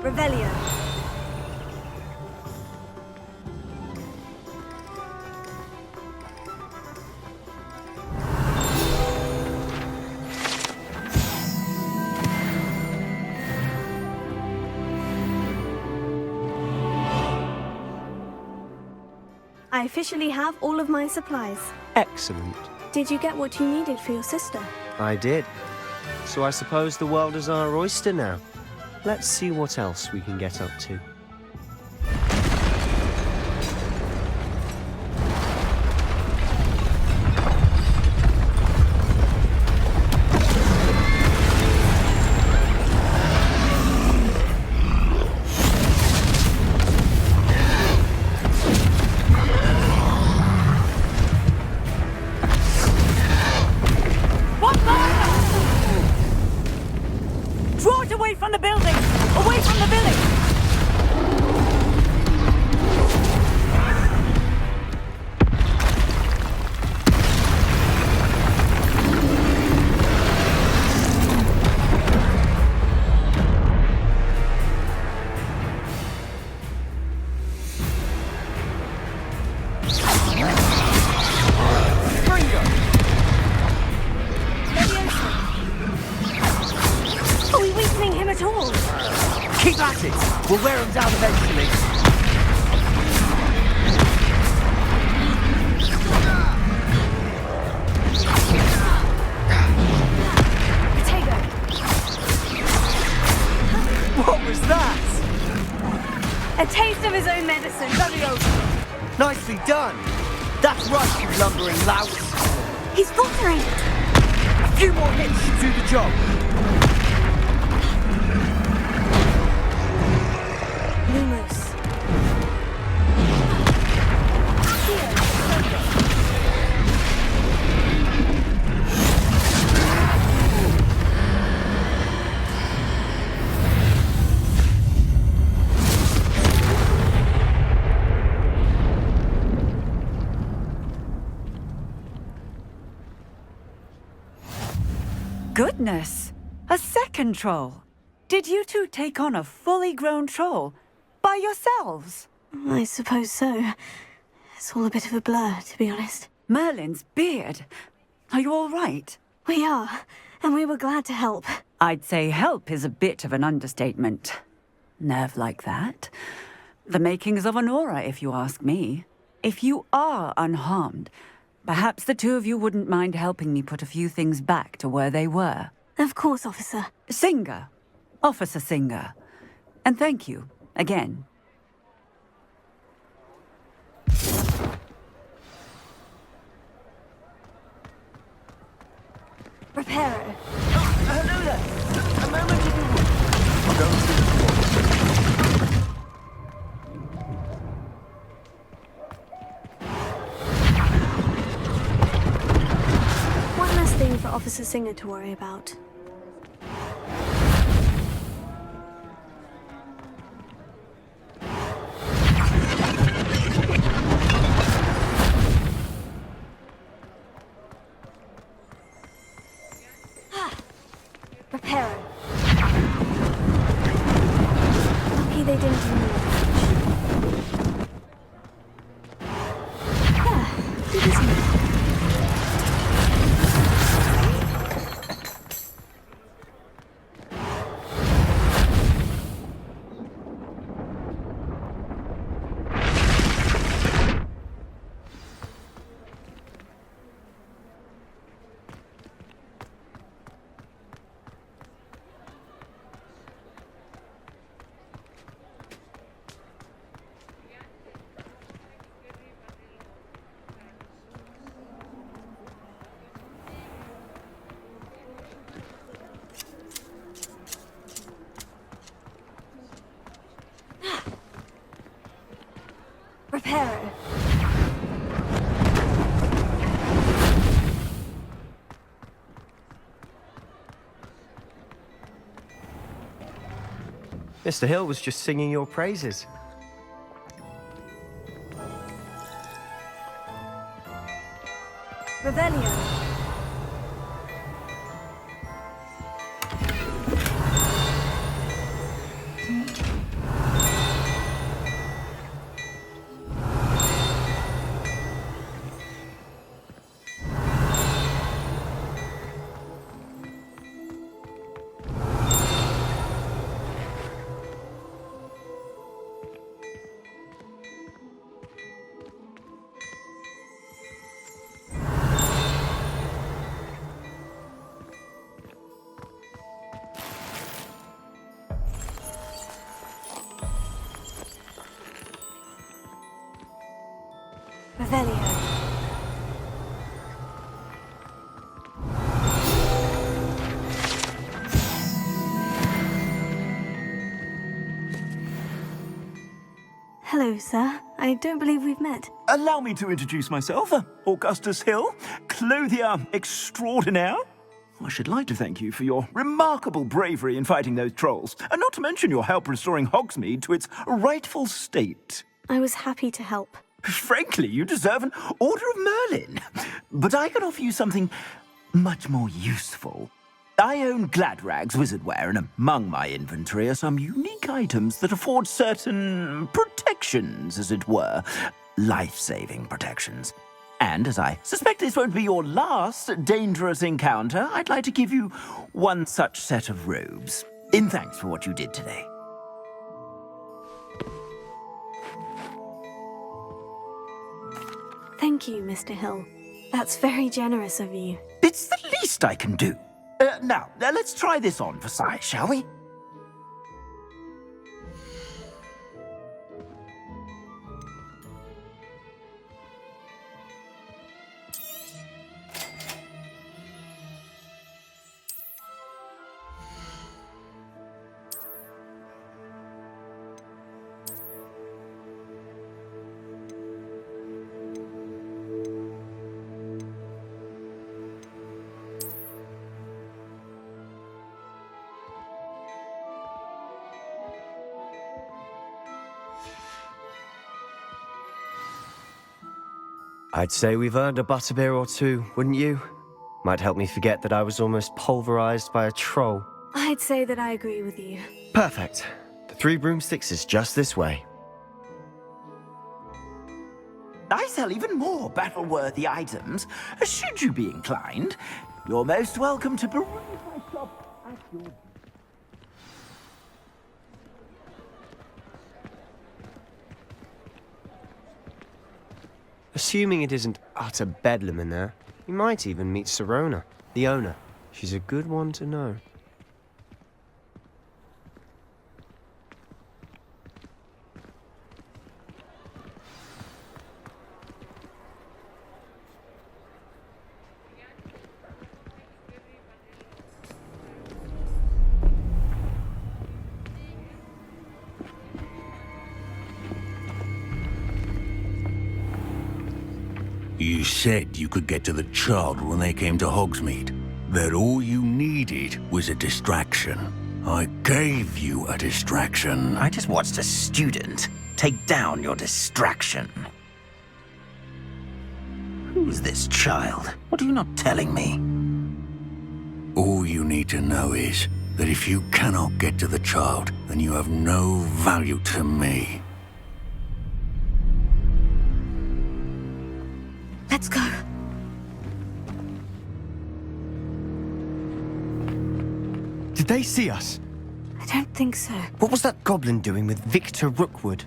Revelio. I officially have all of my supplies. Excellent. Did you get what you needed for your sister? I did. So I suppose the world is our oyster now. Let's see what else we can get up to. Draw it away from the building! Away from the village! Are we weakening him at all? Keep at it! We'll wear him down eventually. Potato. What was that? A taste of his own medicine. Nicely done! That's right, you lumbering lout! He's faltering. A few more hits should do the job. Lumos. Goodness! A second troll! Did you two take on a fully grown troll? By yourselves? I suppose so. It's all a bit of a blur, to be honest. Merlin's beard. Are you all right? We are, and we were glad to help. I'd say help is a bit of an understatement. Nerve like that. The makings of an aura, if you ask me. If you are unharmed, perhaps the two of you wouldn't mind helping me put a few things back to where they were. Of course, officer. Singer. Officer Singer. And thank you, again. Reparo. Hello there. A moment if you would. I'll go and see the One less thing for Officer Singer to worry about. Reparo. Lucky they didn't do more damage. Yeah, it isn't. Reparo. Mr. Hill was just singing your praises. Revelio. Revelio. Hello, sir. I don't believe we've met. Allow me to introduce myself, Augustus Hill, clothier extraordinaire. I should like to thank you for your remarkable bravery in fighting those trolls, and not to mention your help restoring Hogsmeade to its rightful state. I was happy to help. Frankly, you deserve an Order of Merlin. But I can offer you something much more useful. I own Gladrag's wizardware, and among my inventory are some unique items that afford certain protections, as it were. Life-saving protections. And as I suspect this won't be your last dangerous encounter, I'd like to give you one such set of robes, in thanks for what you did today. Thank you, Mr. Hill. That's very generous of you. It's the least I can do. Now, let's try this on for size, shall we? I'd say we've earned a butterbeer or two, wouldn't you? Might help me forget that I was almost pulverized by a troll. I'd say that I agree with you. Perfect. The Three Broomsticks is just this way. I sell even more battle-worthy items. Should you be inclined, you're most welcome to peruse my shop at your... Assuming it isn't utter bedlam in there, you might even meet Sirona, the owner. She's a good one to know. You said you could get to the child when they came to Hogsmeade. That all you needed was a distraction. I gave you a distraction. I just watched a student take down your distraction. Who's this child? What are you not telling me? All you need to know is that if you cannot get to the child, then you have no value to me. Let's go. Did they see us? I don't think so. What was that goblin doing with Victor Rookwood?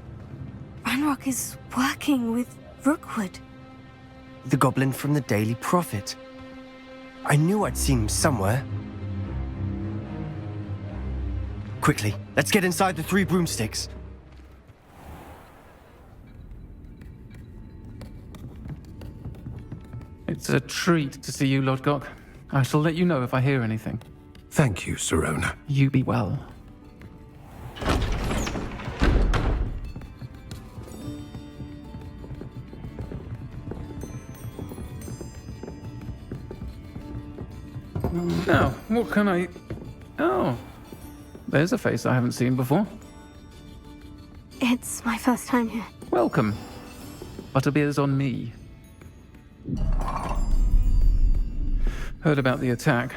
Ranrock is working with Rookwood. The goblin from the Daily Prophet. I knew I'd seen him somewhere. Quickly, let's get inside the Three Broomsticks. It's a treat to see you, Lodgok. I shall let you know if I hear anything. Thank you, Sirona. You be well. Now, what can I... Oh, there's a face I haven't seen before. It's my first time here. Welcome. Butterbeer's on me. Heard about the attack.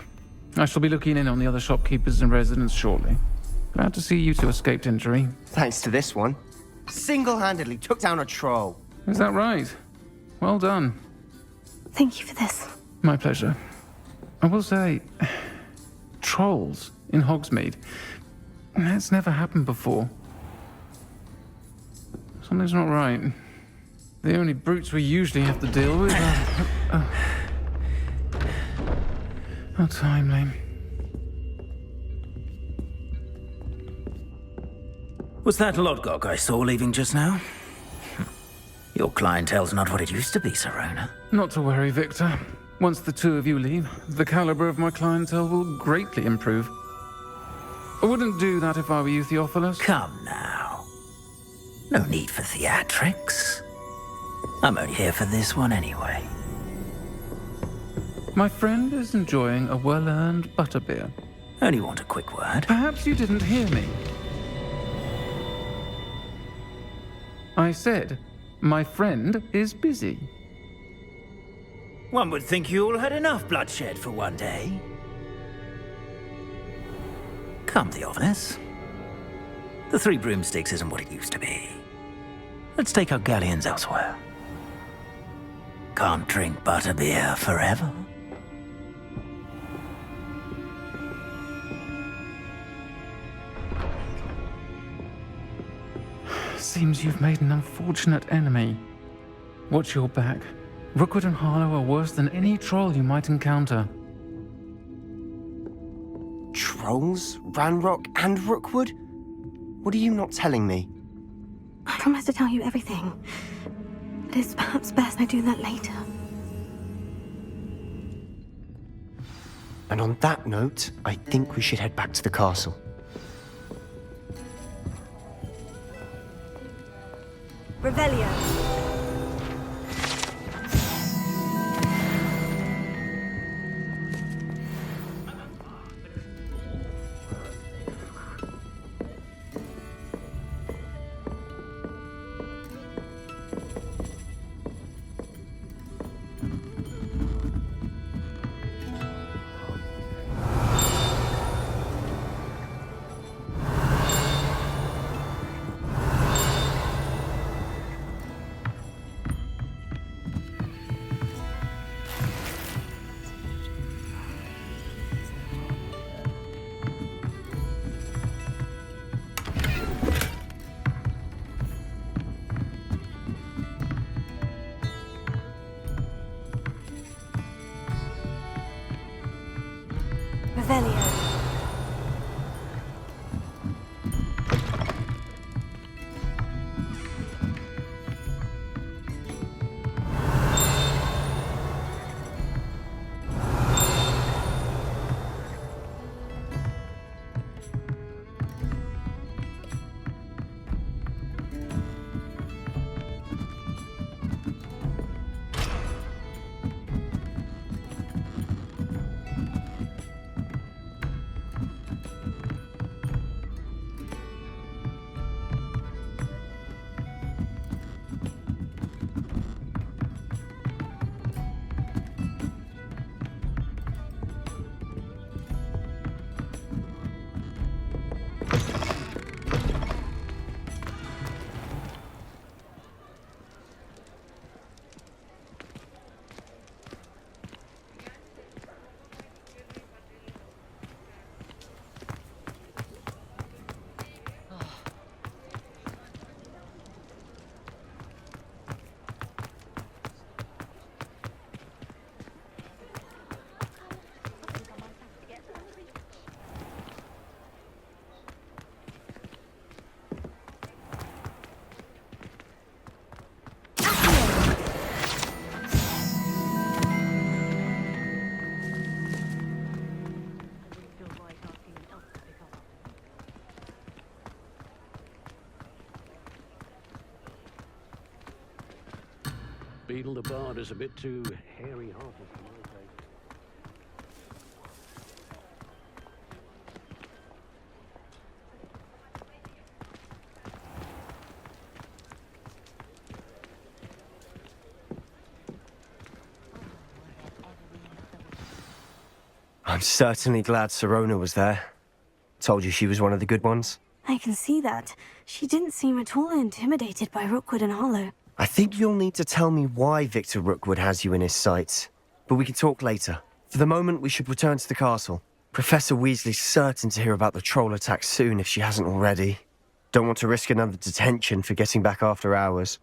I shall be looking in on the other shopkeepers and residents shortly. Glad to see you two escaped injury. Thanks to this one. Single-handedly took down a troll. Is that right? Well done. Thank you for this. My pleasure. I will say, trolls in Hogsmeade. That's never happened before. Something's not right. The only brutes we usually have to deal with are... How timely. Was that Lodgok I saw leaving just now? Your clientele's not what it used to be, Sirona. Not to worry, Victor. Once the two of you leave, the caliber of my clientele will greatly improve. I wouldn't do that if I were you, Theophilus. Come now. No need for theatrics. I'm only here for this one anyway. My friend is enjoying a well-earned butterbeer. Only want a quick word. Perhaps you didn't hear me. I said, my friend is busy. One would think you all had enough bloodshed for one day. Come, Theophilus. The Three Broomsticks isn't what it used to be. Let's take our galleons elsewhere. Can't drink butterbeer forever. Seems you've made an unfortunate enemy. Watch your back. Rookwood and Harlow are worse than any troll you might encounter. Trolls? Ranrock and Rookwood? What are you not telling me? I promise to tell you everything. But it's perhaps best I do that later. And on that note, I think we should head back to the castle. Revelio. Revelio. Beetle the Bard is a bit too hairy-hearted for my taste. I'm certainly glad Sirona was there. Told you she was one of the good ones. I can see that. She didn't seem at all intimidated by Rookwood and Hollow. I think you'll need to tell me why Victor Rookwood has you in his sights. But we can talk later. For the moment, we should return to the castle. Professor Weasley's certain to hear about the troll attack soon if she hasn't already. Don't want to risk another detention for getting back after hours.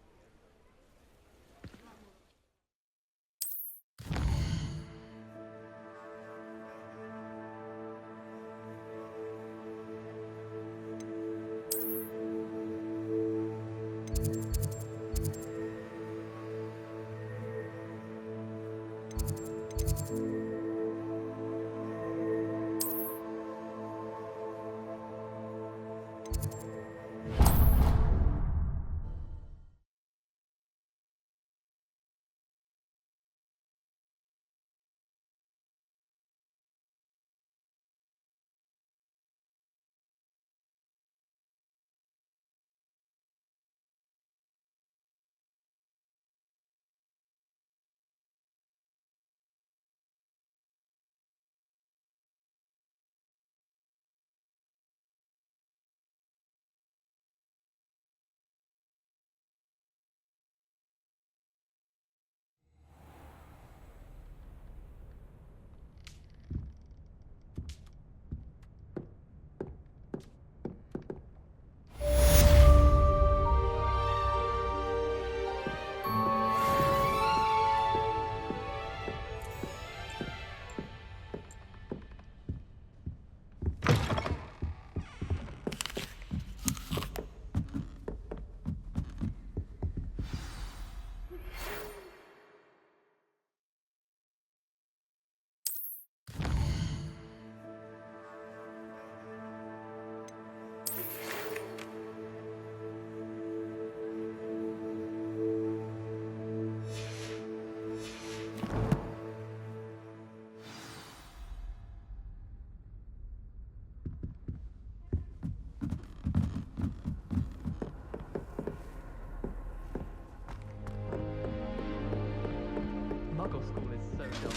Muggle school is so dull.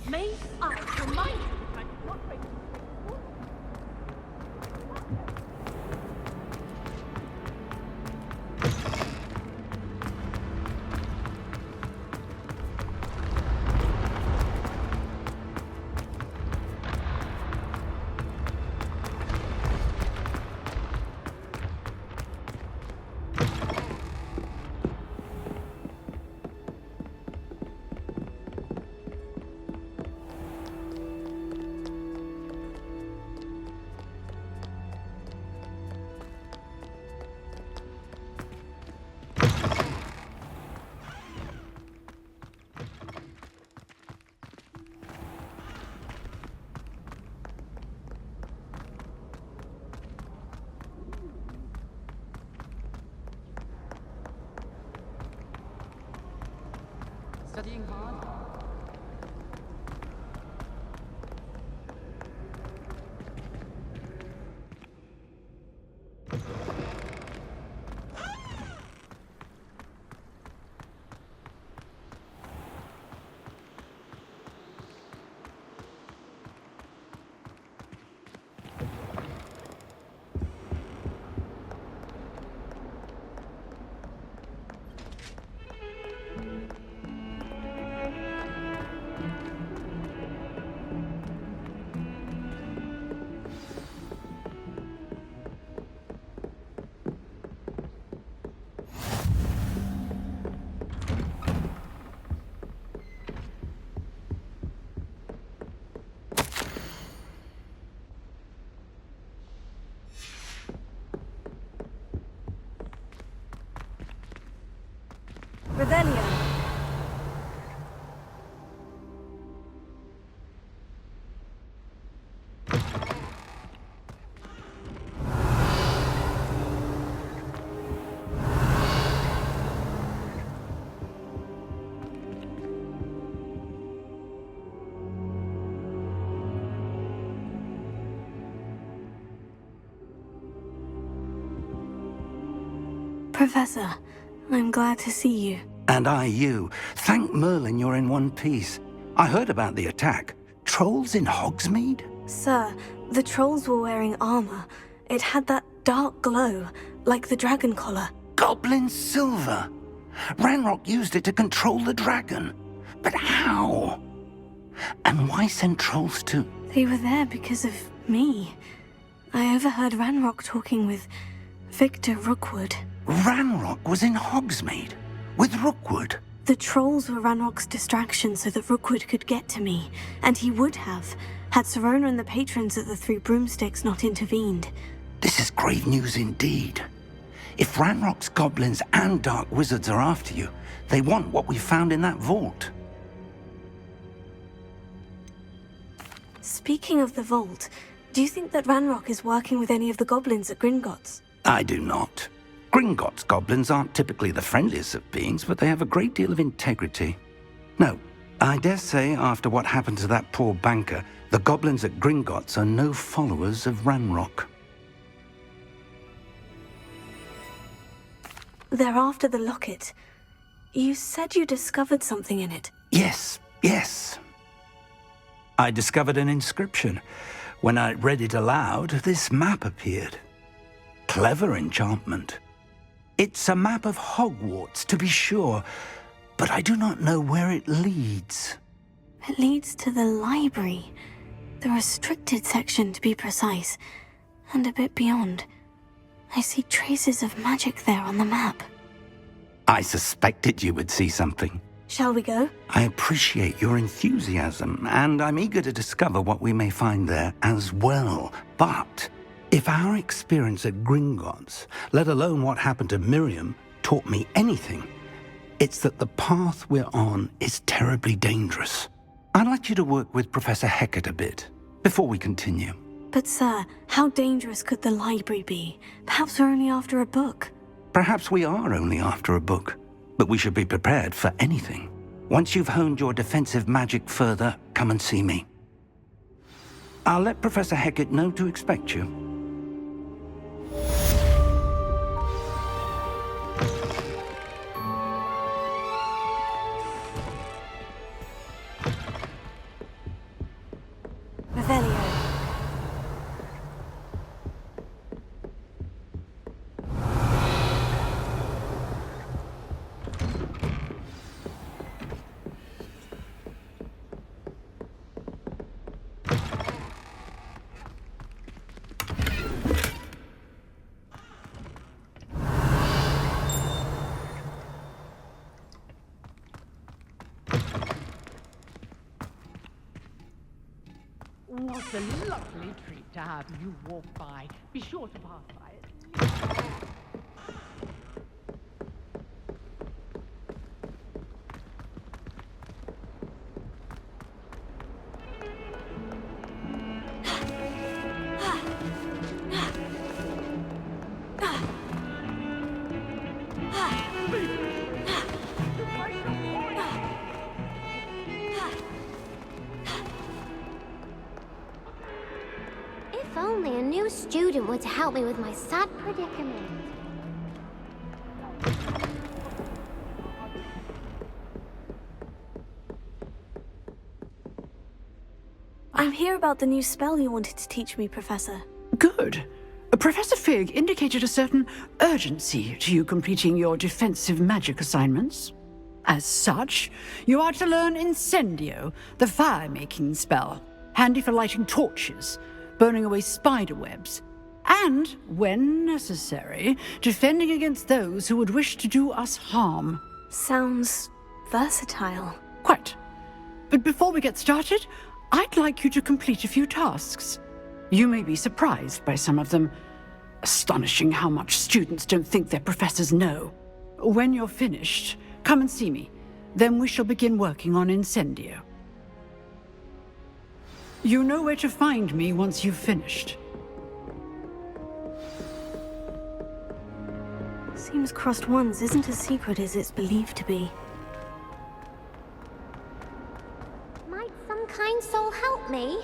May I remind you that I'm not ready. studying hard? Revelio. Professor, I'm glad to see you. And I you. Thank Merlin you're in one piece. I heard about the attack. Trolls in Hogsmeade? Sir, the trolls were wearing armor. It had that dark glow, like the dragon collar. Goblin silver! Ranrock used it to control the dragon. But how? And why send trolls to... They were there because of me. I overheard Ranrock talking with Victor Rookwood. Ranrock was in Hogsmeade? With Rookwood? The trolls were Ranrock's distraction so that Rookwood could get to me. And he would have, had Sirona and the patrons at the Three Broomsticks not intervened. This is grave news indeed. If Ranrock's goblins and dark wizards are after you, they want what we found in that vault. Speaking of the vault, do you think that Ranrock is working with any of the goblins at Gringotts? I do not. Gringotts goblins aren't typically the friendliest of beings, but they have a great deal of integrity. No, I dare say after what happened to that poor banker, the goblins at Gringotts are no followers of Ranrock. They're after the locket. You said you discovered something in it. Yes, yes. I discovered an inscription. When I read it aloud, this map appeared. Clever enchantment. It's a map of Hogwarts, to be sure, but I do not know where it leads. It leads to the library. The restricted section, to be precise. And a bit beyond. I see traces of magic there on the map. I suspected you would see something. Shall we go? I appreciate your enthusiasm, and I'm eager to discover what we may find there as well. But if our experience at Gringotts, let alone what happened to Miriam, taught me anything, it's that the path we're on is terribly dangerous. I'd like you to work with Professor Hecat a bit, before we continue. But sir, how dangerous could the library be? Perhaps we're only after a book. Perhaps we are only after a book, but we should be prepared for anything. Once you've honed your defensive magic further, come and see me. I'll let Professor Hecat know to expect you. Revelio. What a lovely treat to have you walk by. Be sure to pass by it. If only a new student were to help me with my sad predicament. I'm here about the new spell you wanted to teach me, Professor. Good. Professor Fig indicated a certain urgency to you completing your defensive magic assignments. As such, you are to learn Incendio, the fire-making spell, handy for lighting torches, burning away spider webs, and, when necessary, defending against those who would wish to do us harm. Sounds versatile. Quite. But before we get started, I'd like you to complete a few tasks. You may be surprised by some of them. Astonishing how much students don't think their professors know. When you're finished, come and see me. Then we shall begin working on Incendio. You know where to find me once you've finished. Seems Crossed Wands isn't as secret as it's believed to be. Might some kind soul help me?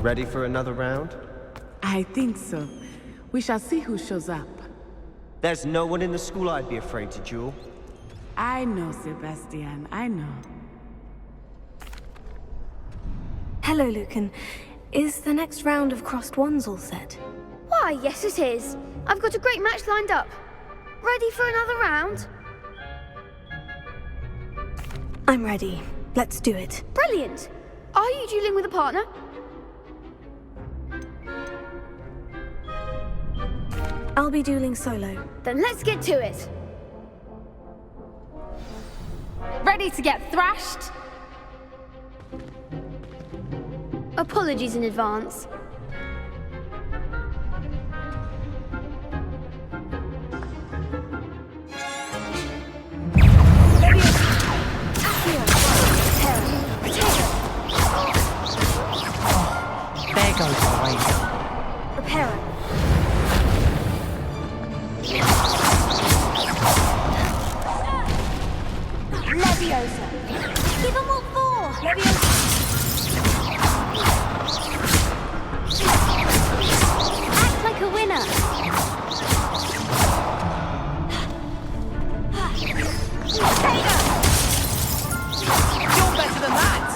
Ready for another round? I think so. We shall see who shows up. There's no one in the school I'd be afraid to duel. I know, Sebastian, I know. Hello, Lucan. Is the next round of Crossed Wands all set? Why, yes it is. I've got a great match lined up. Ready for another round? I'm ready. Let's do it. Brilliant! Are you dueling with a partner? I'll be dueling solo. Then let's get to it. Ready to get thrashed? Apologies in advance. There goes the way. Reparo. Leviosa. Give them all four. Leviosa. Act like a winner. You're better than that!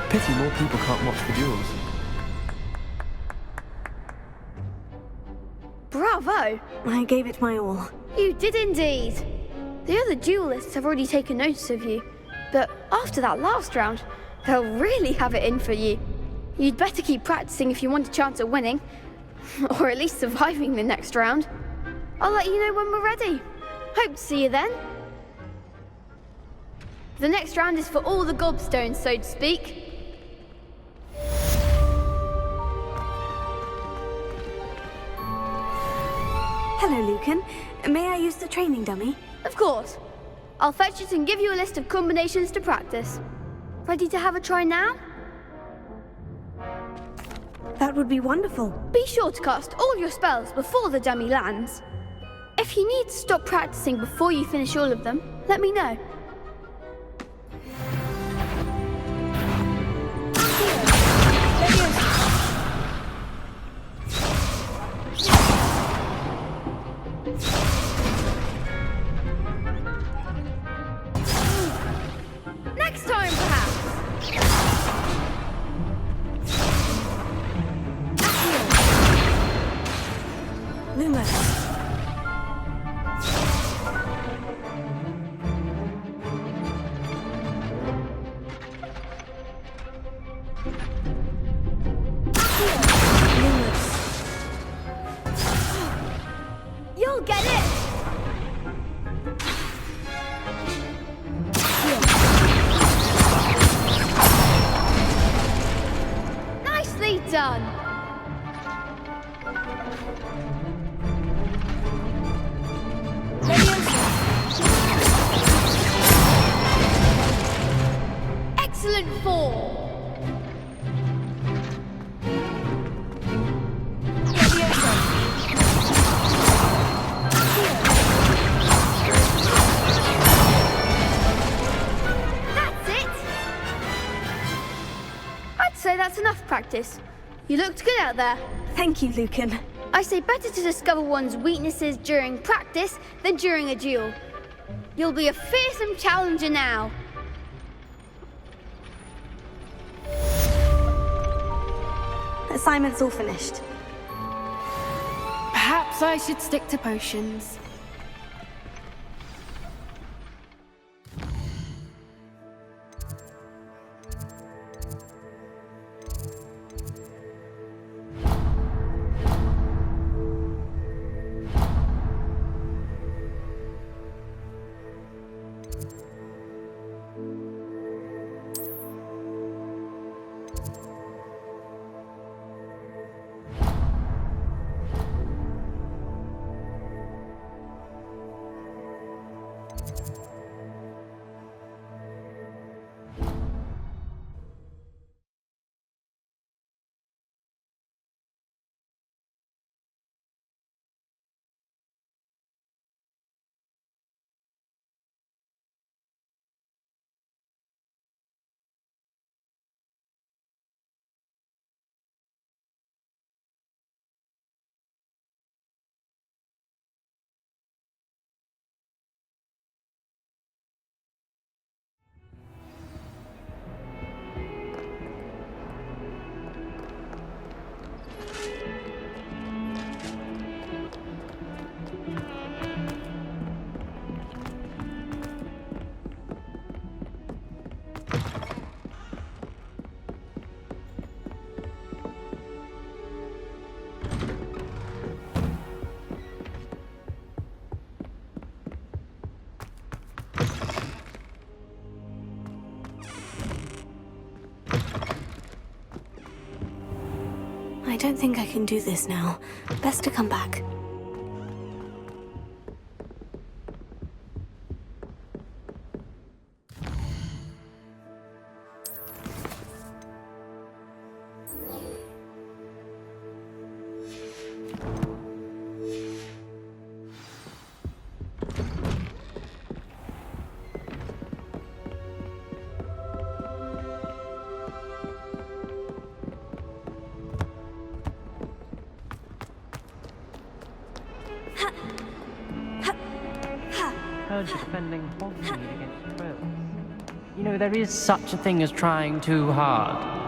Pity more people can't watch the duels. Bravo! I gave it my all. You did indeed. The other duelists have already taken notice of you, but after that last round, they'll really have it in for you. You'd better keep practicing if you want a chance at winning, or at least surviving the next round. I'll let you know when we're ready. Hope to see you then. The next round is for all the gobstones, so to speak. Hello, Lucan. May I use the training dummy? Of course. I'll fetch it and give you a list of combinations to practice. Ready to have a try now? That would be wonderful. Be sure to cast all your spells before the dummy lands. If you need to stop practicing before you finish all of them, let me know. Next time, perhaps. Lumos. You'll get it! Nicely done! Excellent form! That's it! I'd say that's enough practice. You looked good out there. Thank you, Lucan. I say better to discover one's weaknesses during practice than during a duel. You'll be a fearsome challenger now. Assignment's all finished. Perhaps I should stick to potions. I don't think I can do this now. Best to come back. Heard you're defending Hogsmeade against Krill. You know, there is such a thing as trying too hard.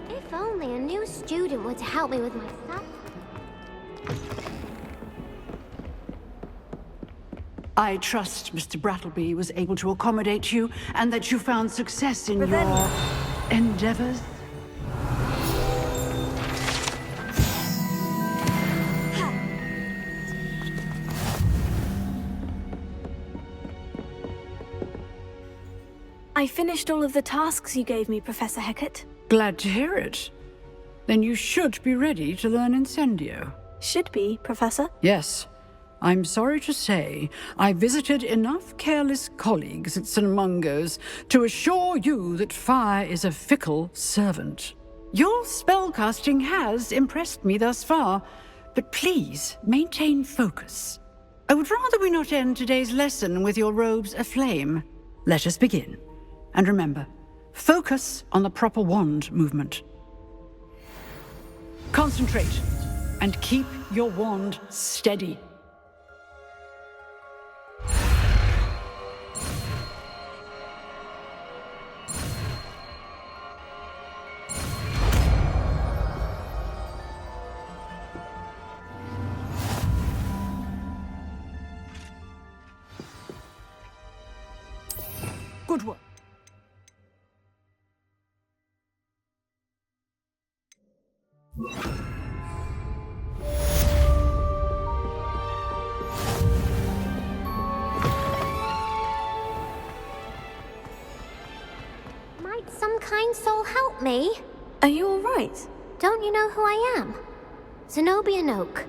If only a new student were to help me with my stuff. I trust Mr. Brattleby was able to accommodate you and that you found success in your endeavors. I finished all of the tasks you gave me, Professor Hecat. Glad to hear it. Then you should be ready to learn Incendio. Should be, Professor. Yes. I'm sorry to say, I visited enough careless colleagues at St. Mungo's to assure you that fire is a fickle servant. Your spellcasting has impressed me thus far, but please maintain focus. I would rather we not end today's lesson with your robes aflame. Let us begin. And remember, focus on the proper wand movement. Concentrate, and keep your wand steady. Good work. Might some kind soul help me? Are you all right? Don't you know who I am? Zenobia Noak,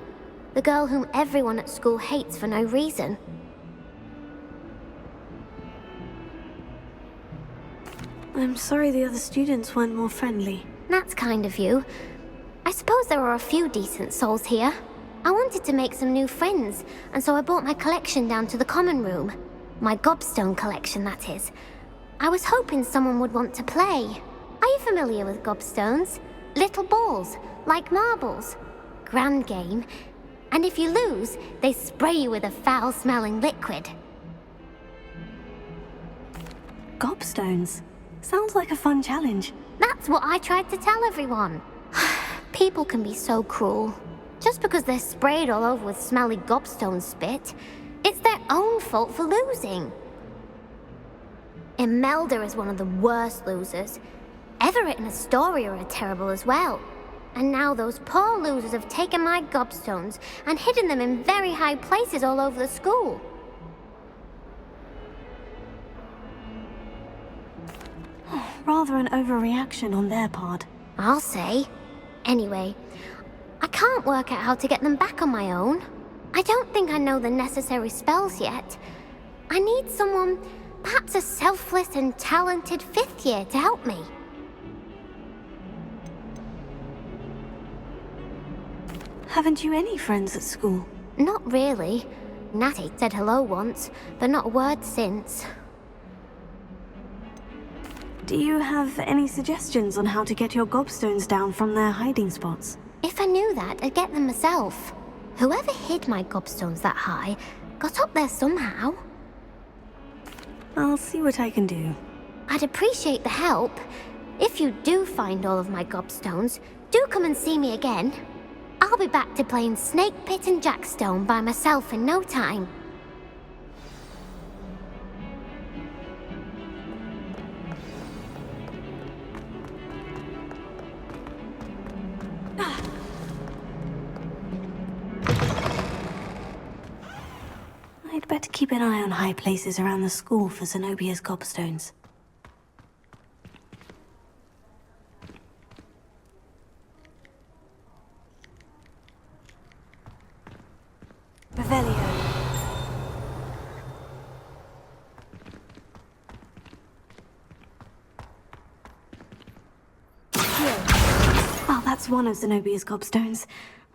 the girl whom everyone at school hates for no reason. I'm sorry the other students weren't more friendly. That's kind of you. I suppose there are a few decent souls here. I wanted to make some new friends, and so I brought my collection down to the common room. My gobstone collection, that is. I was hoping someone would want to play. Are you familiar with gobstones? Little balls, like marbles. Grand game. And if you lose, they spray you with a foul-smelling liquid. Gobstones? Sounds like a fun challenge. That's what I tried to tell everyone. People can be so cruel. Just because they're sprayed all over with smelly gobstone spit, it's their own fault for losing. Imelda is one of the worst losers. Everett and Astoria are terrible as well. And now those poor losers have taken my gobstones and hidden them in very high places all over the school. Rather an overreaction on their part. I'll say. Anyway, I can't work out how to get them back on my own. I don't think I know the necessary spells yet. I need someone, perhaps a selfless and talented 5th year to help me. Haven't you any friends at school? Not really. Natty said hello once, but not a word since. Do you have any suggestions on how to get your gobstones down from their hiding spots? If I knew that, I'd get them myself. Whoever hid my gobstones that high got up there somehow. I'll see what I can do. I'd appreciate the help. If you do find all of my gobstones, do come and see me again. I'll be back to playing Snake Pit and Jackstone by myself in no time. I'd better keep an eye on high places around the school for Zenobia's gobstones. Revelio. Well, that's one of Zenobia's gobstones.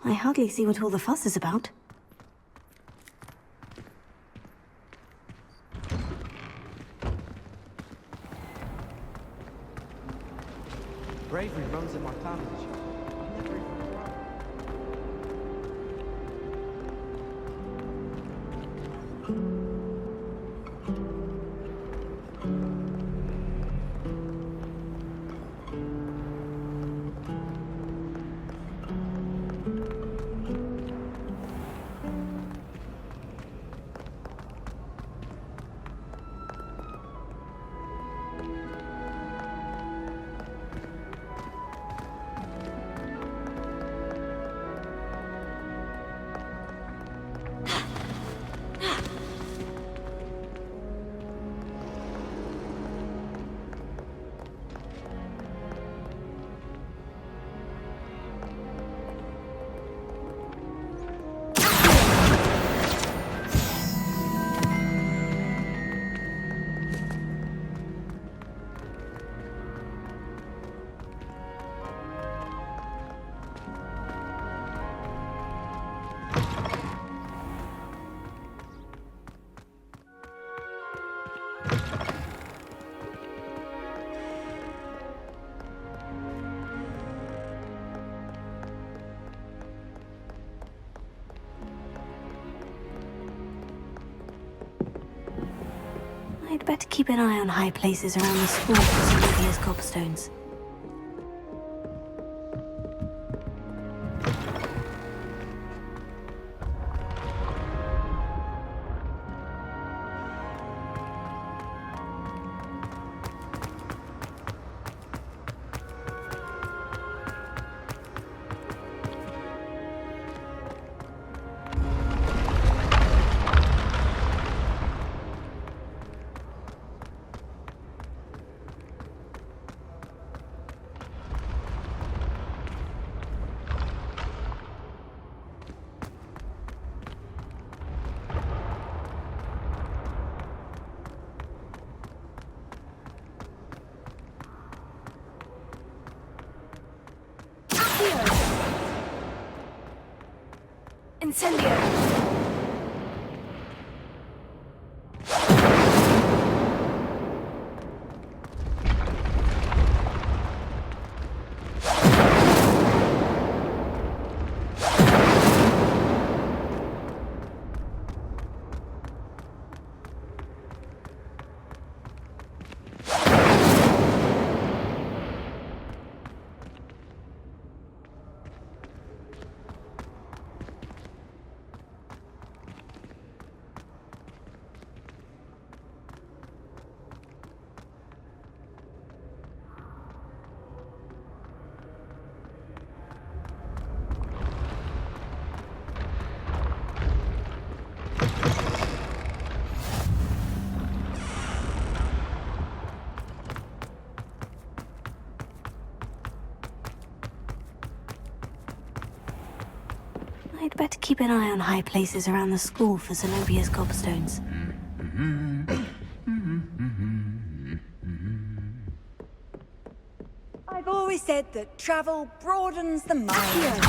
I hardly see what all the fuss is about. Bravery runs in my family. I never even tried. I'd better keep an eye on high places around the school for Zenobia's gobstones. Incendio! I'd better keep an eye on high places around the school for Zenobia's gobstones. I've always said that travel broadens the mind.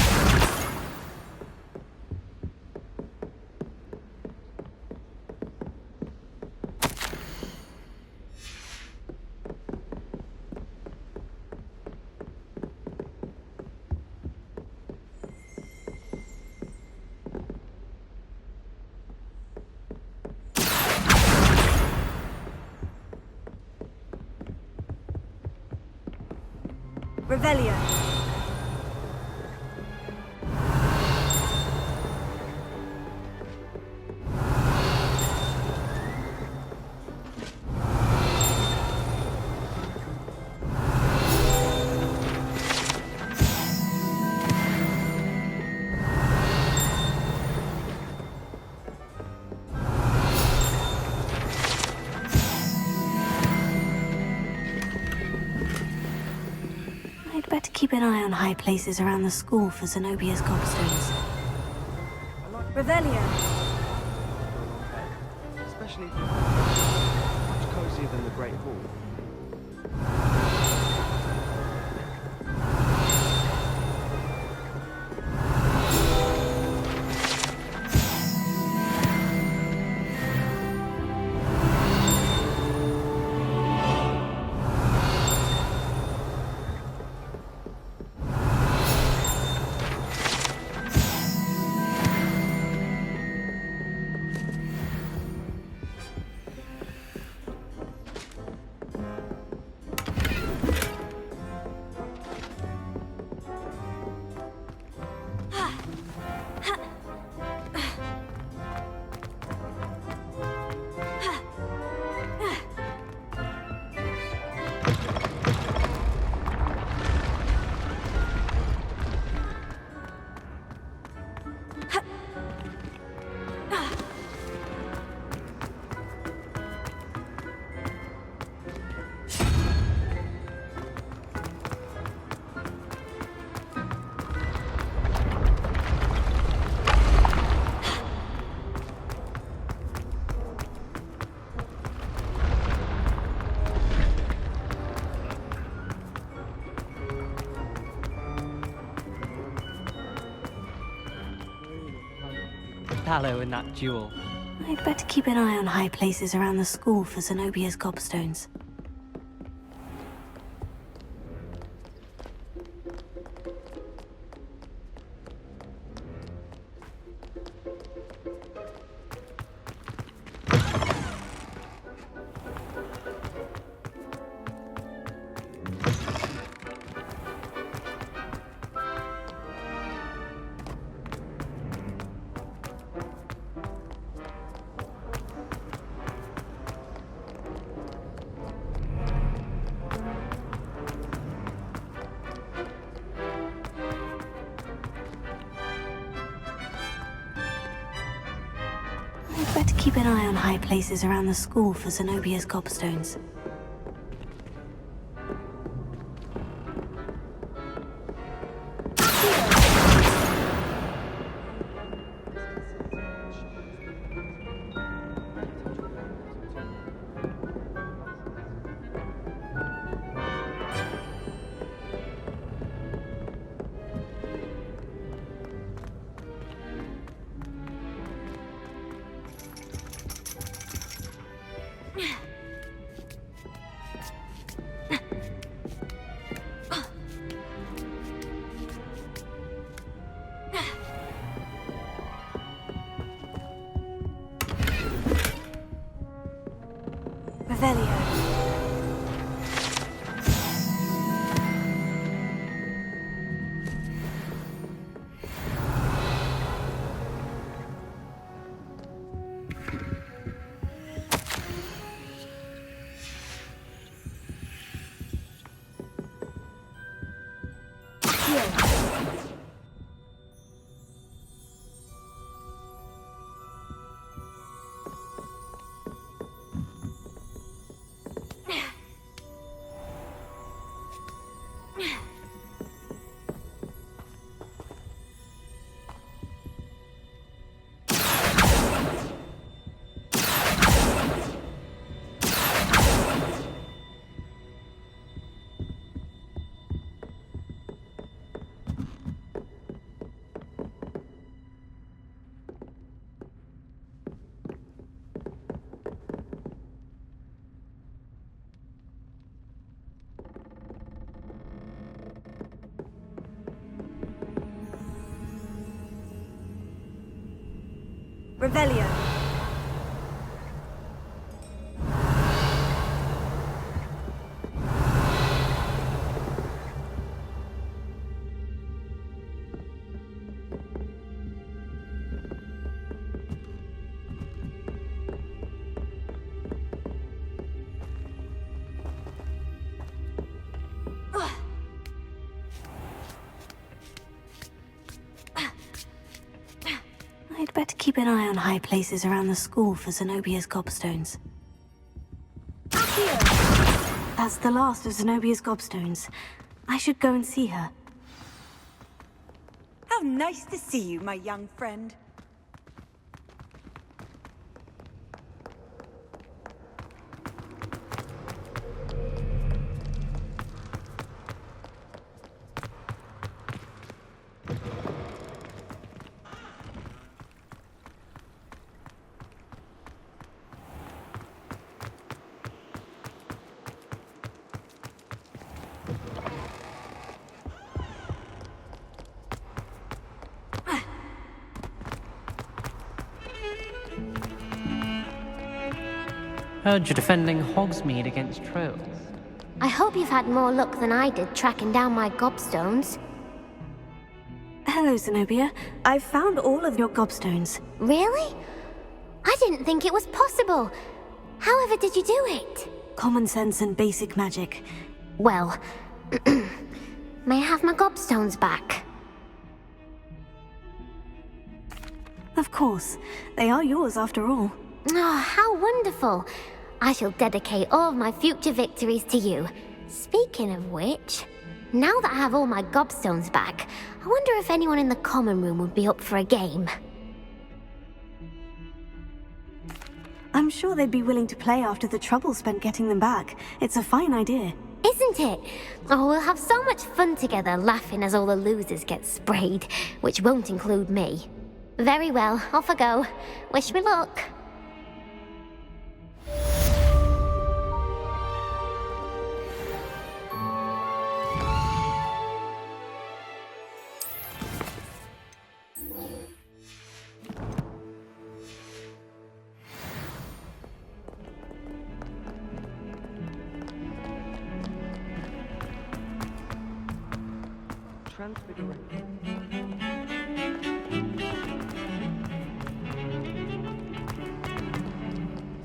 Revelio. Better keep an eye on high places around the school for Zenobia's gobstones. Revelio. Especially if it's much cozier than the Great Hall. Thallow in that jewel. I'd better keep an eye on high places around the school for Zenobia's gobstones. Better keep an eye on high places around the school for Zenobia's gobstones. Revelio. Revelio. I'd better keep an eye on high places around the school for Zenobia's gobstones. That's the last of Zenobia's gobstones. I should go and see her. How nice to see you, my young friend. Heard you're defending Hogsmeade against trolls. I hope you've had more luck than I did tracking down my gobstones. Hello, Zenobia. I've found all of your gobstones. Really? I didn't think it was possible. However did you do it? Common sense and basic magic. Well, may I have my gobstones back? Of course. They are yours after all. Oh, how wonderful. I shall dedicate all of my future victories to you. Speaking of which, now that I have all my gobstones back, I wonder if anyone in the common room would be up for a game. I'm sure they'd be willing to play after the trouble spent getting them back. It's a fine idea. Isn't it? Oh, we'll have so much fun together laughing as all the losers get sprayed, which won't include me. Very well, off I go. Wish me luck.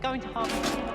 Going to Harvard.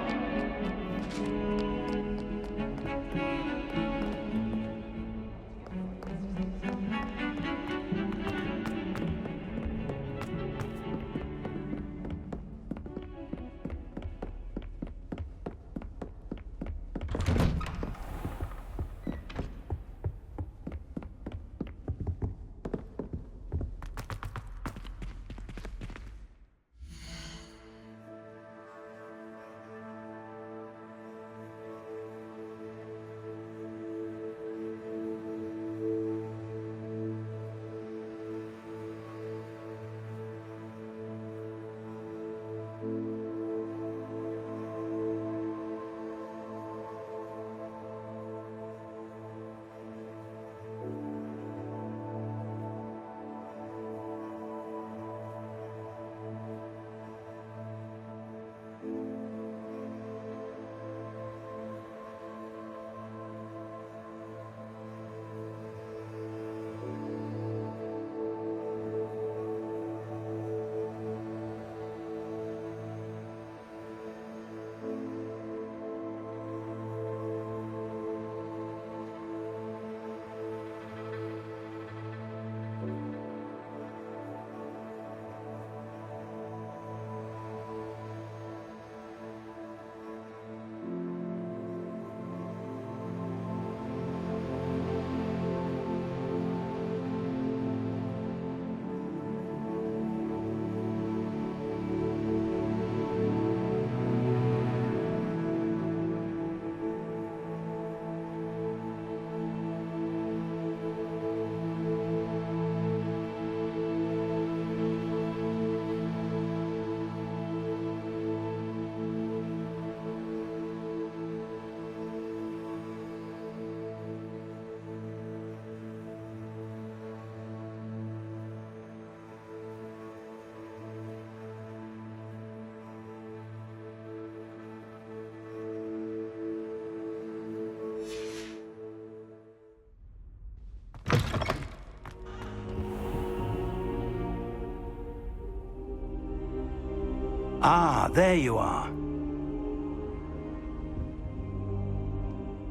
Ah, there you are.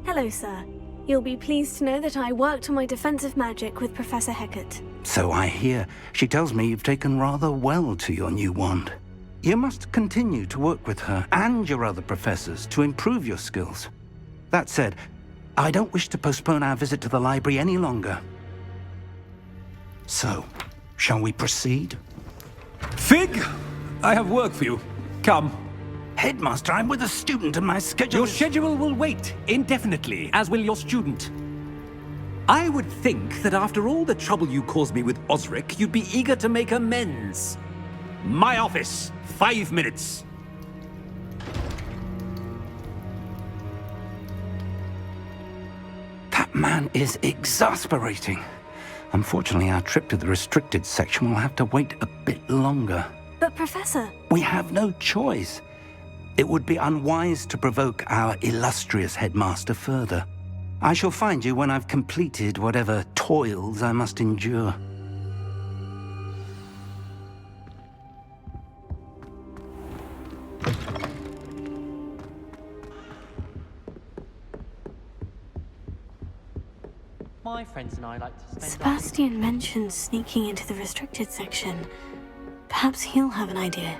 Hello, sir. You'll be pleased to know that I worked on my defensive magic with Professor Hecat. So I hear. She tells me you've taken rather well to your new wand. You must continue to work with her and your other professors to improve your skills. That said, I don't wish to postpone our visit to the library any longer. So, shall we proceed? Fig! I have work for you. Come. Headmaster, I'm with a student and my schedule Your schedule will wait indefinitely, as will your student. I would think that after all the trouble you caused me with Osric, you'd be eager to make amends. My office, 5 minutes. That man is exasperating. Unfortunately, our trip to the restricted section will have to wait a bit longer. But, Professor... We have no choice. It would be unwise to provoke our illustrious headmaster further. I shall find you when I've completed whatever toils I must endure. My friends and I like to spend Sebastian mentioned sneaking into the restricted section. Perhaps he'll have an idea.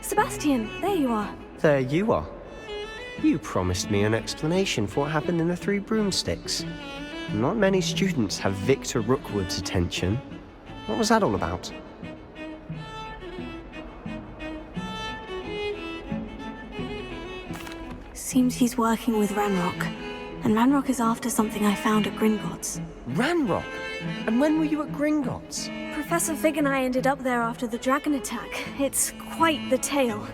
Sebastian, there you are. There you are. You promised me an explanation for what happened in the Three Broomsticks. Not many students have Victor Rookwood's attention. What was that all about? Seems he's working with Ranrock. And Ranrock is after something I found at Gringotts. Ranrock? And when were you at Gringotts? Professor Fig and I ended up there after the dragon attack. It's quite the tale.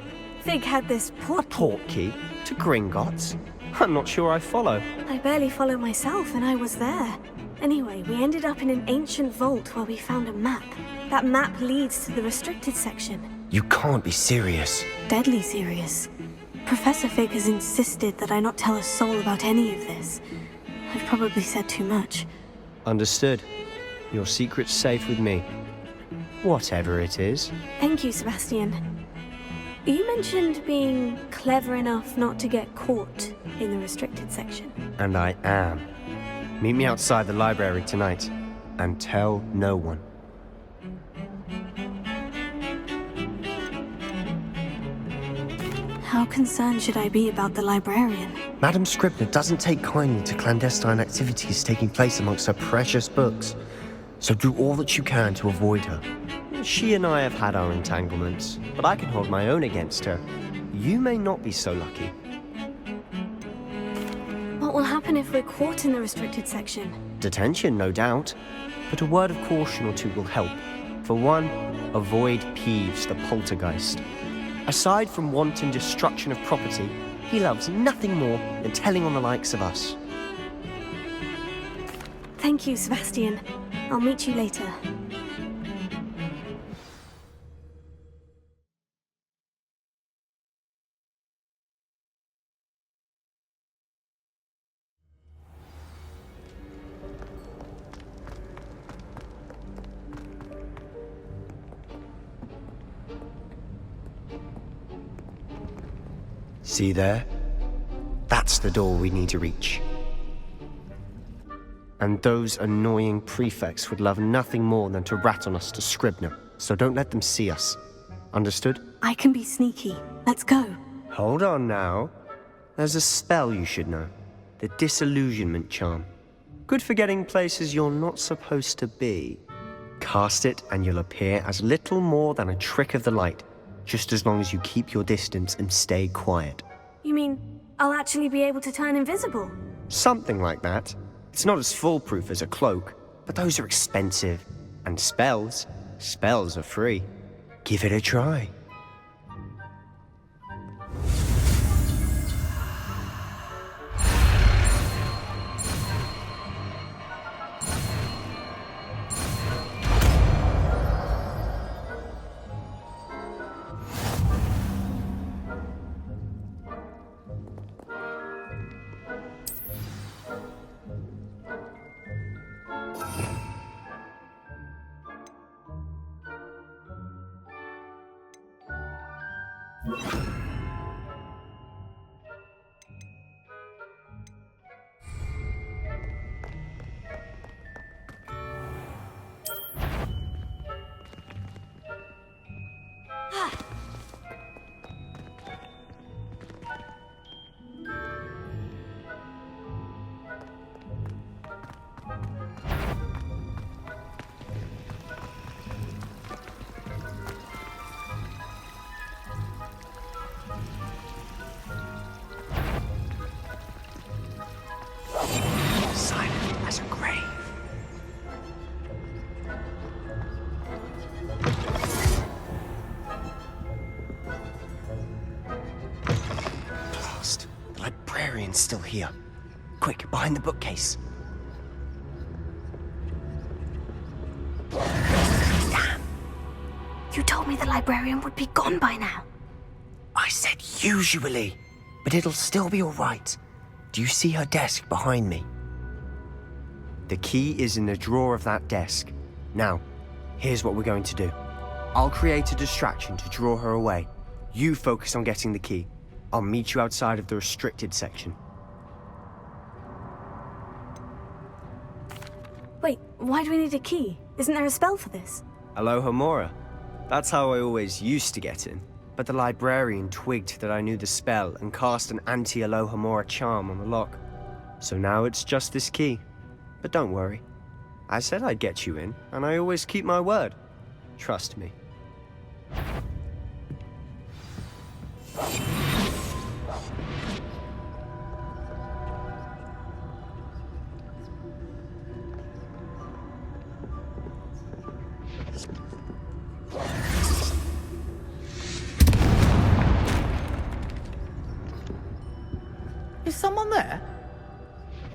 Fig had this portkey to Gringotts? I'm not sure I follow. I barely follow myself, and I was there. Anyway, we ended up in an ancient vault where we found a map. That map leads to the restricted section. You can't be serious. Deadly serious. Professor Fig has insisted that I not tell a soul about any of this. I've probably said too much. Understood. Your secret's safe with me. Whatever it is. Thank you, Sebastian. You mentioned being clever enough not to get caught in the restricted section. And I am. Meet me outside the library tonight, and tell no one. How concerned should I be about the librarian? Madam Scribner doesn't take kindly to clandestine activities taking place amongst her precious books, so do all that you can to avoid her. She and I have had our entanglements, but I can hold my own against her. You may not be so lucky. What will happen if we're caught in the restricted section? Detention, no doubt, but a word of caution or two will help. For one, avoid Peeves, the poltergeist. Aside from wanton destruction of property, he loves nothing more than telling on the likes of us. Thank you, Sebastian. I'll meet you later. See there? That's the door we need to reach. And those annoying prefects would love nothing more than to rat on us to Scribner, so don't let them see us. Understood? I can be sneaky. Let's go. Hold on now. There's a spell you should know. The Disillusionment Charm. Good for getting places you're not supposed to be. Cast it and you'll appear as little more than a trick of the light, just as long as you keep your distance and stay quiet. You mean I'll actually be able to turn invisible? Something like that. It's not as foolproof as a cloak, but those are expensive. And spells are free. Give it a try. Silent as a grave. Blast. The librarian's still here. Quick, behind the bookcase. Damn. You told me the librarian would be gone by now. I said usually, but it'll still be all right. Do you see her desk behind me? The key is in the drawer of that desk. Now, here's what we're going to do. I'll create a distraction to draw her away. You focus on getting the key. I'll meet you outside of the restricted section. Wait, why do we need a key? Isn't there a spell for this? Alohomora. That's how I always used to get in. but the librarian twigged that I knew the spell and cast an anti-Alohomora charm on the lock. So now it's just this key. But don't worry. I said I'd get you in, and I always keep my word. Trust me. Is someone there?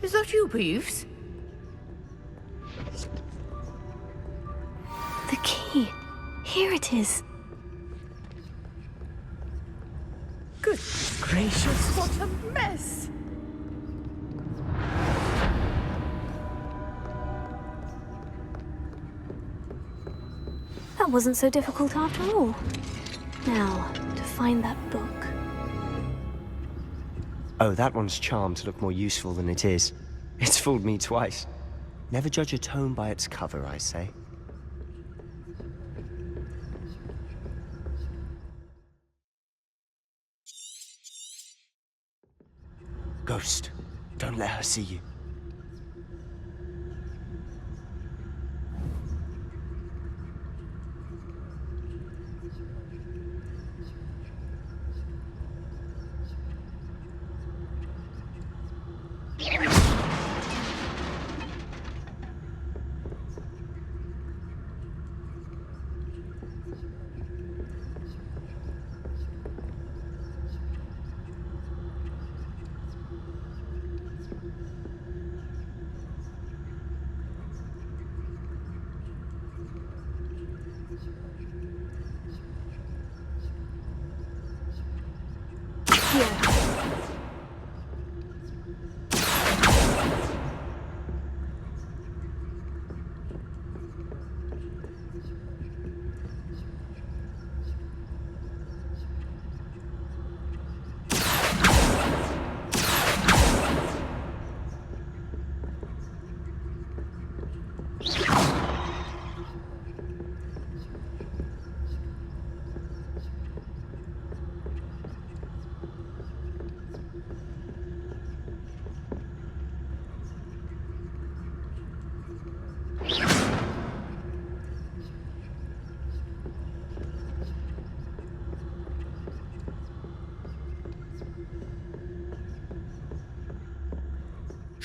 Is that you, Peeves? The key. Here it is. Goodness gracious, what a mess! That wasn't so difficult after all. Now, to find that book. Oh, that one's charmed to look more useful than it is. It's fooled me twice. Never judge a tome by its cover, I say. Ghost, don't let her see you.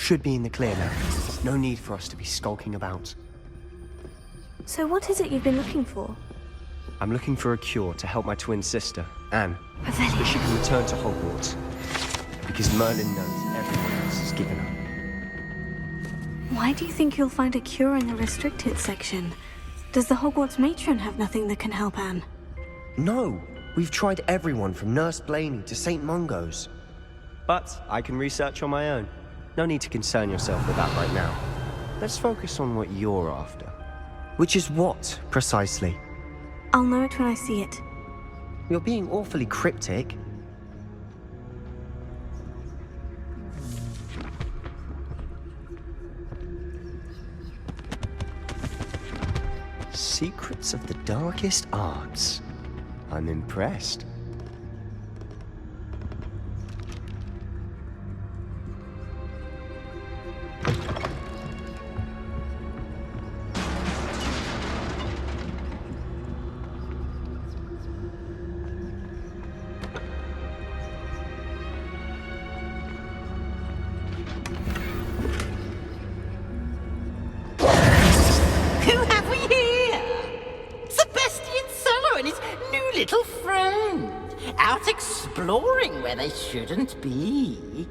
Should be in the clear now. No need for us to be skulking about. So what is it you've been looking for? I'm looking for a cure to help my twin sister, Anne, so she can return to Hogwarts. Because Merlin knows everyone else has given up. Why do you think you'll find a cure in the restricted section? Does the Hogwarts matron have nothing that can help Anne? No! We've tried everyone from Nurse Blaney to St. Mungo's. But I can research on my own. No need to concern yourself with that right now. Let's focus on what you're after. Which is what, precisely? I'll know it when I see it. You're being awfully cryptic. Secrets of the darkest arts. I'm impressed. Exploring where they shouldn't be.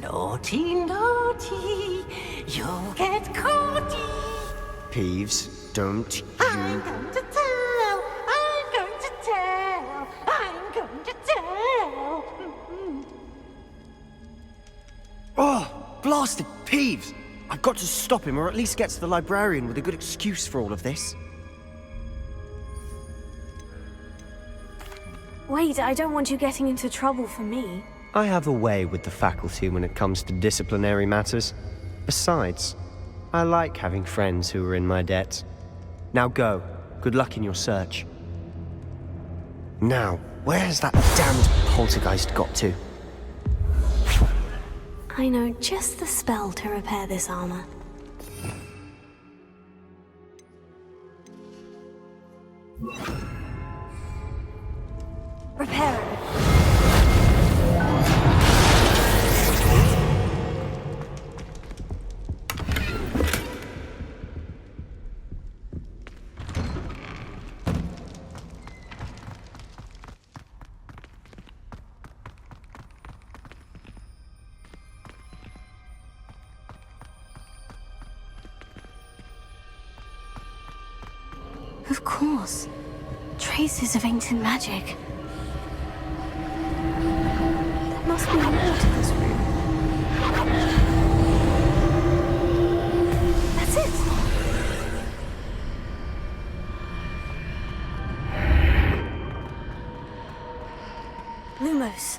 Naughty, naughty, you'll get caughty. Peeves, don't you... I'm going to tell, I'm going to tell, I'm going to tell. Oh, blasted Peeves! I've got to stop him, or at least get to the librarian with a good excuse for all of this. Wait, I don't want you getting into trouble for me. I have a way with the faculty when it comes to disciplinary matters. Besides, I like having friends who are in my debt. Now go. Good luck in your search. Now, where's that damned poltergeist got to? I know just the spell to repair this armor. Repair it. Of course. Traces of ancient magic. There must be more to this room. That's it! Lumos.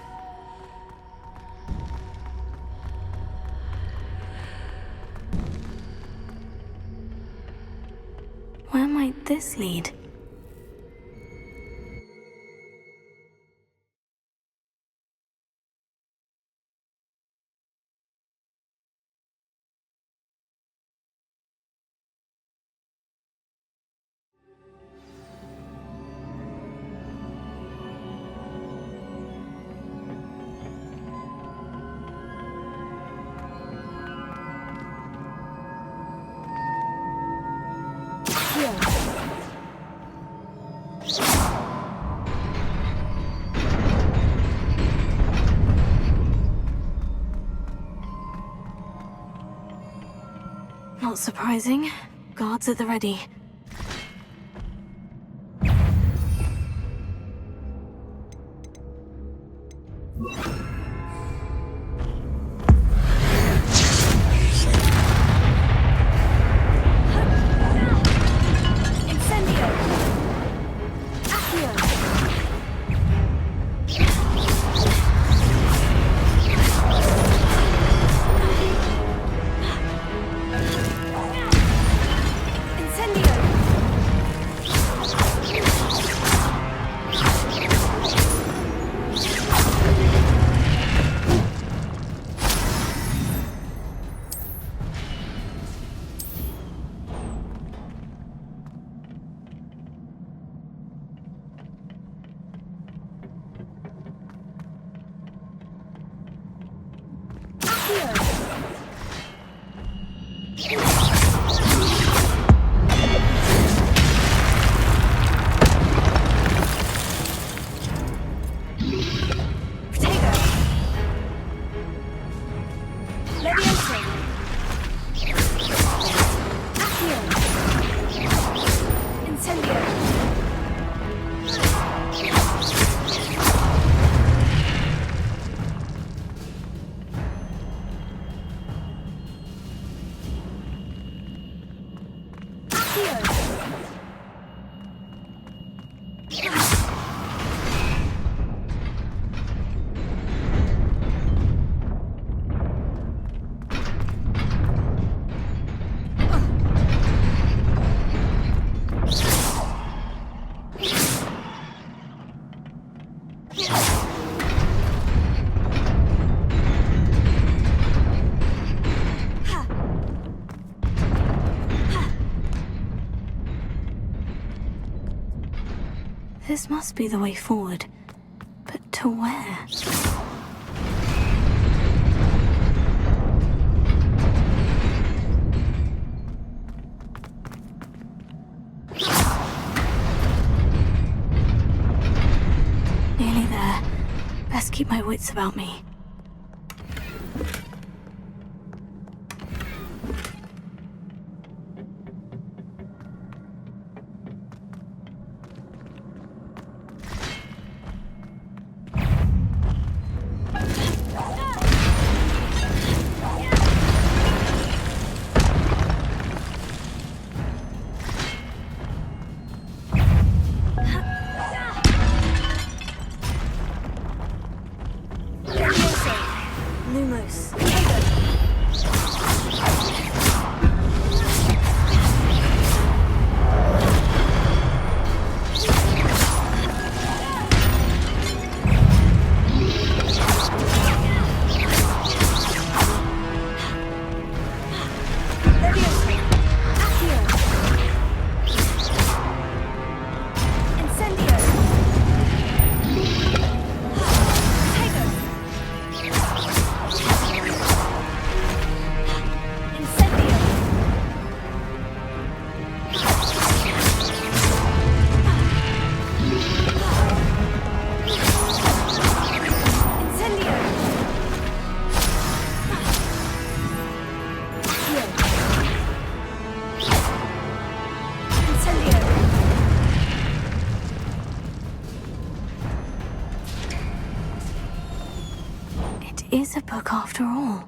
Where might this lead? Not surprising. Guards at the ready. This must be the way forward. But to where? Nearly there. Best keep my wits about me. is a book after all.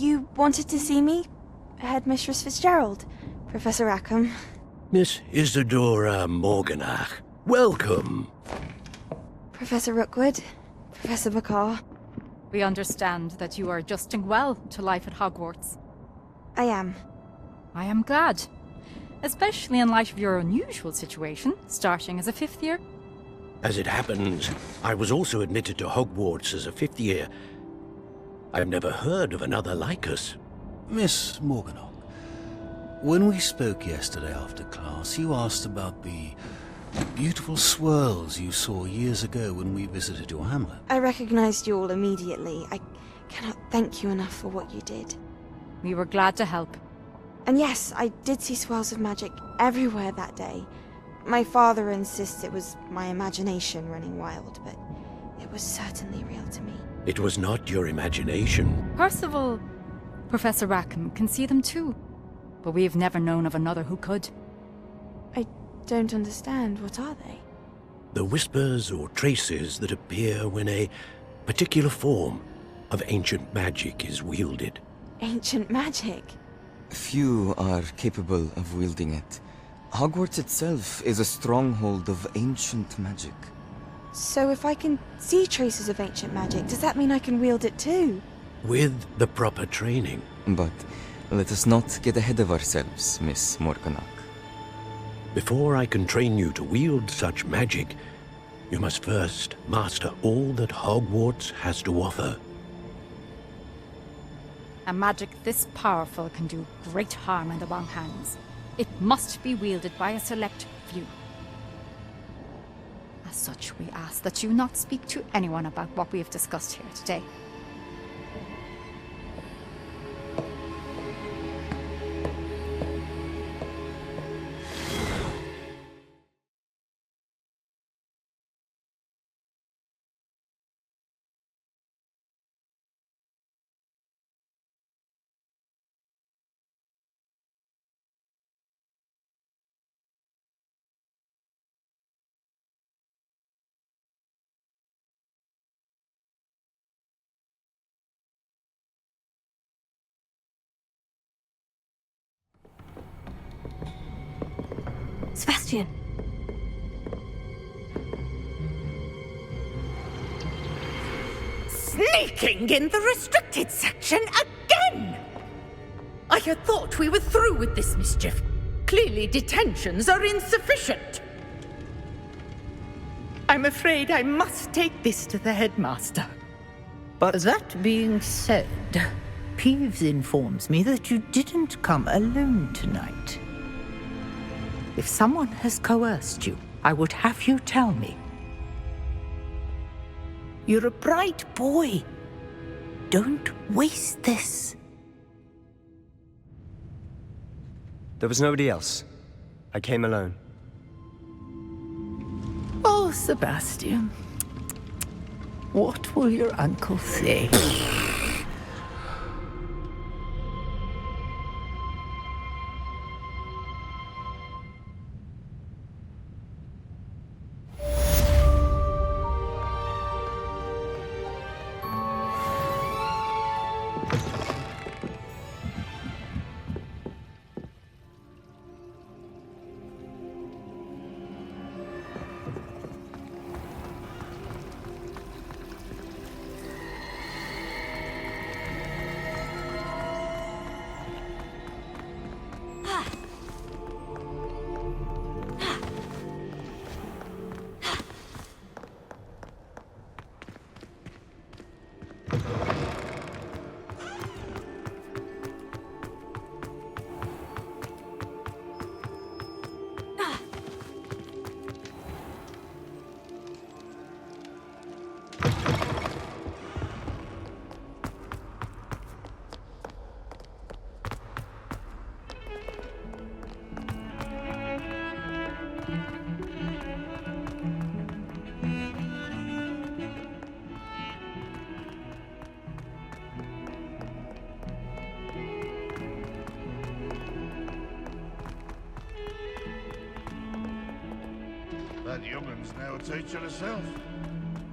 You wanted to see me? Headmistress Fitzgerald? Professor Rackham? Miss Isadora Morganach, welcome. Professor Rookwood? Professor Bakar? We understand that you are adjusting well to life at Hogwarts. I am. I am glad. Especially in light of your unusual situation, starting as a 5th year. As it happens, I was also admitted to Hogwarts as a 5th year. I've never heard of another like us. Miss Morganach, when we spoke yesterday after class, you asked about the beautiful swirls you saw years ago when we visited your hamlet. I recognized you all immediately. I cannot thank you enough for what you did. We were glad to help. And yes, I did see swirls of magic everywhere that day. My father insists it was my imagination running wild, but it was certainly real to me. It was not your imagination. Percival, Professor Rackham can see them too. But we've never known of another who could. I don't understand. What are they? The whispers or traces that appear when a particular form of ancient magic is wielded. Ancient magic? Few are capable of wielding it. Hogwarts itself is a stronghold of ancient magic. So if I can see traces of ancient magic, does that mean I can wield it too? With the proper training. But let us not get ahead of ourselves, Miss Morganach. Before I can train you to wield such magic, you must first master all that Hogwarts has to offer. A magic this powerful can do great harm in the wrong hands. It must be wielded by a select few. As such, we ask that you not speak to anyone about what we have discussed here today. Sebastian. Sneaking in the restricted section again! I had thought we were through with this mischief. Clearly detentions are insufficient. I'm afraid I must take this to the headmaster. But that being said, Peeves informs me that you didn't come alone tonight. If someone has coerced you, I would have you tell me. You're a bright boy. Don't waste this. there was nobody else. I came alone. Oh, Sebastian. What will your uncle say? That young'un's now a teacher herself.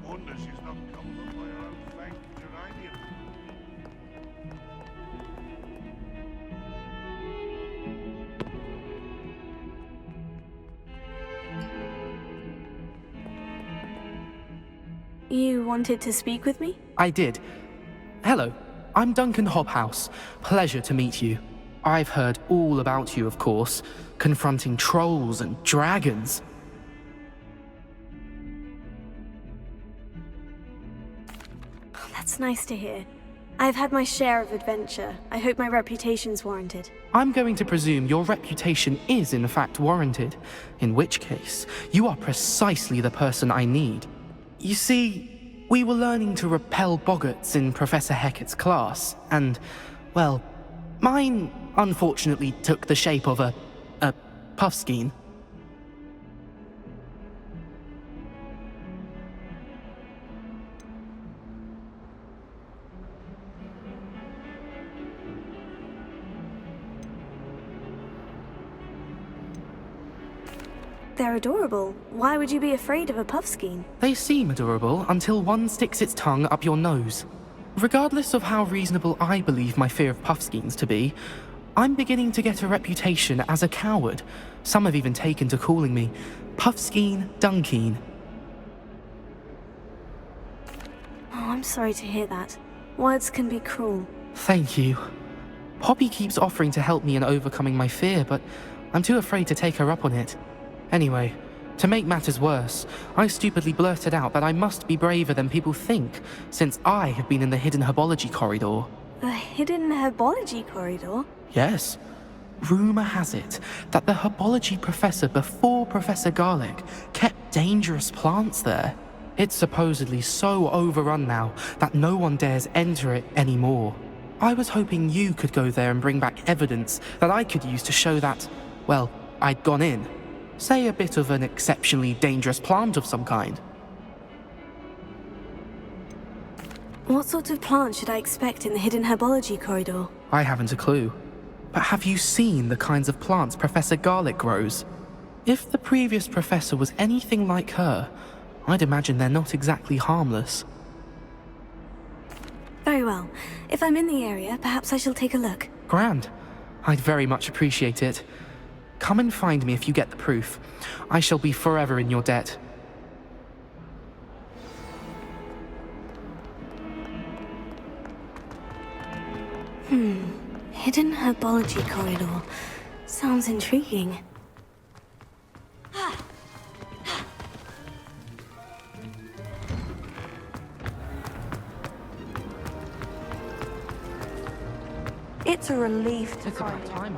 Wonder she's not gobbled up by her own fake geranium. You wanted to speak with me? I did. Hello, I'm Duncan Hobhouse. Pleasure to meet you. I've heard all about you, of course, confronting trolls and dragons. That's nice to hear. I've had my share of adventure. I hope my reputation's warranted. I'm going to presume your reputation is in fact warranted, in which case, you are precisely the person I need. You see, we were learning to repel boggarts in Professor Hecat's class, and, well, mine unfortunately took the shape of a puffskein. They're adorable. Why would you be afraid of a puffskein? They seem adorable until one sticks its tongue up your nose. Regardless of how reasonable I believe my fear of puffskeins to be, I'm beginning to get a reputation as a coward. Some have even taken to calling me Puffskein Dunkeen. Oh, I'm sorry to hear that. Words can be cruel. Thank you. Poppy keeps offering to help me in overcoming my fear, but I'm too afraid to take her up on it. Anyway, to make matters worse, I stupidly blurted out that I must be braver than people think, since I have been in the hidden herbology corridor. The hidden herbology corridor? Yes. Rumor has it that the herbology professor before Professor Garlick kept dangerous plants there. It's supposedly so overrun now that no one dares enter it anymore. I was hoping you could go there and bring back evidence that I could use to show that, well, I'd gone in. Say a bit of an exceptionally dangerous plant of some kind. What sort of plant should I expect in the hidden herbology corridor? I haven't a clue. But have you seen the kinds of plants Professor Garlick grows? If the previous professor was anything like her, I'd imagine they're not exactly harmless. Very well. If I'm in the area, perhaps I shall take a look. Grand. I'd very much appreciate it. Come and find me if you get the proof. I shall be forever in your debt. Hidden herbology corridor. Sounds intriguing. It's a relief to It's find about time.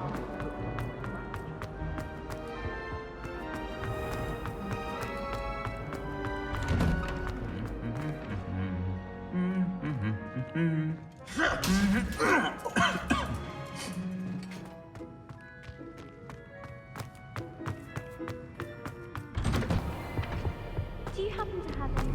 Do you happen to have any?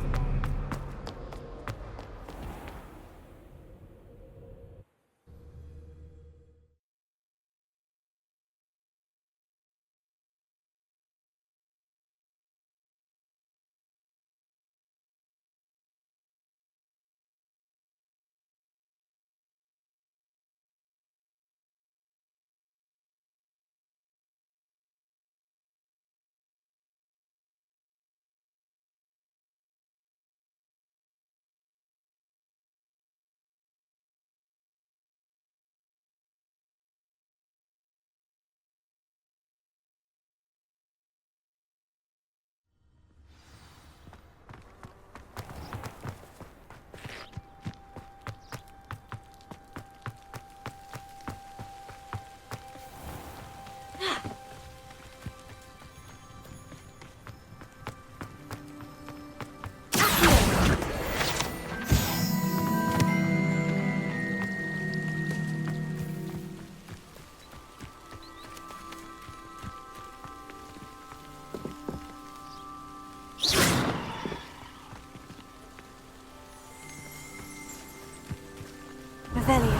Revelio.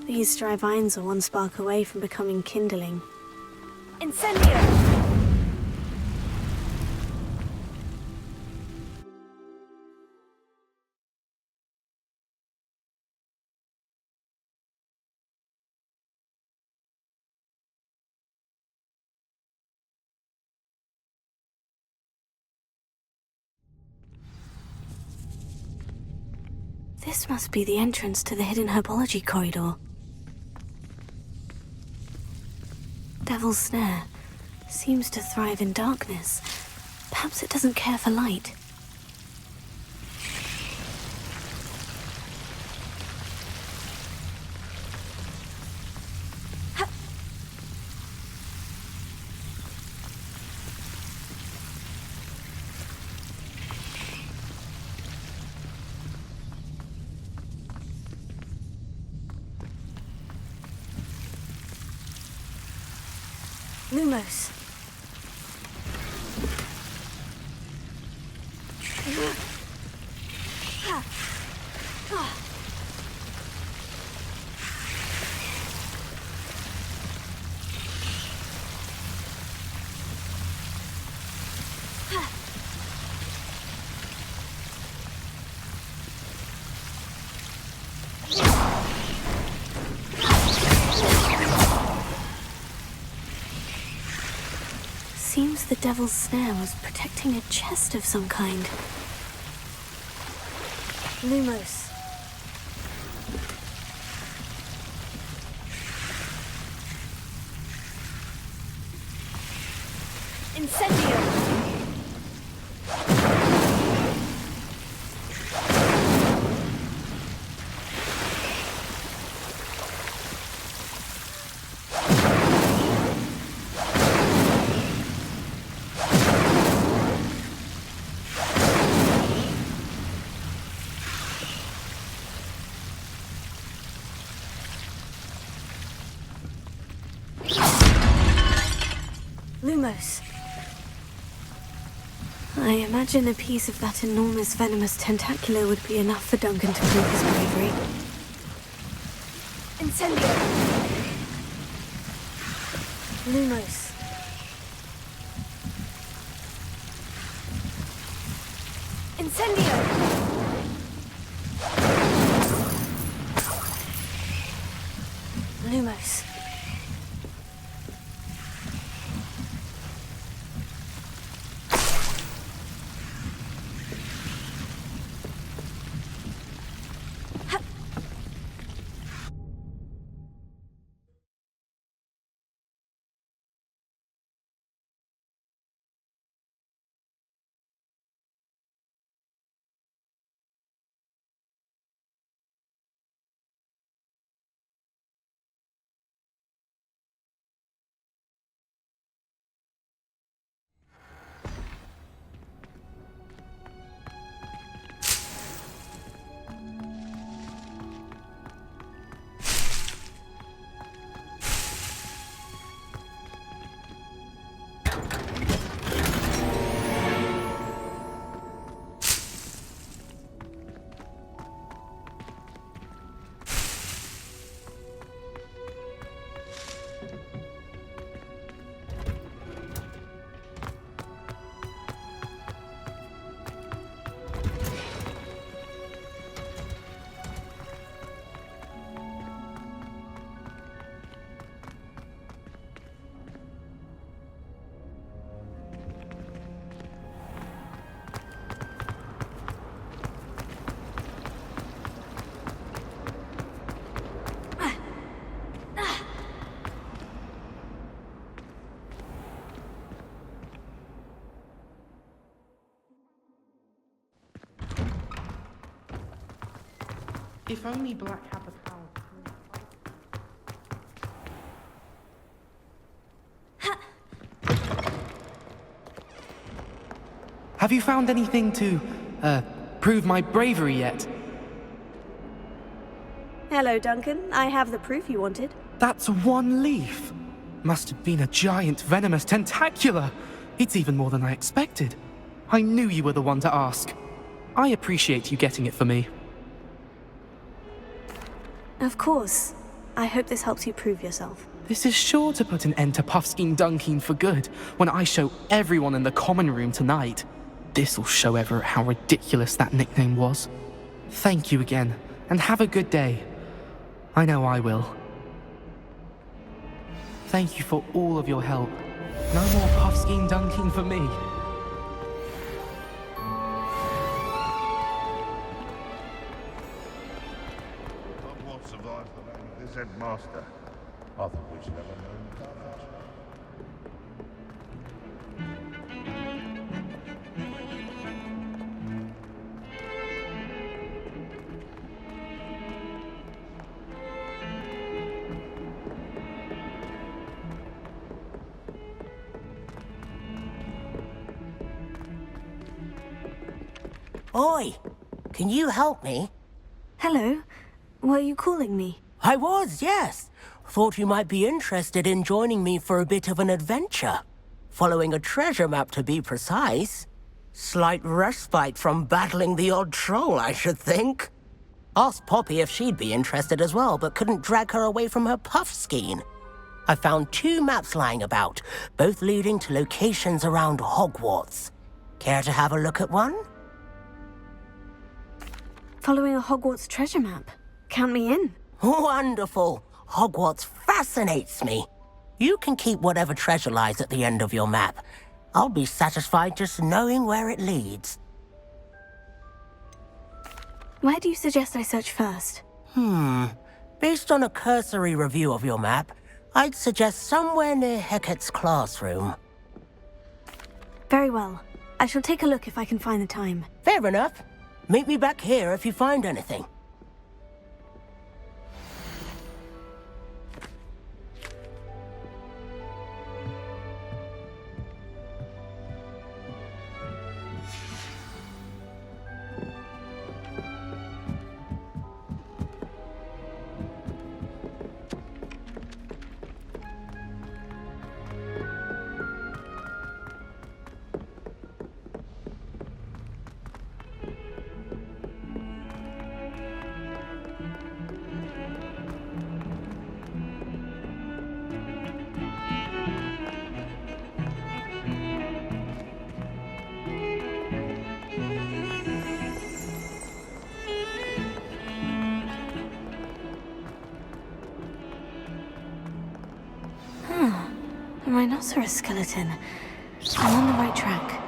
These dry vines are one spark away from becoming kindling. Incendio! This must be the entrance to the hidden herbology corridor. Devil's Snare seems to thrive in darkness. Perhaps it doesn't care for light. Lumos. Seems the Devil's Snare was protecting a chest of some kind. Lumos. Incendio! Lumos. I imagine a piece of that enormous venomous tentacular would be enough for Duncan to prove his bravery. Incendio! Lumos. Incendio! If only Black had the power. Have you found anything to, prove my bravery yet? Hello, Duncan. I have the proof you wanted. That's one leaf. Must have been a giant venomous tentacula. It's even more than I expected. I knew you were the one to ask. I appreciate you getting it for me. Of course. I hope this helps you prove yourself. This is sure to put an end to Puffskein Dunkeen for good when I show everyone in the common room tonight. This'll show Everett how ridiculous that nickname was. Thank you again, and have a good day. I know I will. Thank you for all of your help. No more Puffskein Dunkeen for me. Hogwarts survived the reign of this headmaster. Other which never known courage. Oi! Can you help me? Hello? Were you calling me? I was, yes. Thought you might be interested in joining me for a bit of an adventure. Following a treasure map, to be precise. Slight respite from battling the odd troll, I should think. Asked Poppy if she'd be interested as well, but couldn't drag her away from her Puffskein. I found 2 maps lying about, both leading to locations around Hogwarts. Care to have a look at one? Following a Hogwarts treasure map. Count me in. Wonderful. Hogwarts fascinates me. You can keep whatever treasure lies at the end of your map. I'll be satisfied just knowing where it leads. Where do you suggest I search first? Based on a cursory review of your map, I'd suggest somewhere near Hecat's classroom. Very well. I shall take a look if I can find the time. Fair enough. Meet me back here if you find anything. A rhinoceros skeleton. I'm on the right track.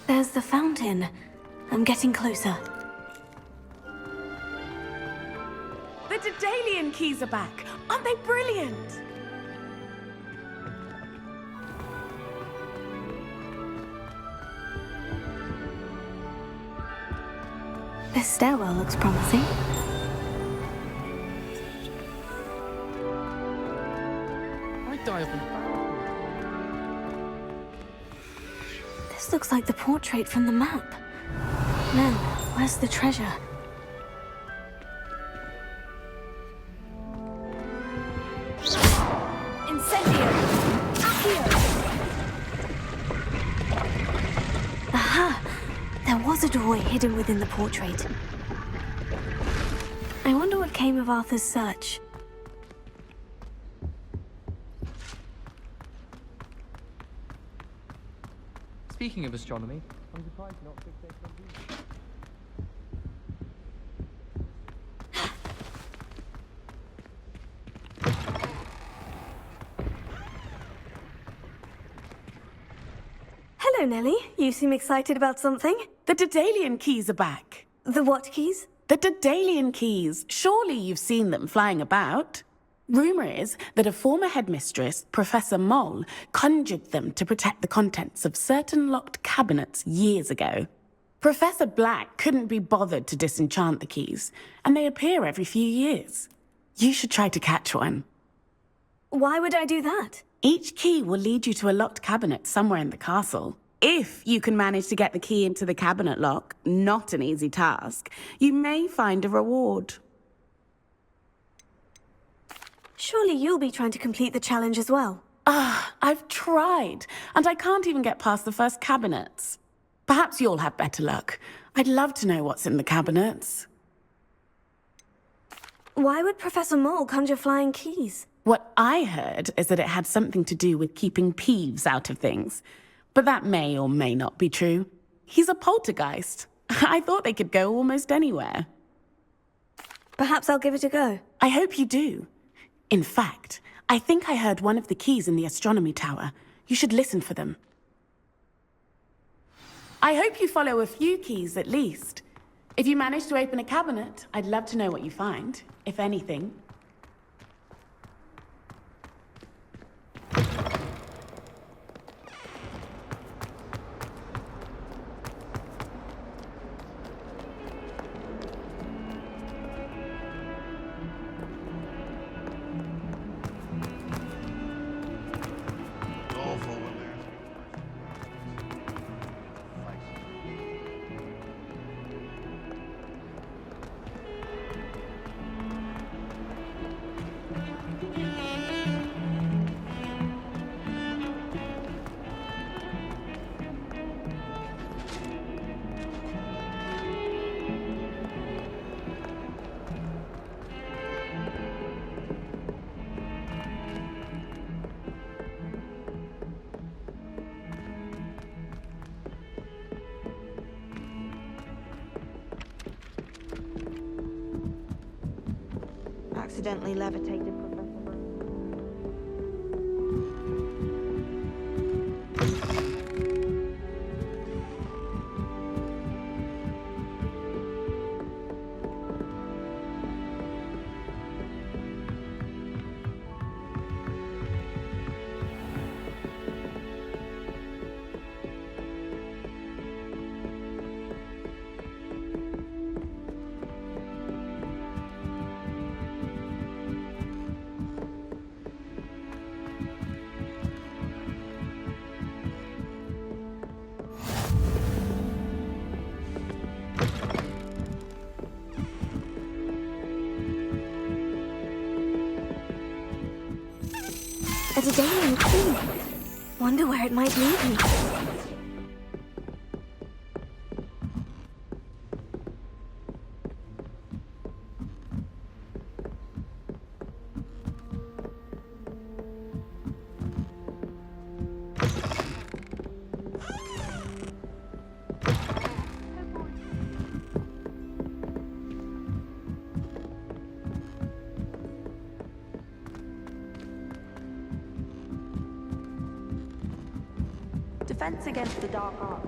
There's the fountain. I'm getting closer. The Daedalian keys are back. Aren't they brilliant? This stairwell looks promising. I die of embarrassment. This looks like the portrait from the map. Now, where's the treasure? Incendio! Accio! Aha! There was a doorway hidden within the portrait. I wonder what came of Arthur's search. Speaking of astronomy, I'm surprised not fixated on Venus. Hello, Nellie. You seem excited about something. The Daedalian keys are back. The what keys? The Daedalian keys. Surely you've seen them flying about. Rumour is that a former headmistress, Professor Moll, conjured them to protect the contents of certain locked cabinets years ago. Professor Black couldn't be bothered to disenchant the keys, and they appear every few years. You should try to catch one. Why would I do that? Each key will lead you to a locked cabinet somewhere in the castle. If you can manage to get the key into the cabinet lock, not an easy task, you may find a reward. Surely you'll be trying to complete the challenge as well. I've tried, and I can't even get past the first cabinets. Perhaps you'll have better luck. I'd love to know what's in the cabinets. Why would Professor Moll conjure flying keys? What I heard is that it had something to do with keeping Peeves out of things. But that may or may not be true. He's a poltergeist. I thought they could go almost anywhere. Perhaps I'll give it a go. I hope you do. In fact, I think I heard one of the keys in the astronomy tower. You should listen for them. I hope you follow a few keys at least. If you manage to open a cabinet, I'd love to know what you find, if anything. Accidentally levitated Professor. A Daedalian key. Wonder where it might lead me. Defense against the dark arts.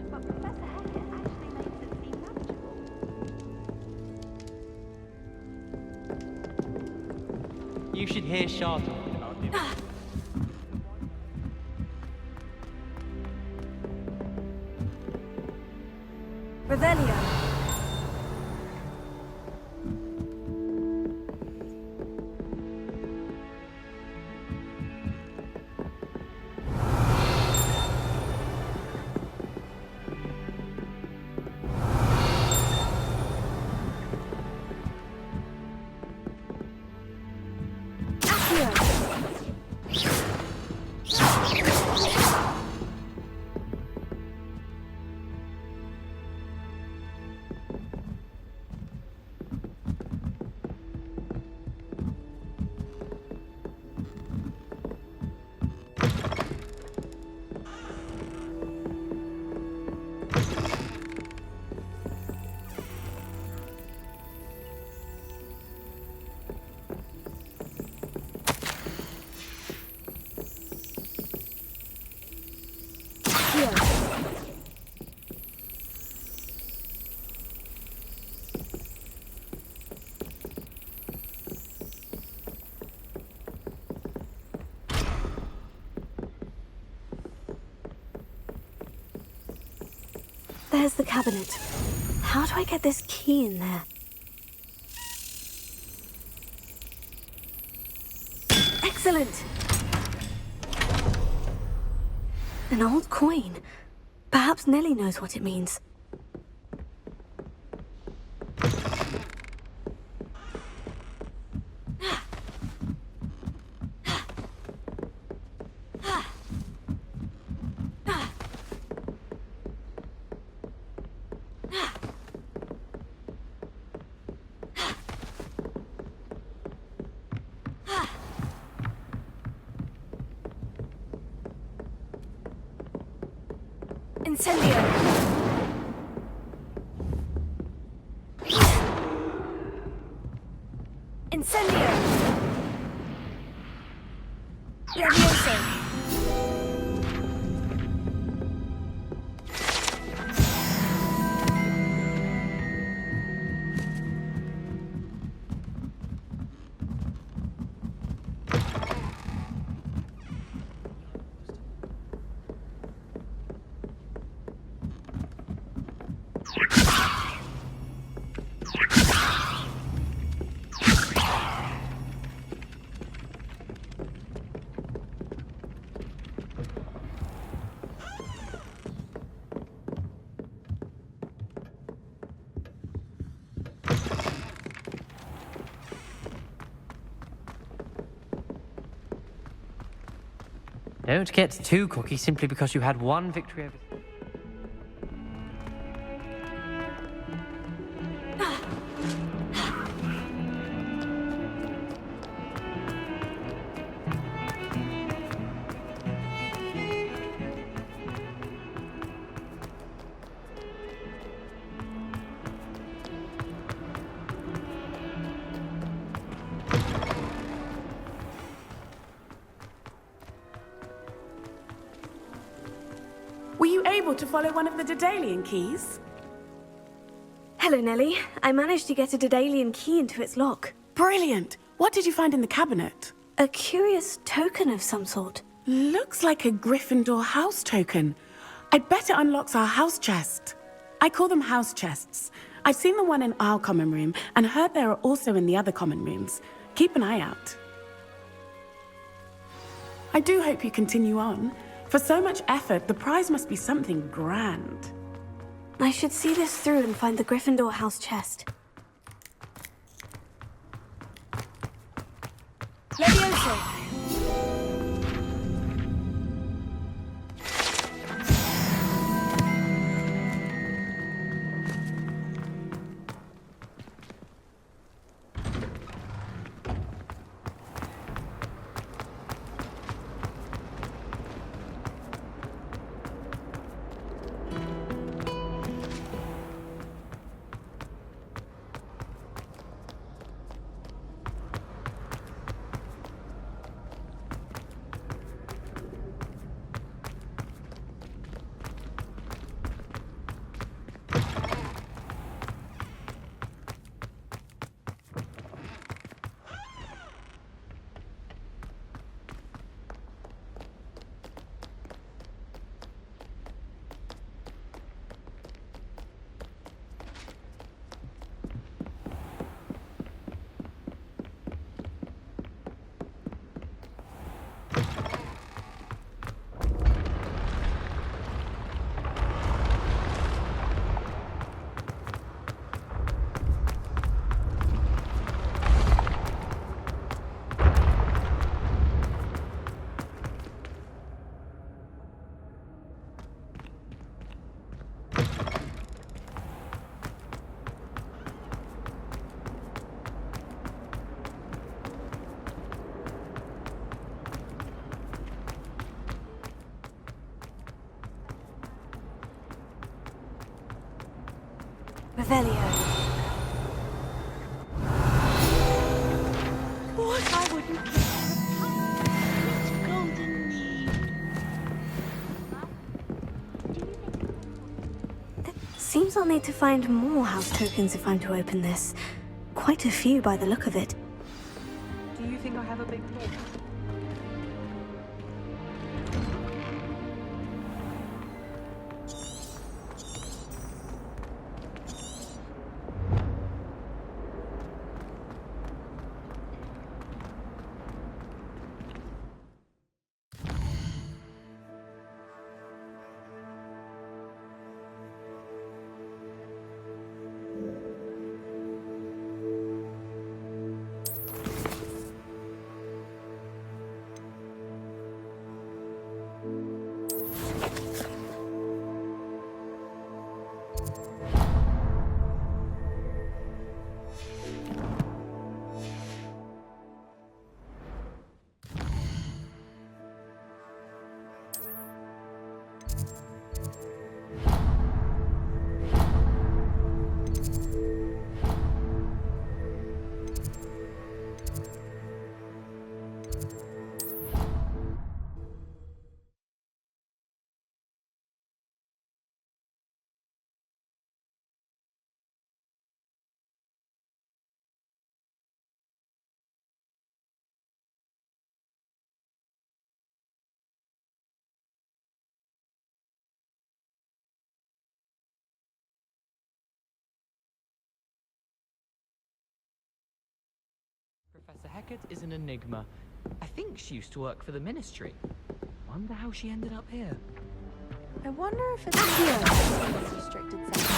But Professor Hackett actually makes it seem manageable. You should hear Shah talking about him. Revelio. There's the cabinet. How do I get this key in there? Excellent! An old coin. Perhaps Nellie knows what it means. Incendio! Incendio! Levioso! Don't get too cocky simply because you had one victory over... Were you able to follow one of the Daedalian keys? Hello, Nellie. I managed to get a Daedalian key into its lock. Brilliant! What did you find in the cabinet? A curious token of some sort. Looks like a Gryffindor house token. I'd bet it unlocks our house chest. I call them house chests. I've seen the one in our common room and heard there are also in the other common rooms. Keep an eye out. I do hope you continue on. For so much effort, the prize must be something grand. I should see this through and find the Gryffindor house chest. Levioso! Revelio. What I wouldn't give for a golden knee. Seems I'll need to find more house tokens if I'm to open this. Quite a few by the look of it. Do you think I have a big head? Professor Hecat is an enigma. I think she used to work for the Ministry. Wonder how she ended up here. I wonder if it's here in this restricted section.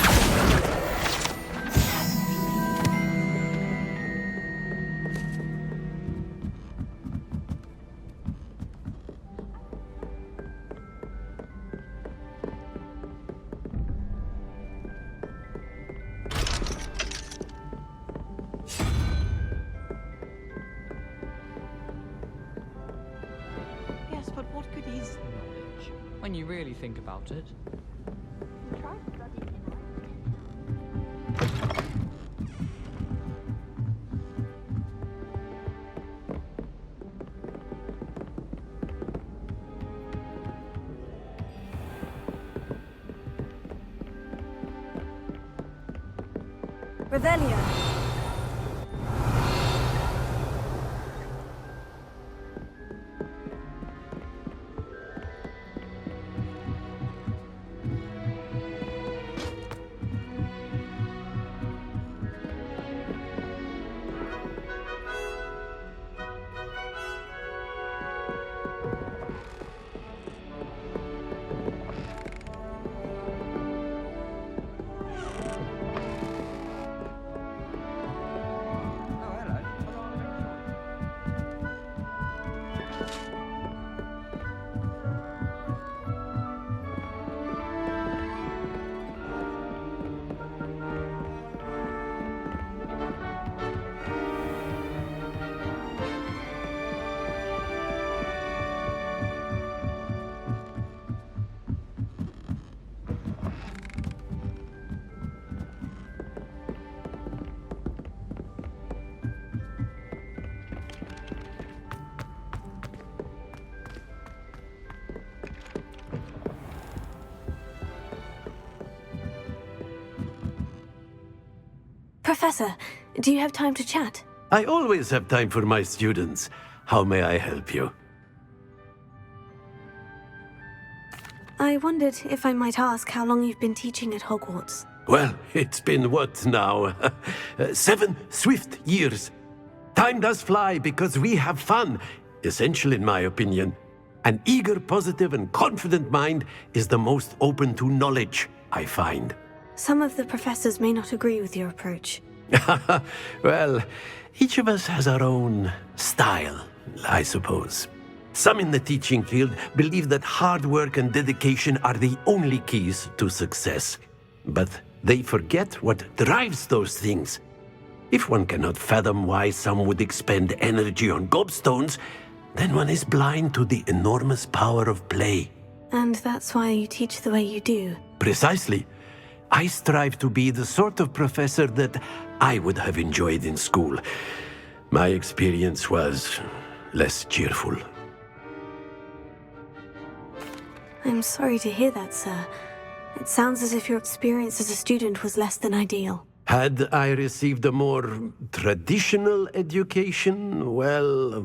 Yes, but what good is knowledge when you really think about it? Try studying in Revelio. Professor, do you have time to chat? I always have time for my students. How may I help you? I wondered if I might ask how long you've been teaching at Hogwarts. Well, it's been what now? 7 swift years. Time does fly because we have fun. Essential in my opinion. An eager, positive, and confident mind is the most open to knowledge, I find. Some of the professors may not agree with your approach. Well, each of us has our own style, I suppose. Some in the teaching field believe that hard work and dedication are the only keys to success. But they forget what drives those things. If one cannot fathom why some would expend energy on gobstones, then one is blind to the enormous power of play. And that's why you teach the way you do. Precisely. I strive to be the sort of professor that I would have enjoyed in school. My experience was less cheerful. I'm sorry to hear that, sir. It sounds as if your experience as a student was less than ideal. Had I received a more traditional education, well,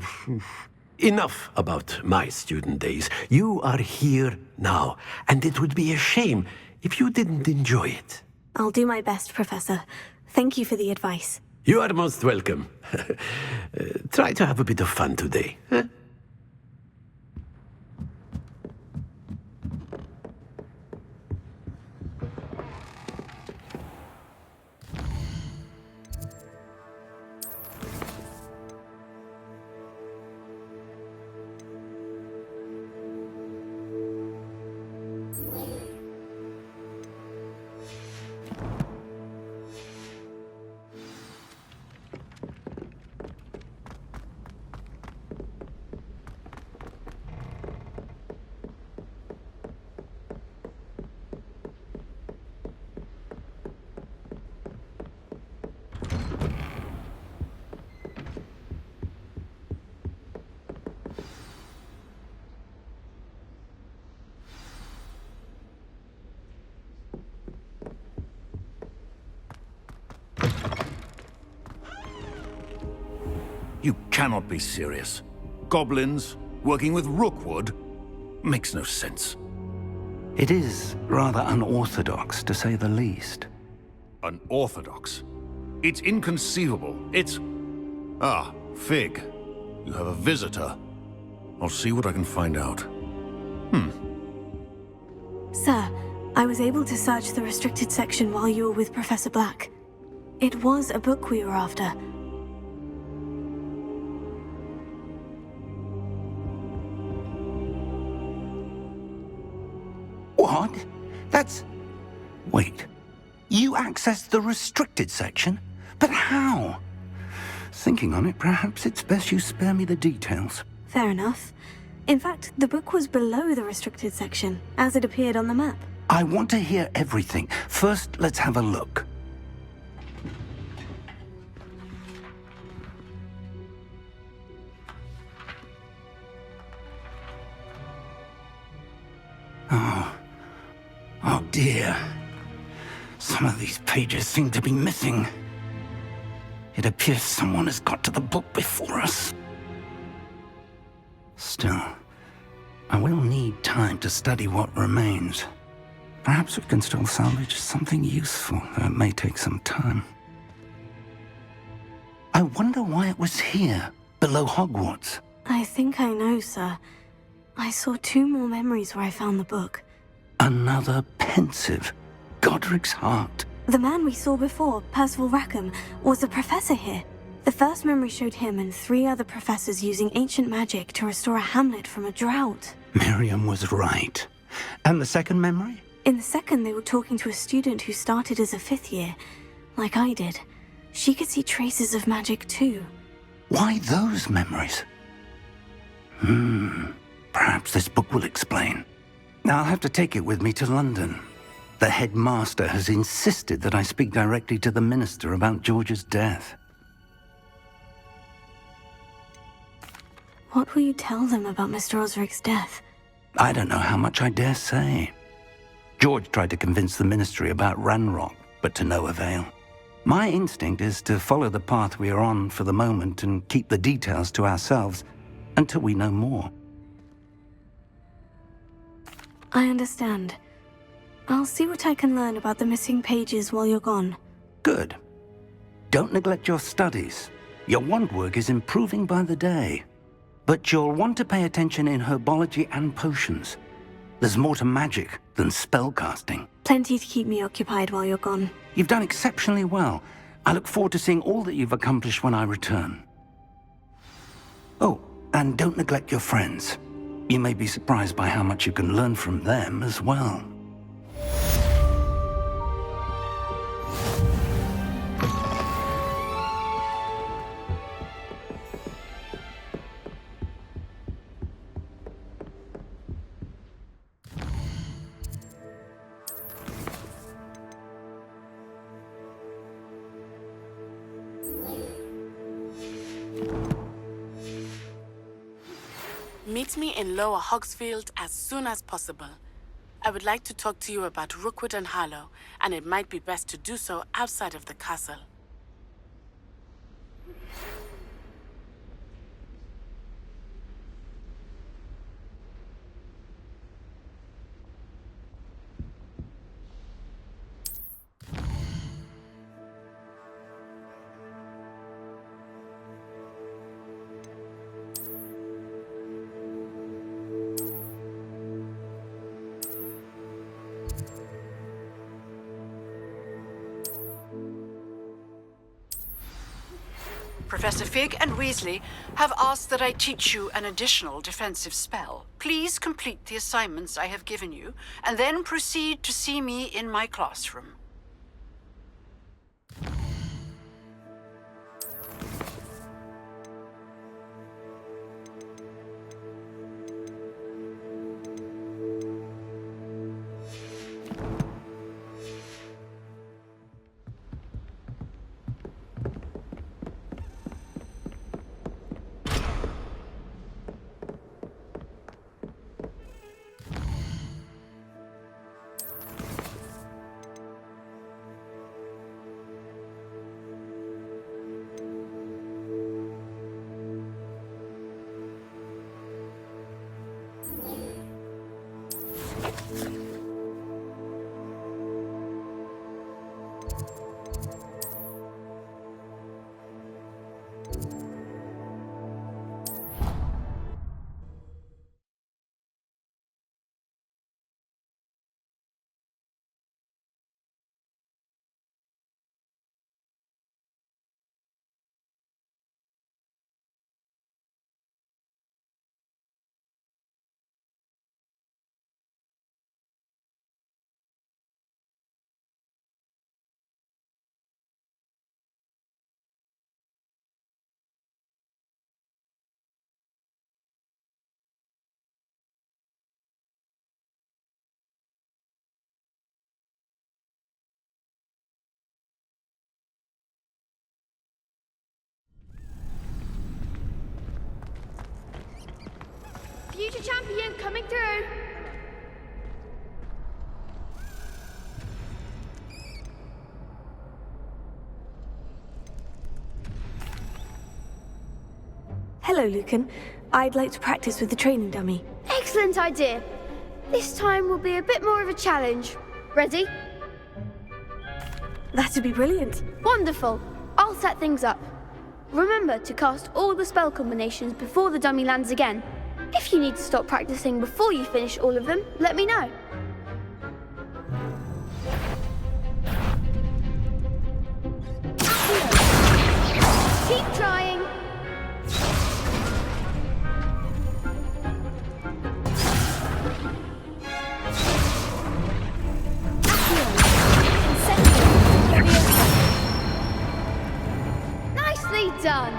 enough about my student days. You are here now, and it would be a shame if you didn't enjoy it. I'll do my best, Professor. Thank you for the advice. You are most welcome. Try to have a bit of fun today. Huh? You cannot be serious. Goblins working with Rookwood makes no sense. It is rather unorthodox, to say the least. Unorthodox? It's inconceivable. It's... Ah, Fig, you have a visitor. I'll see what I can find out. Sir, I was able to search the restricted section while you were with Professor Black. It was a book we were after. What? That's... Wait. You accessed the restricted section? But how? Thinking on it, perhaps it's best you spare me the details. Fair enough. In fact, the book was below the restricted section, as it appeared on the map. I want to hear everything. First, let's have a look. Oh dear. Some of these pages seem to be missing. It appears someone has got to the book before us. Still, I will need time to study what remains. Perhaps we can still salvage something useful, though it may take some time. I wonder why it was here, below Hogwarts. I think I know, sir. I saw 2 more memories where I found the book. Another pensive. Godric's heart. The man we saw before, Percival Rackham, was a professor here. The first memory showed him and 3 other professors using ancient magic to restore a hamlet from a drought. Miriam was right. And the second memory? In the second, they were talking to a student who started as a 5th year, like I did. She could see traces of magic too. Why those memories? Perhaps this book will explain. Now I'll have to take it with me to London. The headmaster has insisted that I speak directly to the minister about George's death. What will you tell them about Mr. Osric's death? I don't know how much I dare say. George tried to convince the ministry about Ranrock, but to no avail. My instinct is to follow the path we are on for the moment and keep the details to ourselves until we know more. I understand. I'll see what I can learn about the missing pages while you're gone. Good. Don't neglect your studies. Your wand work is improving by the day. But you'll want to pay attention in herbology and potions. There's more to magic than spellcasting. Plenty to keep me occupied while you're gone. You've done exceptionally well. I look forward to seeing all that you've accomplished when I return. Oh, and don't neglect your friends. You may be surprised by how much you can learn from them as well. Meet me in Lower Hogsfield as soon as possible. I would like to talk to you about Rookwood and Harlow, and it might be best to do so outside of the castle. Professor Fig and Weasley have asked that I teach you an additional defensive spell. Please complete the assignments I have given you, and then proceed to see me in my classroom. champion coming through. Hello, Lucan. I'd like to practice with the training dummy. Excellent idea. This time will be a bit more of a challenge. Ready? That'd be brilliant. Wonderful. I'll set things up. Remember to cast all the spell combinations before the dummy lands again. If you need to stop practicing before you finish all of them, let me know. Keep trying. Nicely done.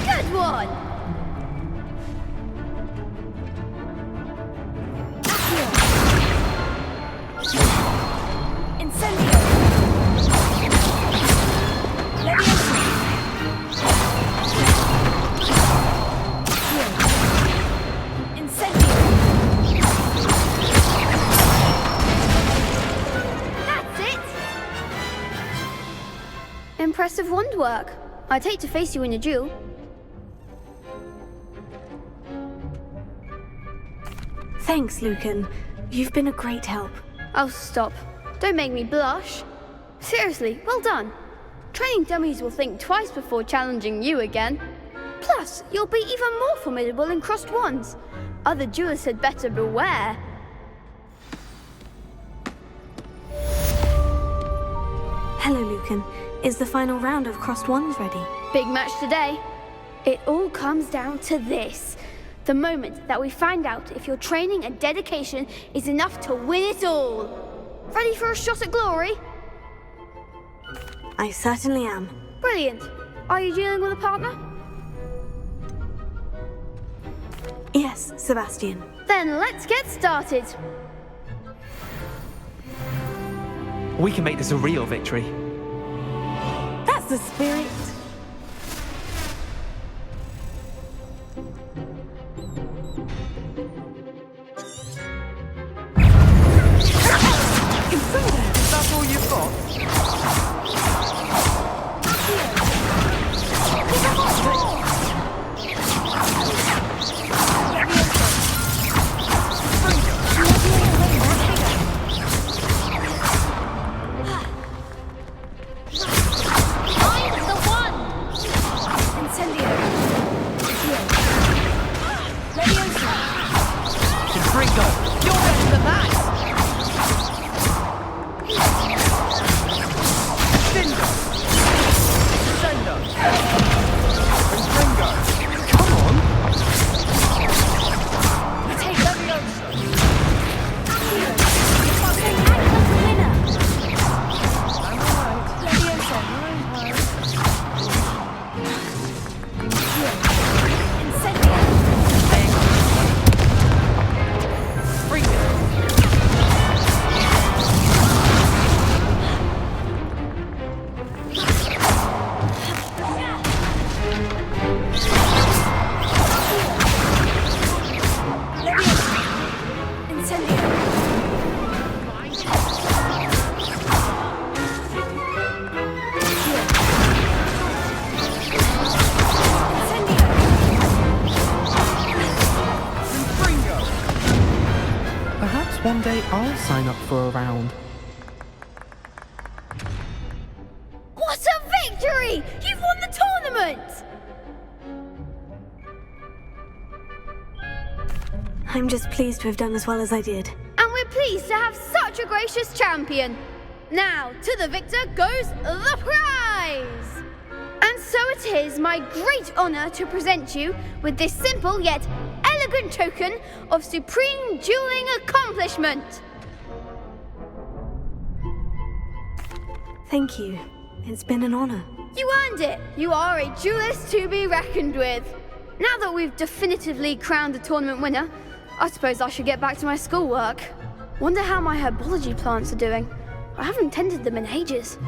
Good one. Incendio. That's it. Impressive wand work. I'd hate to face you in a duel. Thanks, Lucan. You've been a great help. Oh, stop. Don't make me blush. Seriously, well done. Training dummies will think twice before challenging you again. Plus, you'll be even more formidable in crossed wands. Other duelists had better beware. Hello, Lucan. Is the final round of crossed wands ready? Big match today. It all comes down to this. The moment that we find out if your training and dedication is enough to win it all. Ready for a shot at glory? I certainly am. Brilliant. Are you dealing with a partner? Yes, Sebastian. Then let's get started. We can make this a real victory. That's the spirit. That's all you've got? One day I'll sign up for a round. What a victory! You've won the tournament! I'm just pleased to have done as well as I did. And we're pleased to have such a gracious champion. Now, to the victor goes the prize! And so it is my great honor to present you with this simple yet elegant token of supreme dueling accomplishment. Thank you. It's been an honor. You earned it! You are a duelist to be reckoned with. Now that we've definitively crowned the tournament winner, I suppose I should get back to my schoolwork. Wonder how my herbology plants are doing. I haven't tended them in ages.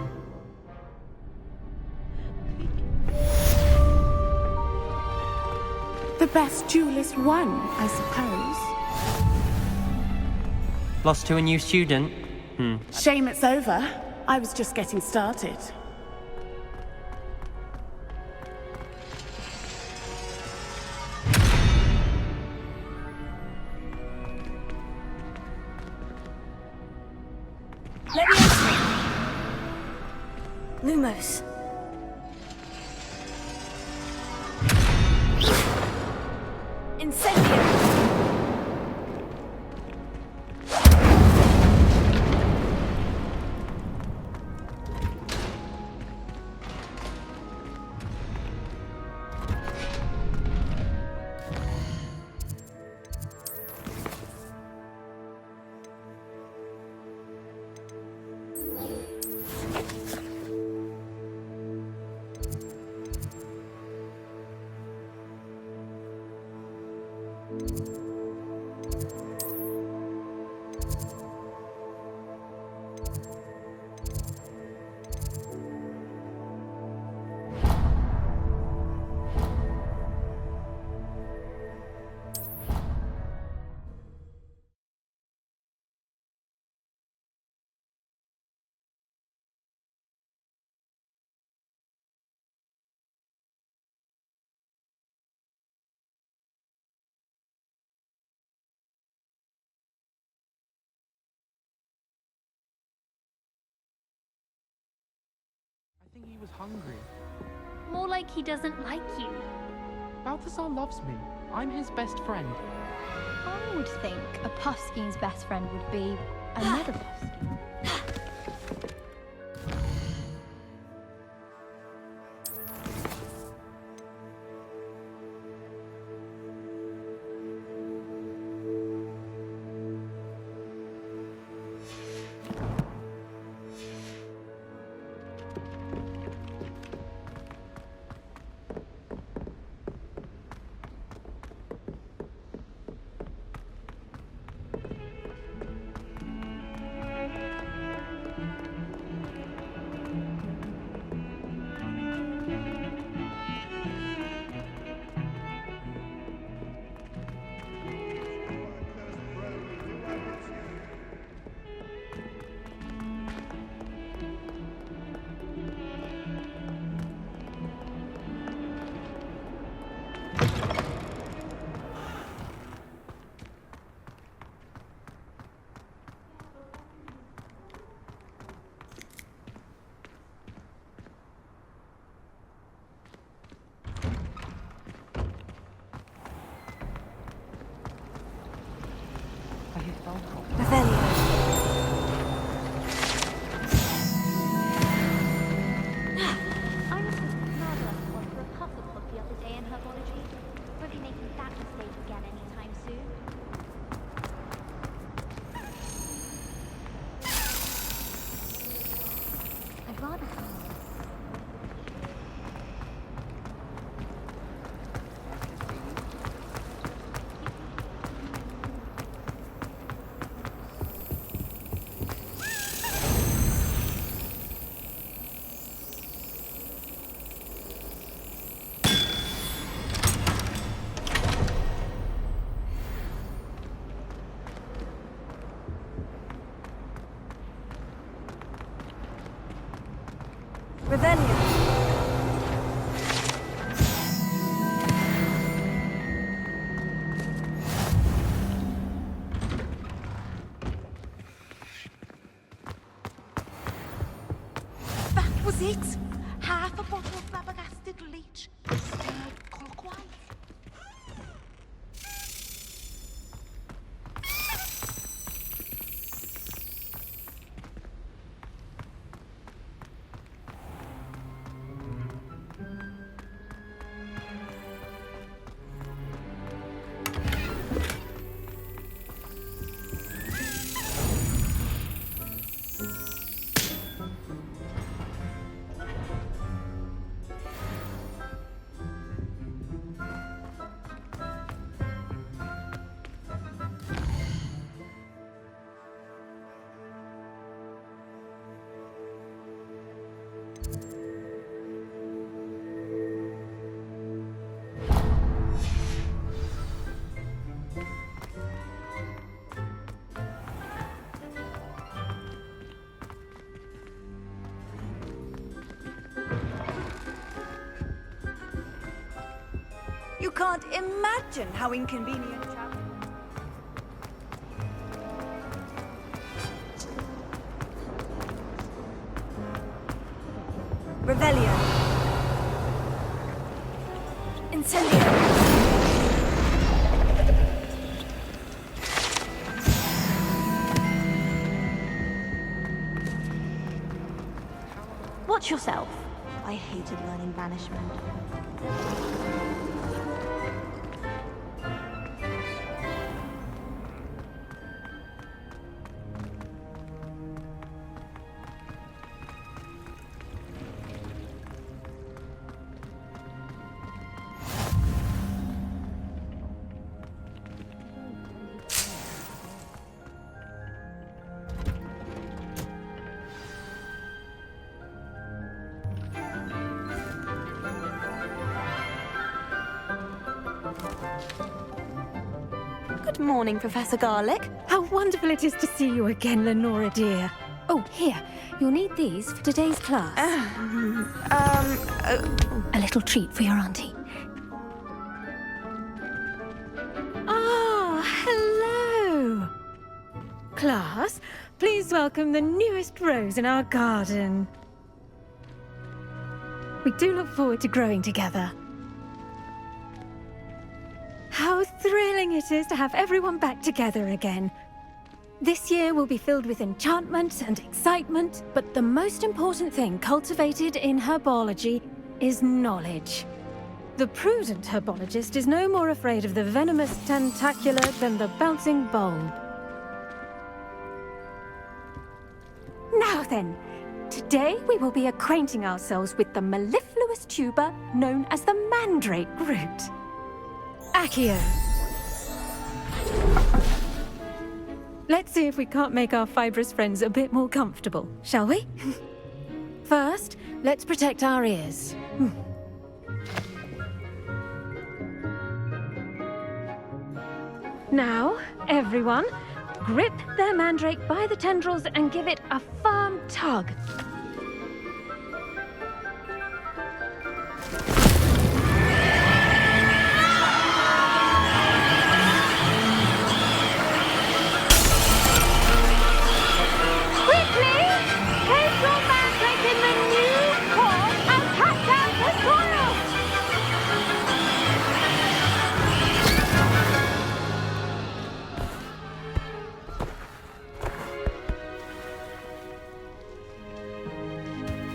The best duelist won, I suppose. Lost to a new student? Shame it's over. I was just getting started. Let me answer. Lumos. Incendio. I think he was hungry. More like he doesn't like you. Balthazar loves me. I'm his best friend. I would think a Puffskein's best friend would be another Puffskein. Was it? Half a bottle of flabbergasted leech, stirred clockwise. You can't imagine how inconvenient travel. Revelio. Incendio. Watch yourself. I hated learning banishment. Good morning, Professor Garlick. How wonderful it is to see you again, Lenora dear. Oh, here. You'll need these for today's class. A little treat for your auntie. Ah, hello. Class, please welcome the newest rose in our garden. We do look forward to growing together. How thrilling it is to have everyone back together again. This year will be filled with enchantment and excitement, but the most important thing cultivated in herbology is knowledge. The prudent herbologist is no more afraid of the venomous tentacula than the bouncing bulb. Now then, today we will be acquainting ourselves with the mellifluous tuber known as the mandrake root. Accio. Let's see if we can't make our fibrous friends a bit more comfortable, shall we? First, let's protect our ears. Now, everyone, grip their mandrake by the tendrils and give it a firm tug.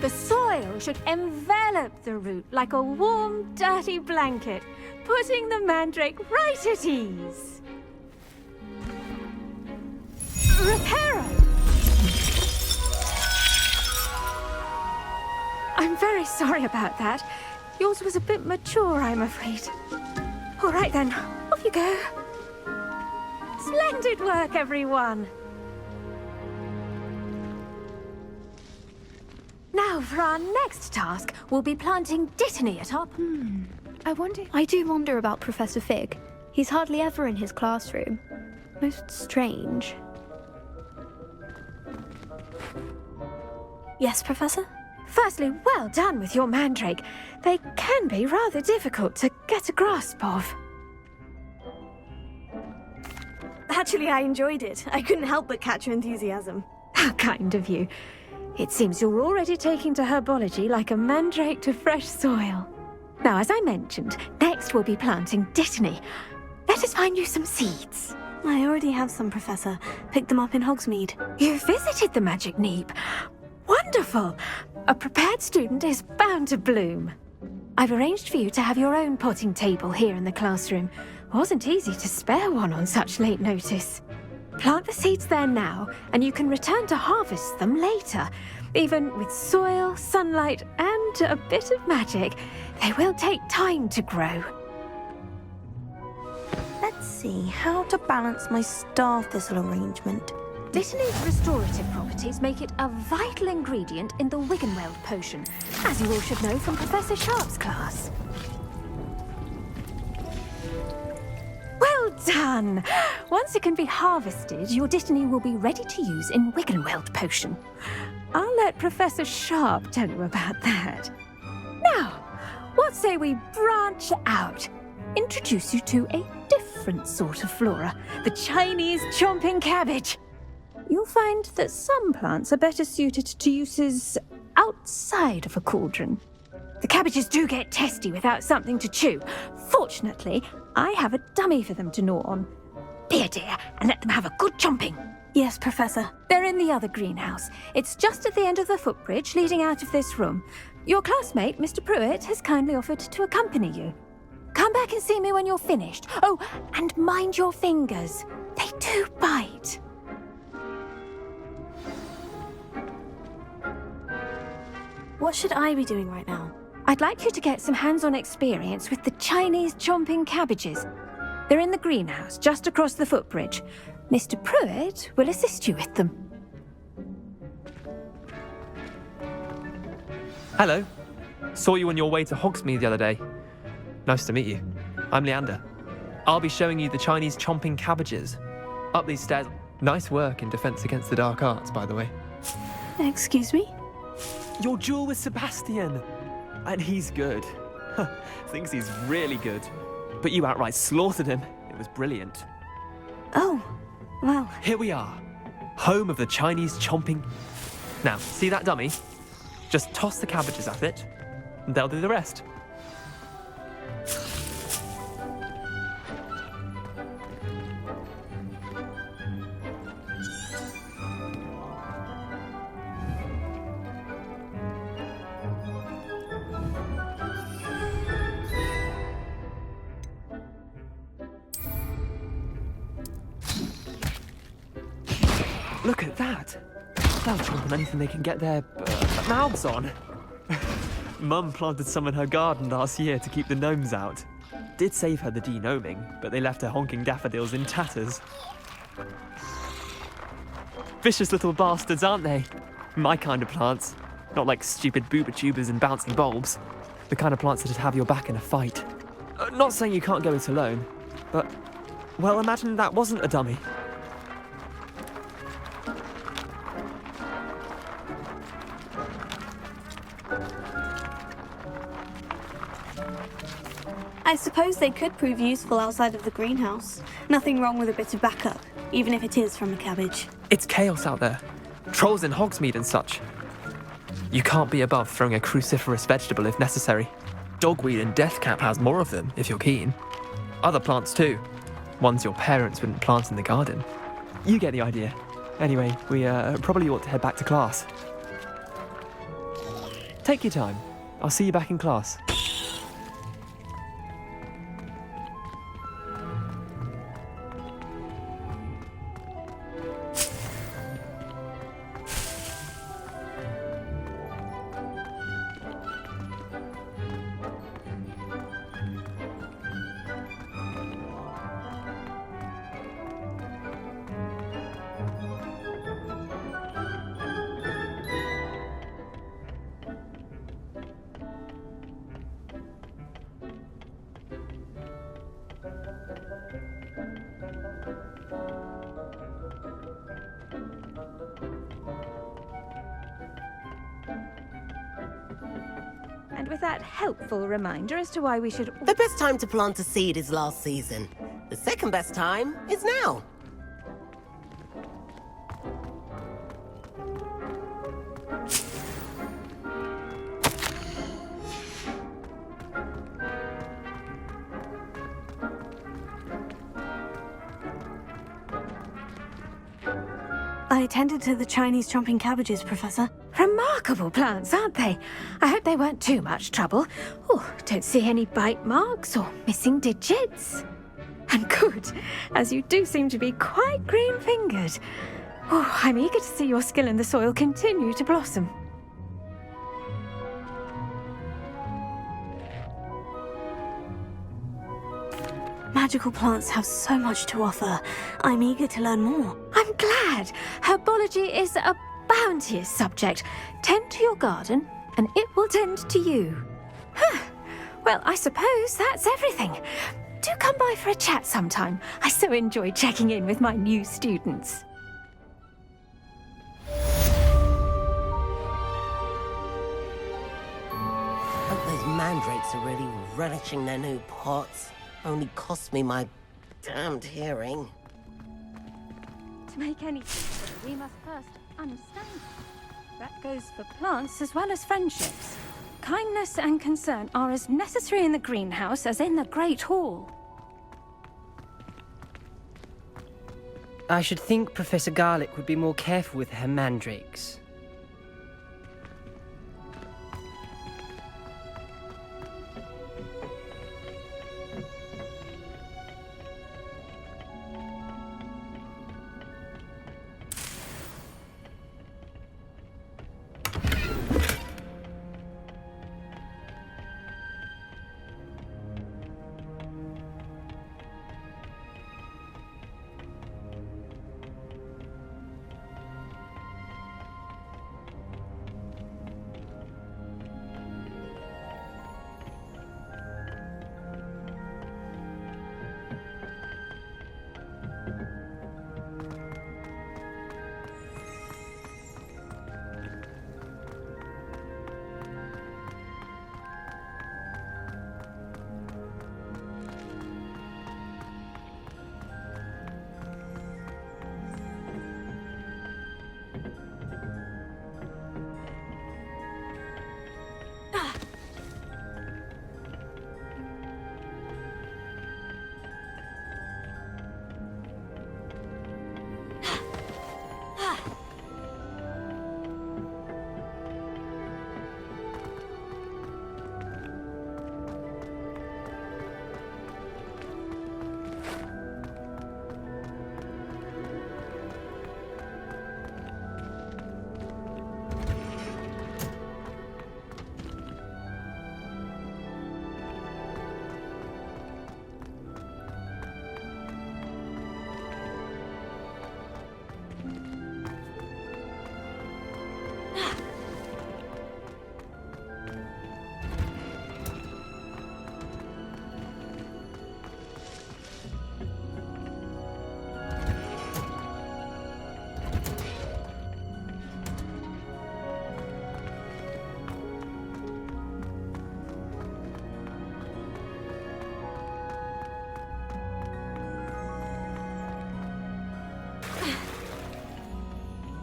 The soil should envelop the root like a warm, dirty blanket, putting the mandrake right at ease. Reparo! I'm very sorry about that. Yours was a bit mature, I'm afraid. All right then, off you go. Splendid work, everyone! Now, for our next task, we'll be planting Dittany atop. I do wonder about Professor Fig. He's hardly ever in his classroom. Most strange. Yes, Professor? Firstly, well done with your mandrake. They can be rather difficult to get a grasp of. Actually, I enjoyed it. I couldn't help but catch your enthusiasm. How kind of you. It seems you're already taking to herbology like a mandrake to fresh soil. Now, as I mentioned, next we'll be planting Dittany. Let us find you some seeds. I already have some, Professor. Picked them up in Hogsmeade. You visited the Magic Neep. Wonderful! A prepared student is bound to bloom. I've arranged for you to have your own potting table here in the classroom. Wasn't easy to spare one on such late notice. Plant the seeds there now, and you can return to harvest them later. Even with soil, sunlight, and a bit of magic, they will take time to grow. Let's see how to balance my star thistle arrangement. Dittany's restorative properties make it a vital ingredient in the Wiggenweld potion, as you all should know from Professor Sharp's class. Well done! Once it can be harvested, your Dittany will be ready to use in Wiggenweld potion. I'll let Professor Sharp tell you about that. Now, what say we branch out? introduce you to a different sort of flora, the Chinese chomping cabbage. You'll find that some plants are better suited to uses outside of a cauldron. The cabbages do get testy without something to chew. Fortunately, I have a dummy for them to gnaw on. Here, dear, and let them have a good chomping. Yes, Professor. They're in the other greenhouse. It's just at the end of the footbridge leading out of this room. Your classmate, Mr. Pruitt, has kindly offered to accompany you. Come back and see me when you're finished. Oh, and mind your fingers. They do bite. What should I be doing right now? I'd like you to get some hands-on experience with the Chinese chomping cabbages. They're in the greenhouse, just across the footbridge. Mr. Pruitt will assist you with them. Hello. Saw you on your way to Hogsmeade the other day. Nice to meet you. I'm Leander. I'll be showing you the Chinese chomping cabbages. Up these stairs. Nice work in Defense Against the Dark Arts, by the way. Excuse me? Your duel with Sebastian. And he's good. Thinks he's really good. But you outright slaughtered him. It was brilliant. Oh, well. Here we are. Home of the Chinese chomping. Now, see that dummy? Just toss the cabbages at it, and they'll do the rest. Look at that! They'll chomp on anything they can get their mouths on. Mum planted some in her garden last year to keep the gnomes out. Did save her the de-gnoming, but they left her honking daffodils in tatters. Vicious little bastards, aren't they? My kind of plants. Not like stupid booba tubers and bouncing bulbs. The kind of plants that'd have your back in a fight. Not saying you can't go it alone, but... well, imagine that wasn't a dummy. I suppose they could prove useful outside of the greenhouse. Nothing wrong with a bit of backup, even if it is from a cabbage. It's chaos out there. Trolls in Hogsmeade and such. You can't be above throwing a cruciferous vegetable if necessary. Dogweed and deathcap has more of them, if you're keen. Other plants too. Ones your parents wouldn't plant in the garden. You get the idea. Anyway, we probably ought to head back to class. Take your time. I'll see you back in class. And with that helpful reminder as to why we should... The best time to plant a seed is last season. The second best time is now. I attended to the Chinese chomping cabbages, Professor. Remarkable plants, aren't they? I hope they weren't too much trouble. Oh, don't see any bite marks or missing digits. And good, as you do seem to be quite green-fingered. Oh, I'm eager to see your skill in the soil continue to blossom. Magical plants have so much to offer. I'm eager to learn more. I'm glad. Herbology is a bounteous subject. Tend to your garden, and it will tend to you. Huh. Well, I suppose that's everything. Do come by for a chat sometime. I so enjoy checking in with my new students. Hope those mandrakes are really relishing their new pots. Only cost me my damned hearing. To make any sense, we must first understand. That goes for plants as well as friendships. Kindness and concern are as necessary in the greenhouse as in the Great Hall. I should think Professor Garlick would be more careful with her mandrakes.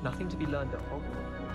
Nothing to be learned at Hogwarts.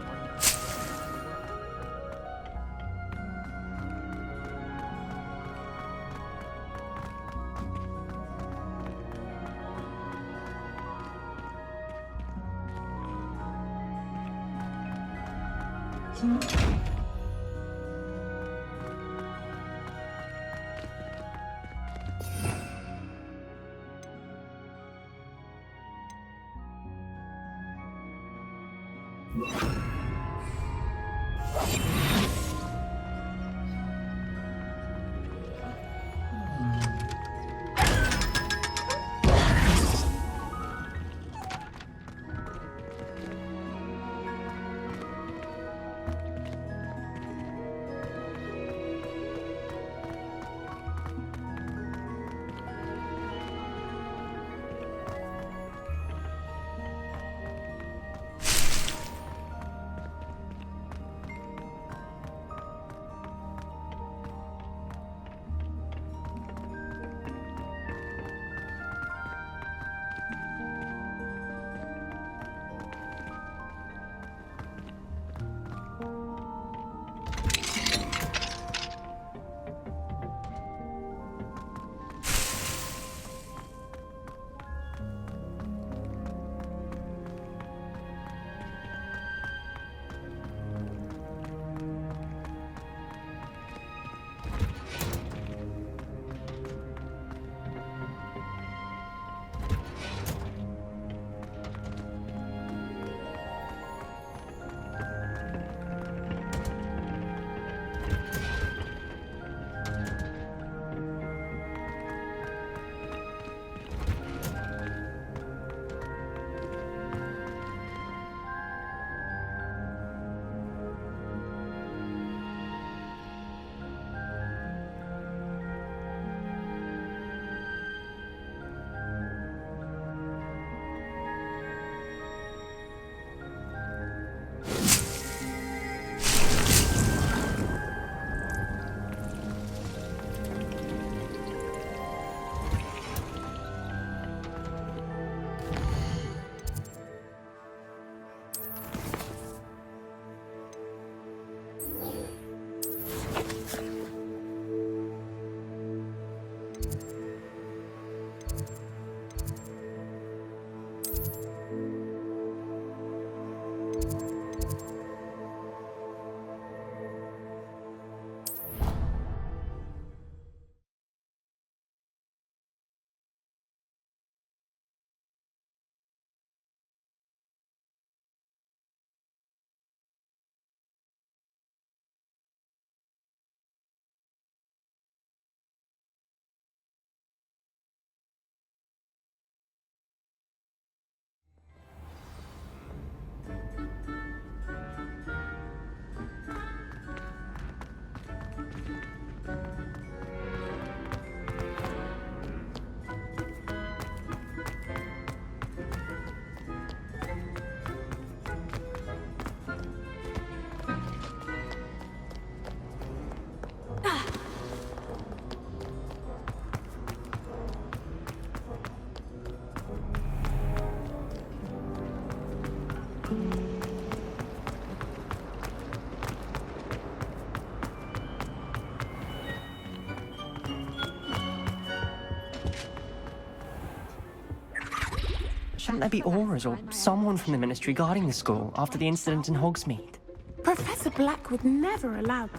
Shouldn't there be auras or someone from the Ministry guarding the school after the incident in Hogsmeade? Professor Black would never allow...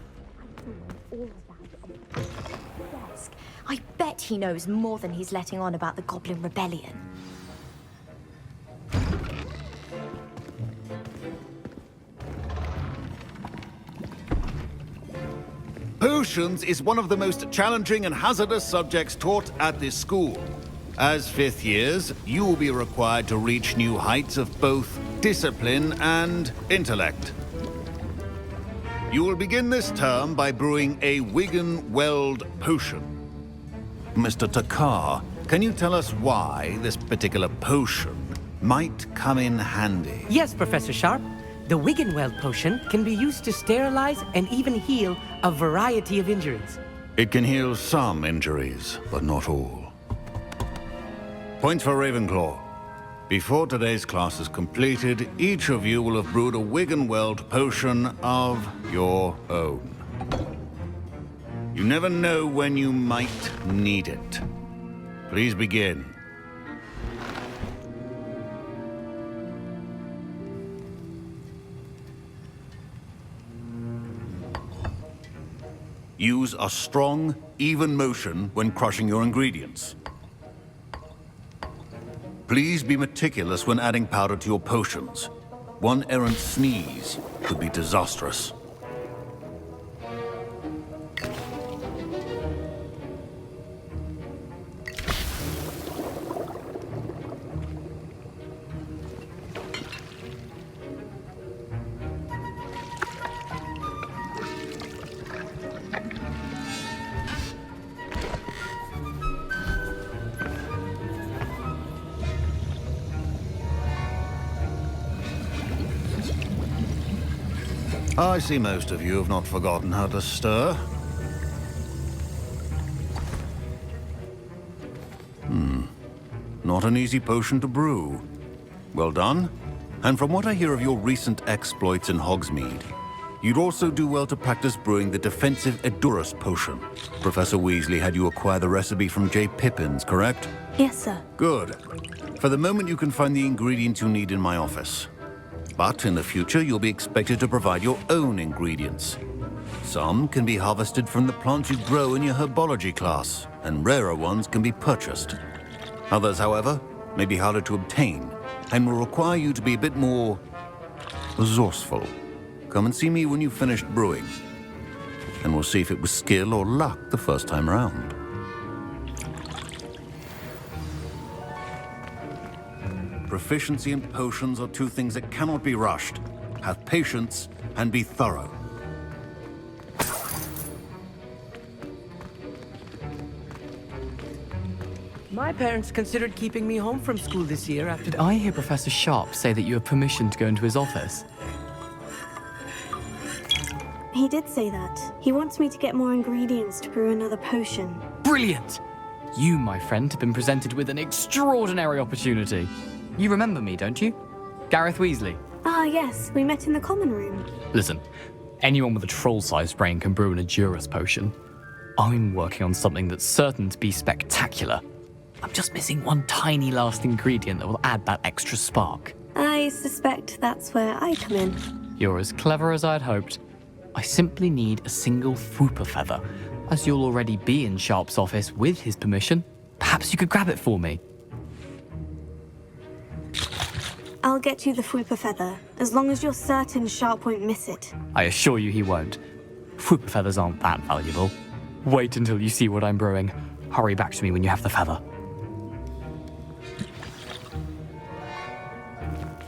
I bet he knows more than he's letting on about the Goblin Rebellion. Potions is one of the most challenging and hazardous subjects taught at this school. As fifth years, you will be required to reach new heights of both discipline and intellect. You will begin this term by brewing a Wiggenweld potion. Mr. Takar, can you tell us why this particular potion might come in handy? Yes, Professor Sharp. The Wiggenweld potion can be used to sterilize and even heal a variety of injuries. It can heal some injuries, but not all. Points for Ravenclaw. Before today's class is completed, each of you will have brewed a Wiggenweld potion of your own. You never know when you might need it. Please begin. Use a strong, even motion when crushing your ingredients. Please be meticulous when adding powder to your potions. One errant sneeze could be disastrous. I see most of you have not forgotten how to stir. Not an easy potion to brew. Well done. And from what I hear of your recent exploits in Hogsmeade, you'd also do well to practice brewing the defensive Edurus potion. Professor Weasley had you acquire the recipe from J. Pippins, correct? Yes, sir. Good. For the moment, you can find the ingredients you need in my office. But in the future, you'll be expected to provide your own ingredients. Some can be harvested from the plants you grow in your herbology class, and rarer ones can be purchased. Others, however, may be harder to obtain, and will require you to be a bit more resourceful. Come and see me when you've finished brewing, and we'll see if it was skill or luck the first time around. Proficiency and potions are two things that cannot be rushed. Have patience and be thorough. My parents considered keeping me home from school this year after... Did I hear Professor Sharp say that you have permission to go into his office? He did say that. He wants me to get more ingredients to brew another potion. Brilliant! You, my friend, have been presented with an extraordinary opportunity. You remember me, don't you? Gareth Weasley. Ah, yes. We met in the common room. Listen, Anyone with a troll-sized brain can brew an Edurus potion. I'm working on something that's certain to be spectacular. I'm just missing one tiny last ingredient that will add that extra spark. I suspect that's where I come in. You're as clever as I'd hoped. I simply need a single Fwooper feather. As you'll already be in Sharp's office with his permission, perhaps you could grab it for me. I'll get you the Fwooper feather, as long as you're certain Sharp won't miss it. I assure you he won't. Fwooper feathers aren't that valuable. Wait until you see what I'm brewing. Hurry back to me when you have the feather.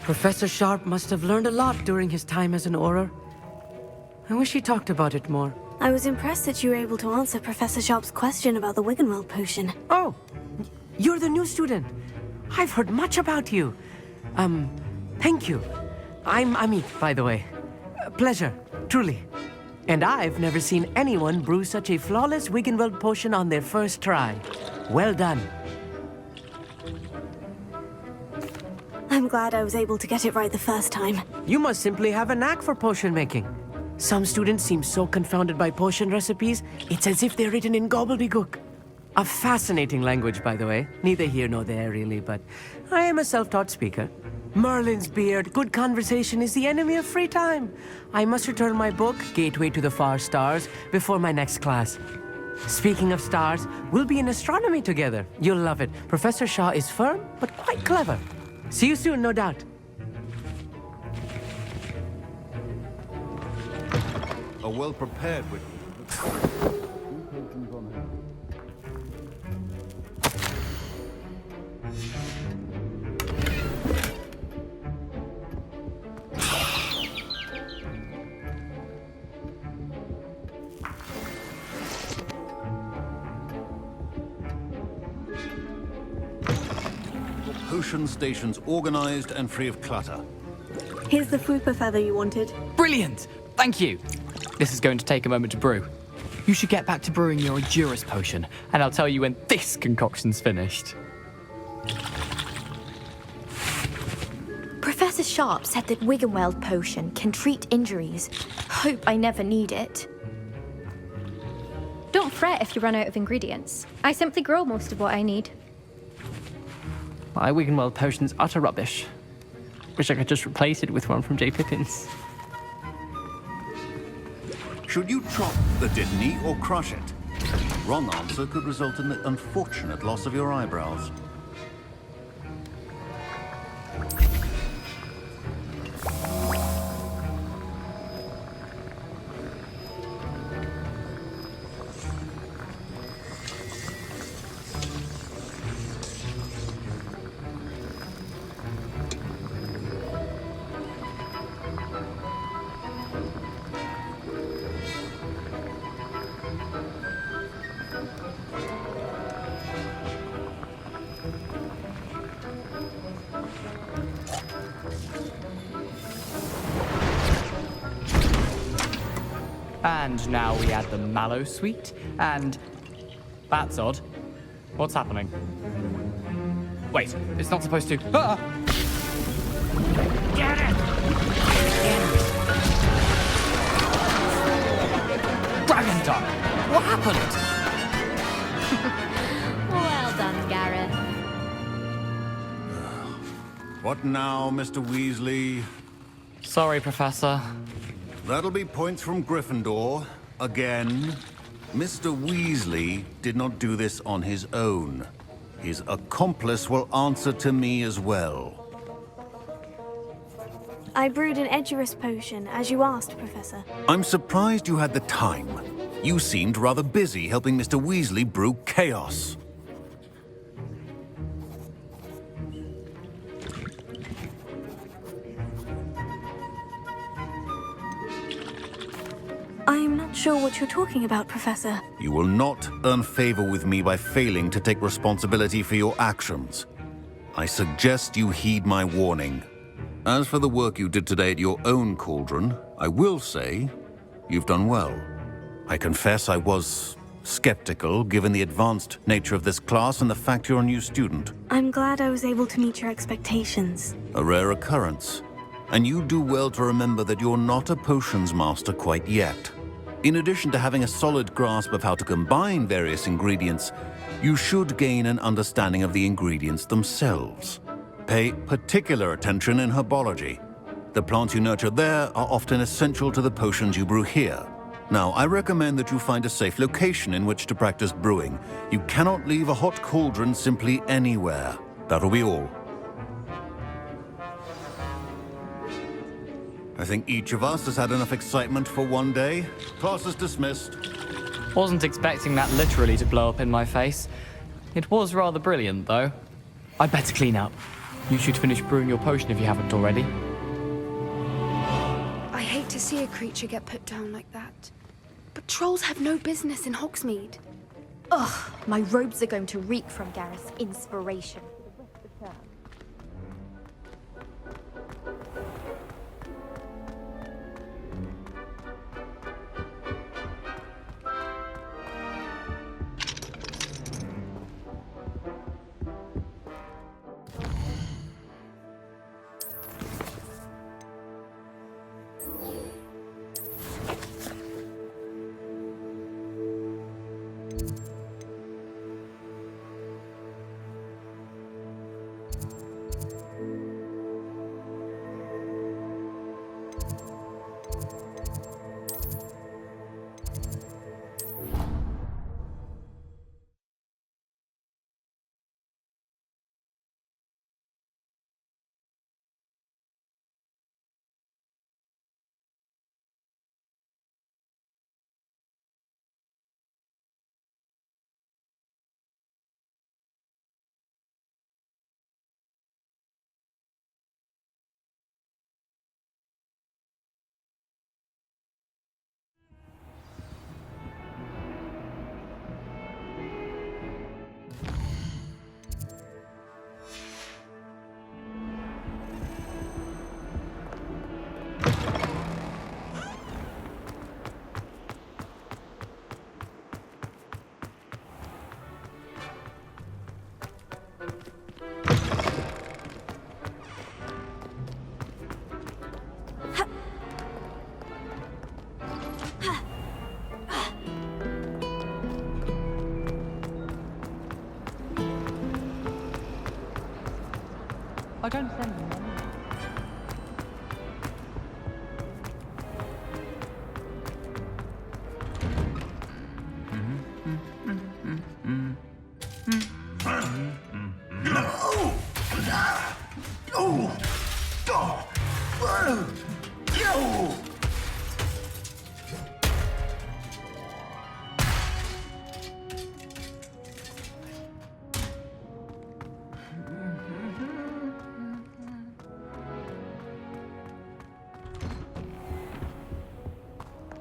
Professor Sharp must have learned a lot during his time as an Auror. I wish he talked about it more. I was impressed that you were able to answer Professor Sharp's question about the Wiggenweld potion. Oh, you're the new student. I've heard much about you. Thank you. I'm Amit, by the way. Pleasure, truly. And I've never seen anyone brew such a flawless Wiggenweld potion on their first try. Well done. I'm glad I was able to get it right the first time. You must simply have a knack for potion making. Some students seem so confounded by potion recipes, it's as if they're written in gobbledygook. A fascinating language, by the way. Neither here nor there, really, but I am a self-taught speaker. Merlin's beard, good conversation is the enemy of free time. I must return my book, Gateway to the Far Stars, before my next class. Speaking of stars, we'll be in astronomy together. You'll love it. Professor Shah is firm, but quite clever. See you soon, no doubt. A well-prepared Potion stations organized and free of clutter. Here's the Fwooper feather you wanted. Brilliant! Thank you! This is going to take a moment to brew. You should get back to brewing your Edurus potion, and I'll tell you when this concoction's finished. Professor Sharp said that Wiggenweld potion can treat injuries. Hope I never need it. Don't fret if you run out of ingredients. I simply grow most of what I need. My Wiggenweld potion's utter rubbish. Wish I could just replace it with one from J. Pippin's. Should you chop the Dittany or crush it? Wrong answer could result in the unfortunate loss of your eyebrows. And now we add the mallow sweet, and... That's odd. What's happening? Wait, it's not supposed to... Ah! Get it! Dragon Time! What happened? Well done, Gareth. What now, Mr. Weasley? Sorry, Professor. That'll be points from Gryffindor. Again. Mr. Weasley did not do this on his own. His accomplice will answer to me as well. I brewed an Edurus potion, as you asked, Professor. I'm surprised you had the time. You seemed rather busy helping Mr. Weasley brew chaos. I'm not sure what you're talking about, Professor. You will not earn favor with me by failing to take responsibility for your actions. I suggest you heed my warning. As for the work you did today at your own cauldron, I will say you've done well. I confess I was skeptical, given the advanced nature of this class and the fact you're a new student. I'm glad I was able to meet your expectations. A rare occurrence. And you do well to remember that you're not a potions master quite yet. In addition to having a solid grasp of how to combine various ingredients, you should gain an understanding of the ingredients themselves. Pay particular attention in herbology. The plants you nurture there are often essential to the potions you brew here. Now, I recommend that you find a safe location in which to practice brewing. You cannot leave a hot cauldron simply anywhere. That'll be all. I think each of us has had enough excitement for one day. Class is dismissed. Wasn't expecting that literally to blow up in my face. It was rather brilliant, though. I'd better clean up. You should finish brewing your potion if you haven't already. I hate to see a creature get put down like that. But trolls have no business in Hogsmeade. Ugh, my robes are going to reek from Gareth's inspiration. I don't send them money.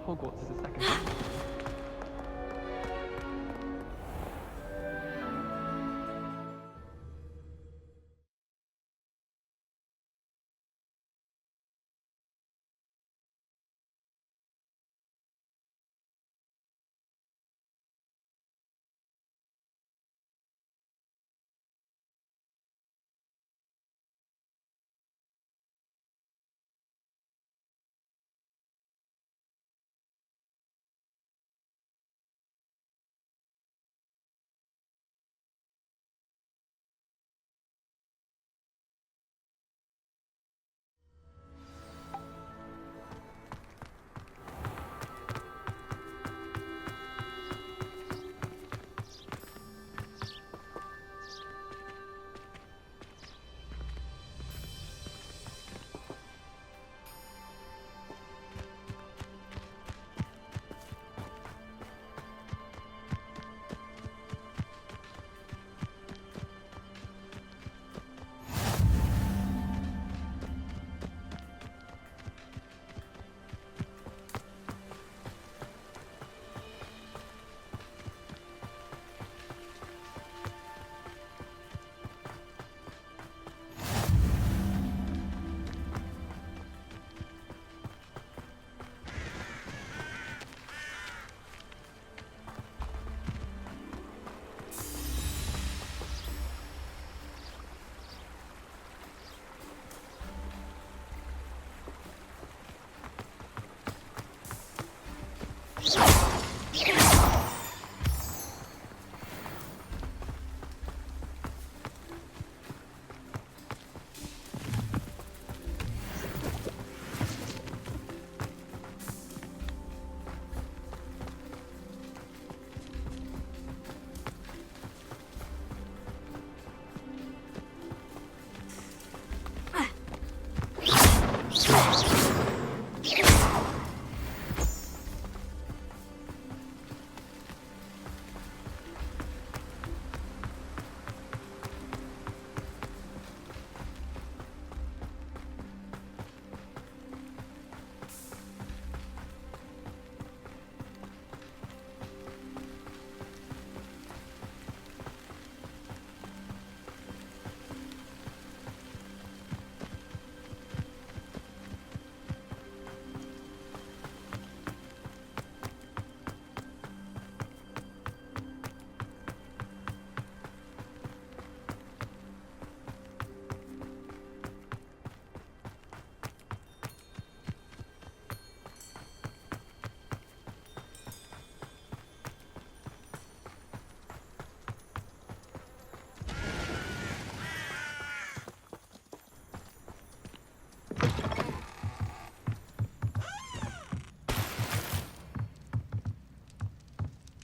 Hogwarts is a second.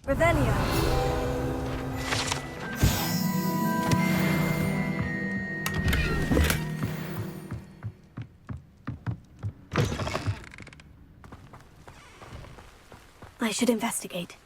Revelio. I should investigate.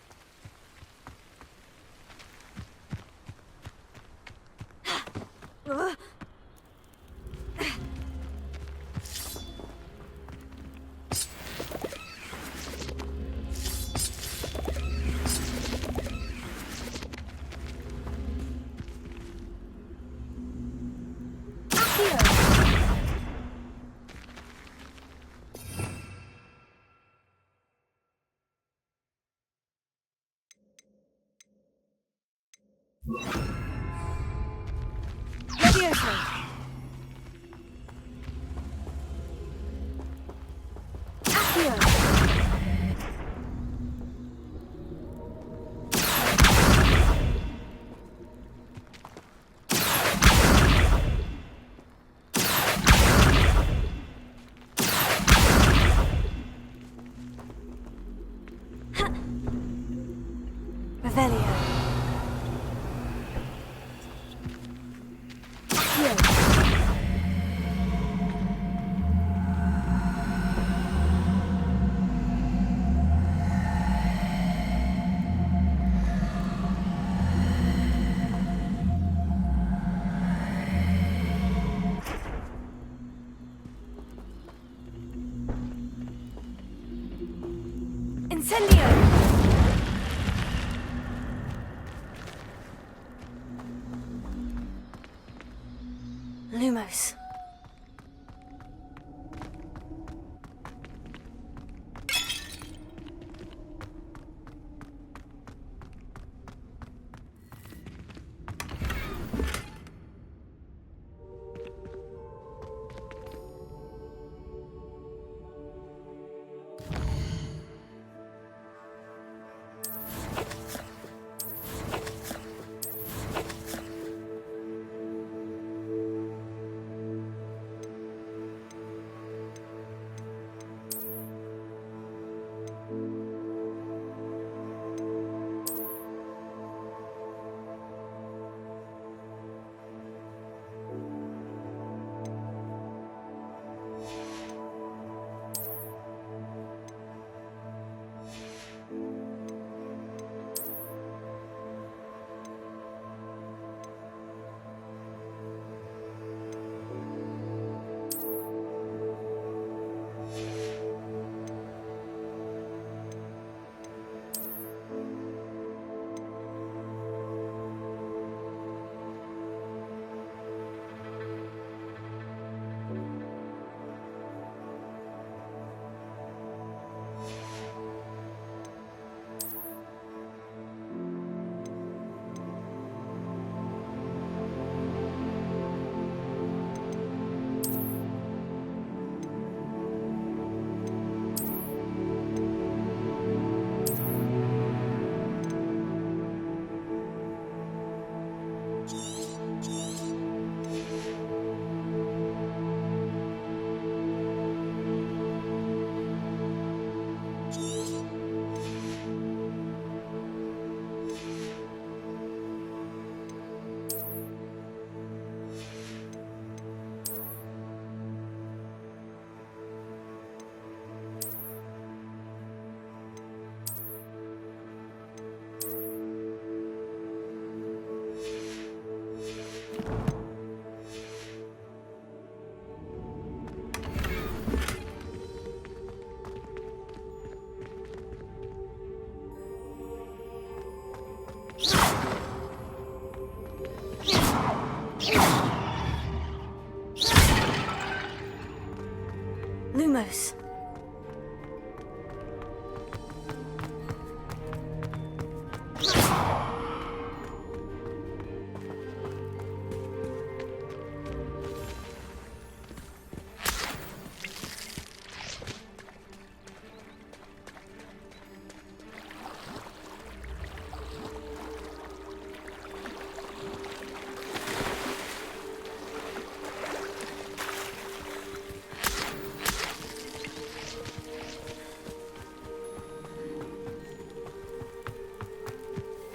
Incendio! Lumos.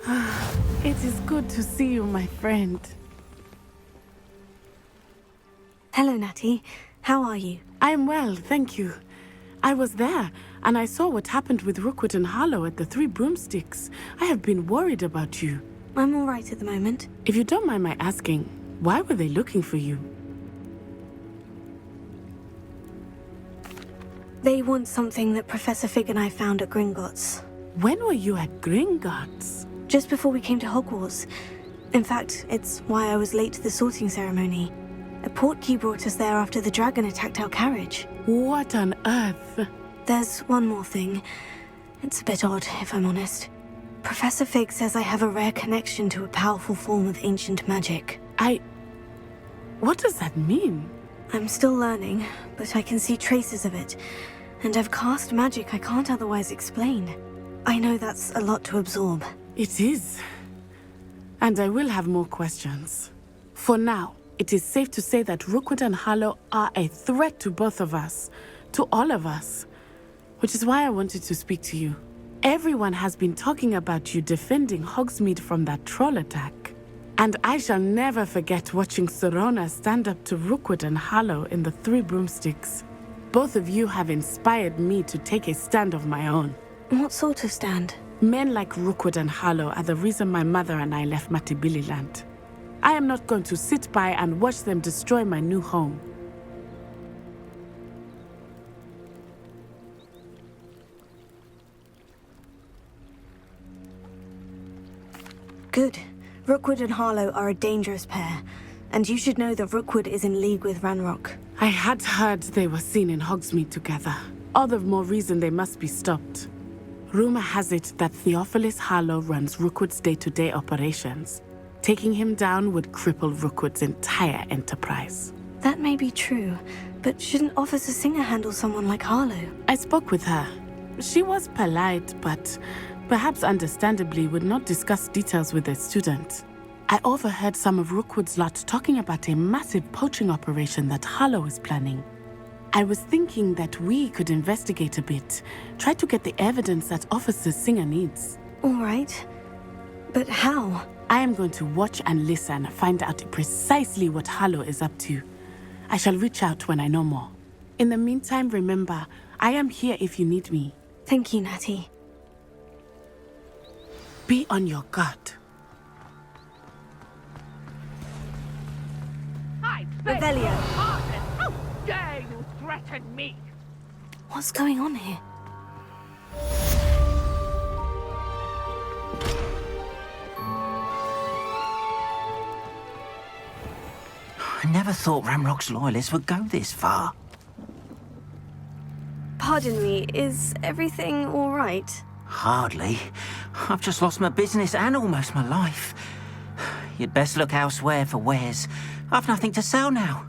It is good to see you, my friend. Hello, Natty. How are you? I am well, thank you. I was there, and I saw what happened with Rookwood and Harlow at the Three Broomsticks. I have been worried about you. I'm all right at the moment. If you don't mind my asking, why were they looking for you? They want something that Professor Fig and I found at Gringotts. When were you at Gringotts? Just before we came to Hogwarts. In fact, it's why I was late to the sorting ceremony. A portkey brought us there after the dragon attacked our carriage. What on earth? There's one more thing. It's a bit odd, if I'm honest. Professor Fig says I have a rare connection to a powerful form of ancient magic. What does that mean? I'm still learning, but I can see traces of it. And I've cast magic I can't otherwise explain. I know that's a lot to absorb. It is. And I will have more questions. For now, it is safe to say that Rookwood and Harlow are a threat to both of us. To all of us. Which is why I wanted to speak to you. Everyone has been talking about you defending Hogsmeade from that troll attack. And I shall never forget watching Sirona stand up to Rookwood and Harlow in the Three Broomsticks. Both of you have inspired me to take a stand of my own. What sort of stand? Men like Rookwood and Harlow are the reason my mother and I left Matabeleland. I am not going to sit by and watch them destroy my new home. Good. Rookwood and Harlow are a dangerous pair, and you should know that Rookwood is in league with Ranrock. I had heard they were seen in Hogsmeade together. All the more reason they must be stopped. Rumor has it that Theophilus Harlow runs Rookwood's day-to-day operations. Taking him down would cripple Rookwood's entire enterprise. That may be true, but shouldn't Officer Singer handle someone like Harlow? I spoke with her. She was polite, but perhaps understandably would not discuss details with a student. I overheard some of Rookwood's lot talking about a massive poaching operation that Harlow is planning. I was thinking that we could investigate a bit, try to get the evidence that Officer Singer needs. All right. But how? I am going to watch and listen, find out precisely what Harlow is up to. I shall reach out when I know more. In the meantime, remember, I am here if you need me. Thank you, Natty. Be on your guard. Revelio. How dare you threaten me? What's going on here? I never thought Ranrock's loyalists would go this far. Pardon me, is everything all right? Hardly. I've just lost my business and almost my life. You'd best look elsewhere for wares. I've nothing to sell now.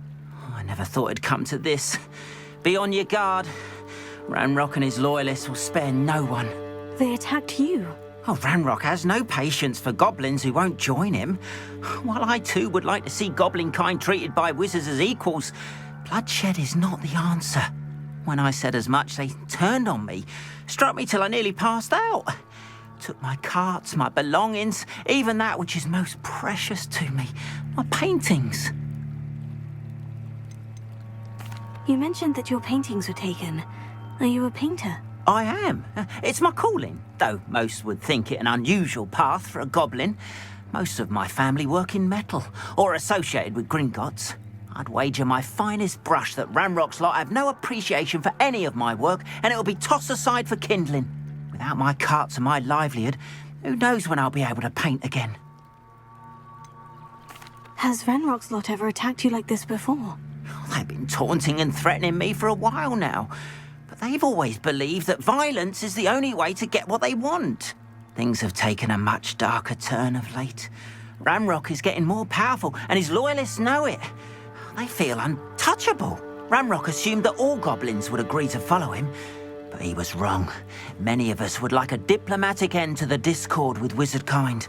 I never thought it'd come to this. Be on your guard. Ranrock and his loyalists will spare no one. They attacked you. Oh, Ranrock has no patience for goblins who won't join him. While I too would like to see goblin kind treated by wizards as equals, bloodshed is not the answer. When I said as much, they turned on me, struck me till I nearly passed out. Took my carts, my belongings, even that which is most precious to me, my paintings. You mentioned that your paintings were taken. Are you a painter? I am. It's my calling, though most would think it an unusual path for a goblin. Most of my family work in metal, or associated with Gringotts. I'd wager my finest brush that Ranrock's lot have no appreciation for any of my work, and it'll be tossed aside for kindling. Without my carts and my livelihood, who knows when I'll be able to paint again? Has Ranrock's lot ever attacked you like this before? They've been taunting and threatening me for a while now. But they've always believed that violence is the only way to get what they want. Things have taken a much darker turn of late. Ranrock is getting more powerful, and his loyalists know it. They feel untouchable. Ranrock assumed that all goblins would agree to follow him, but he was wrong. Many of us would like a diplomatic end to the discord with wizardkind.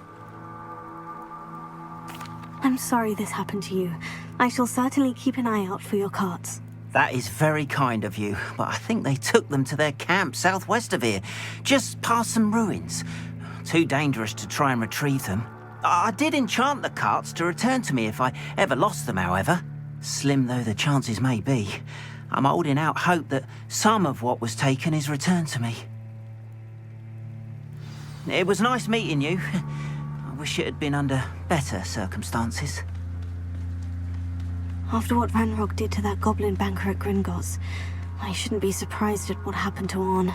I'm sorry this happened to you. I shall certainly keep an eye out for your carts. That is very kind of you, but I think they took them to their camp southwest of here, just past some ruins. Too dangerous to try and retrieve them. I did enchant the carts to return to me if I ever lost them, however. Slim though the chances may be, I'm holding out hope that some of what was taken is returned to me. It was nice meeting you. I wish it had been under better circumstances. After what Ranrock did to that goblin banker at Gringotts, I shouldn't be surprised at what happened to Orn.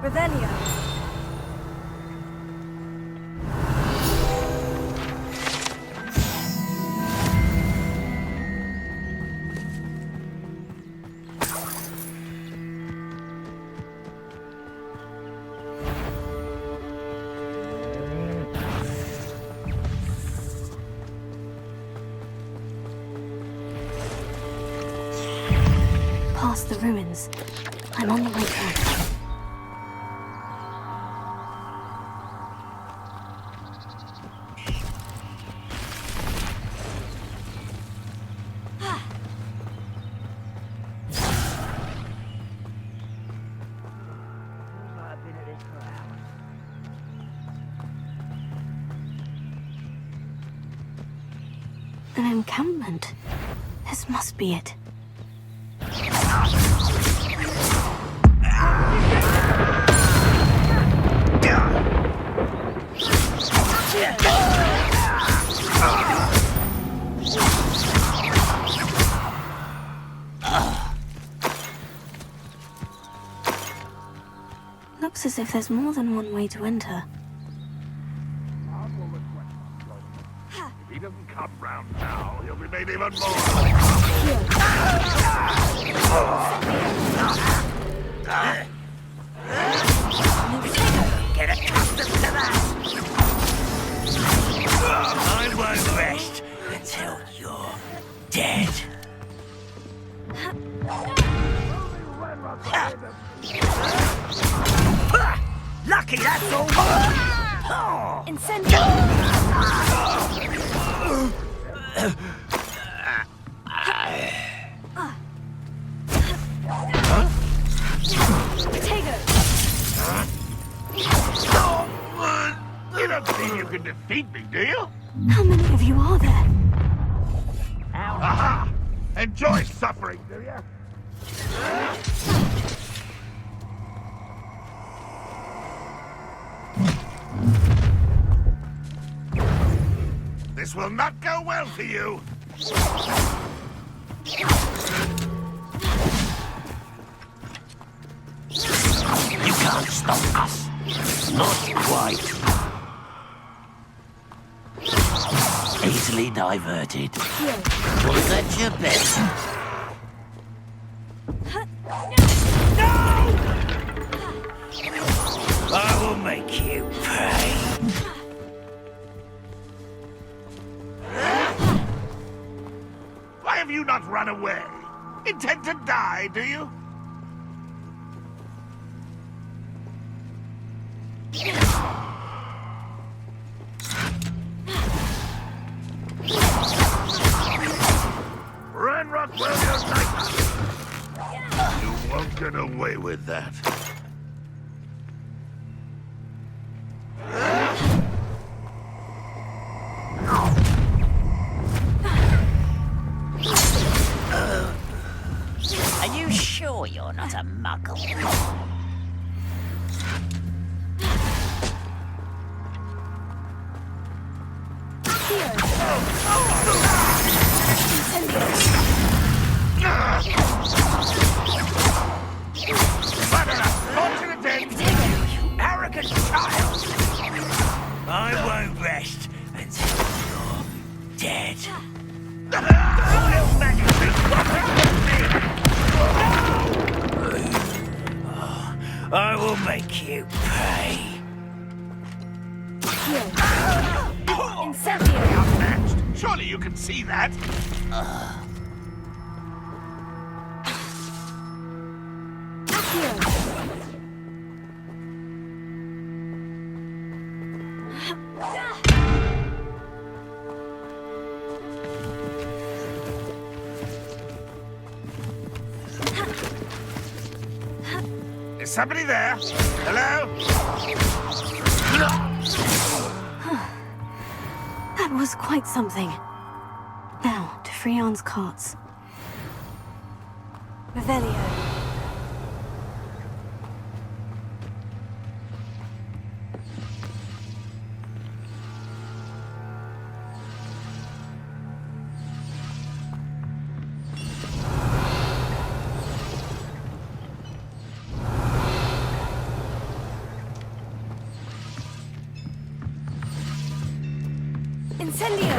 Revelio. Past the ruins. I'm on the way back. An encampment. This must be it. Looks as if there's more than one way to enter. If he doesn't come round now, he'll be made even more. Get accustomed to that! I won't rest until you're dead. Lucky that's all! Incendio! Potato! You don't think you can defeat me, do you? How many of you are there? Aha! Enjoy suffering, do you? This will not go well for you. You can't stop us. Not quite. Easily diverted. Was that your best? I will make you pay. Why have you not run away? Intend to die, do you? Ranrock will unite! You won't get away with that. Are you sure you're not a muggle? You arrogant child! I won't rest until you're dead. will make you pay. Incendio! Outmatched. Surely you can see that. Is somebody there? Hello? That was quite something. Now, to Freon's carts. Revelio. Incendio!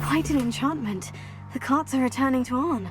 Quite an enchantment. The carts are returning to Arn.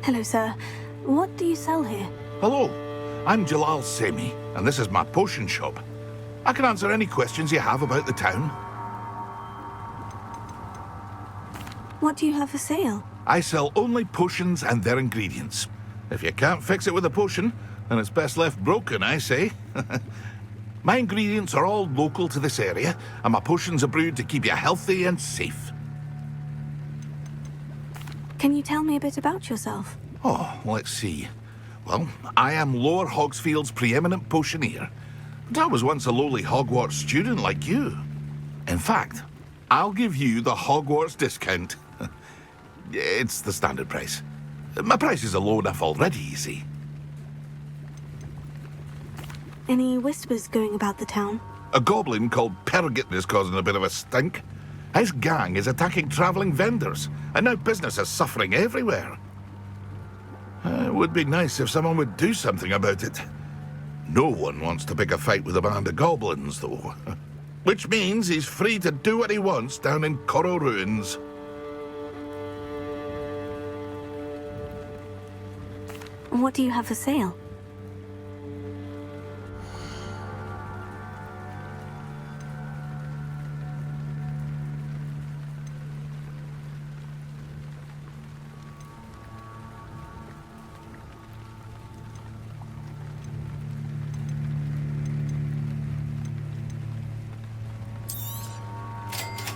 Hello, sir. What do you sell here? Hello, I'm Jalal Semi, and this is my potion shop. I can answer any questions you have about the town. What do you have for sale? I sell only potions and their ingredients. If you can't fix it with a potion, then it's best left broken, I say. My ingredients are all local to this area, and my potions are brewed to keep you healthy and safe. Can you tell me a bit about yourself? Oh, let's see. Well, I am Lower Hogsfield's preeminent potioneer. And I was once a lowly Hogwarts student like you. In fact, I'll give you the Hogwarts discount. It's the standard price. My prices are low enough already, you see. Any whispers going about the town? A goblin called Pergit is causing a bit of a stink. His gang is attacking travelling vendors, and now business is suffering everywhere. It would be nice if someone would do something about it. No one wants to pick a fight with a band of goblins, though. Which means he's free to do what he wants down in Corro Ruins. What do you have for sale?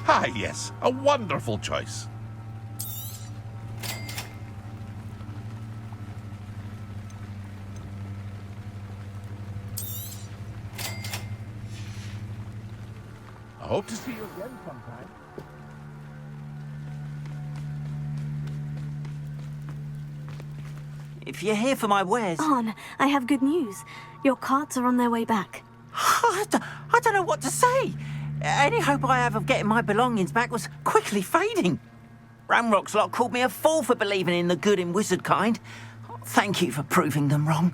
Ah, yes, a wonderful choice. I hope to see you again sometime. If you're here for my wares... Arn, I have good news. Your carts are on their way back. I don't know what to say. Any hope I have of getting my belongings back was quickly fading. Ramrock's lot called me a fool for believing in the good in wizard kind. Thank you for proving them wrong.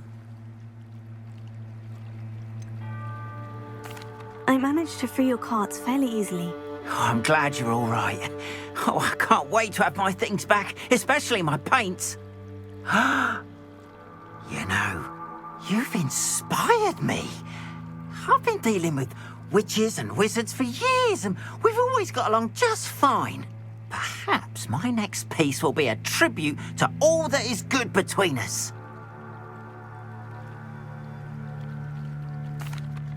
I managed to free your carts fairly easily. Oh, I'm glad you're all right. Oh, I can't wait to have my things back, especially my paints. You know, you've inspired me. I've been dealing with witches and wizards for years, and we've always got along just fine. Perhaps my next piece will be a tribute to all that is good between us.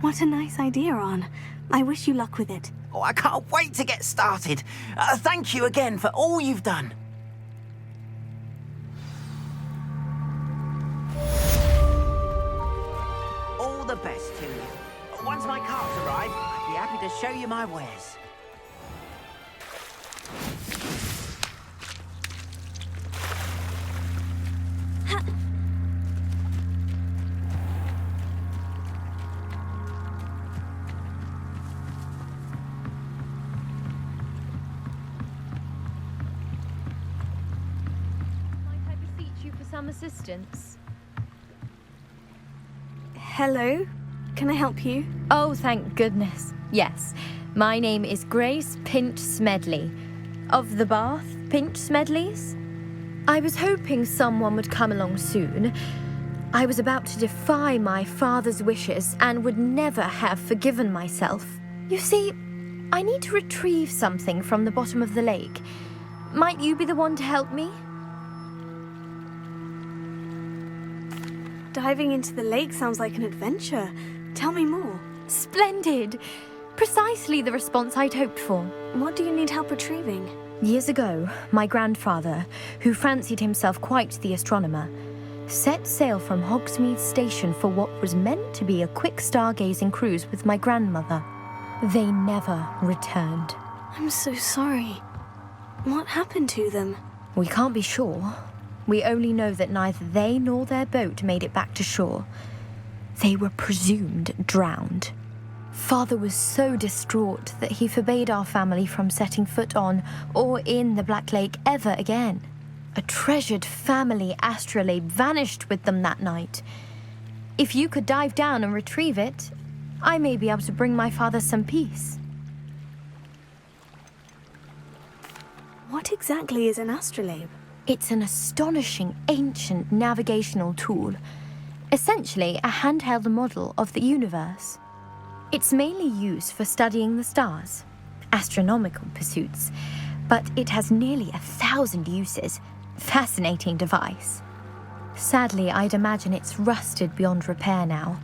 What a nice idea, Arn. I wish you luck with it. Oh, I can't wait to get started. Thank you again for all you've done. All the best to you. Once my carts arrive, I'd be happy to show you my wares. Might I beseech you for some assistance? Hello? Can I help you? Oh, thank goodness. Yes. My name is Grace Pinch Smedley. Of the Bath Pinch Smedleys? I was hoping someone would come along soon. I was about to defy my father's wishes and would never have forgiven myself. You see, I need to retrieve something from the bottom of the lake. Might you be the one to help me? Diving into the lake sounds like an adventure. Tell me more. Splendid! Precisely the response I'd hoped for. What do you need help retrieving? Years ago, my grandfather, who fancied himself quite the astronomer, set sail from Hogsmeade Station for what was meant to be a quick stargazing cruise with my grandmother. They never returned. I'm so sorry. What happened to them? We can't be sure. We only know that neither they nor their boat made it back to shore. They were presumed drowned. Father was so distraught that he forbade our family from setting foot on or in the Black Lake ever again. A treasured family astrolabe vanished with them that night. If you could dive down and retrieve it, I may be able to bring my father some peace. What exactly is an astrolabe? It's an astonishing ancient navigational tool. Essentially a handheld model of the universe. It's mainly used for studying the stars, astronomical pursuits, but it has nearly 1,000 uses. Fascinating device. Sadly, I'd imagine it's rusted beyond repair now.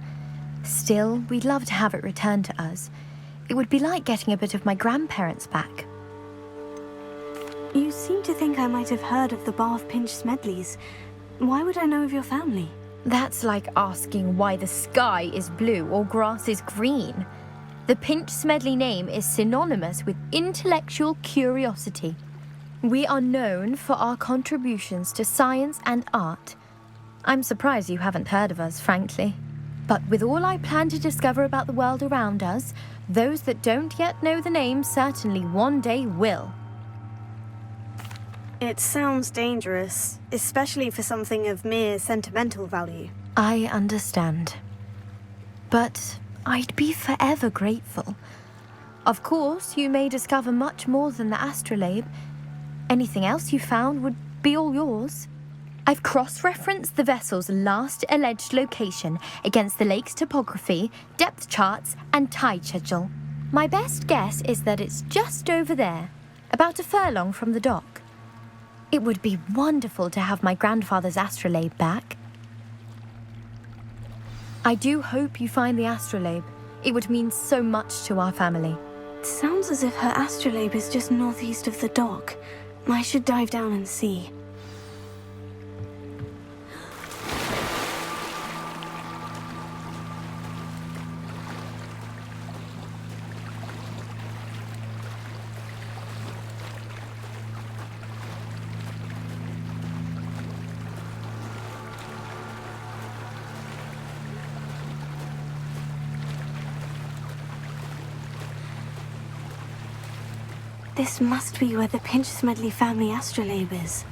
Still, we'd love to have it returned to us. It would be like getting a bit of my grandparents back. You seem to think I might have heard of the Bath Pinch Smedleys. Why would I know of your family? That's like asking why the sky is blue or grass is green. The Pinch Smedley name is synonymous with intellectual curiosity. We are known for our contributions to science and art. I'm surprised you haven't heard of us, frankly. But with all I plan to discover about the world around us, those that don't yet know the name certainly one day will. It sounds dangerous, especially for something of mere sentimental value. I understand. But I'd be forever grateful. Of course, you may discover much more than the astrolabe. Anything else you found would be all yours. I've cross-referenced the vessel's last alleged location against the lake's topography, depth charts, and tide schedule. My best guess is that it's just over there, about a furlong from the dock. It would be wonderful to have my grandfather's astrolabe back. I do hope you find the astrolabe. It would mean so much to our family. It sounds as if her astrolabe is just northeast of the dock. I should dive down and see. This must be where the Pinch Smedley family astrolabe is.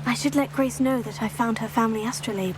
I should let Grace know that I found her family astrolabe.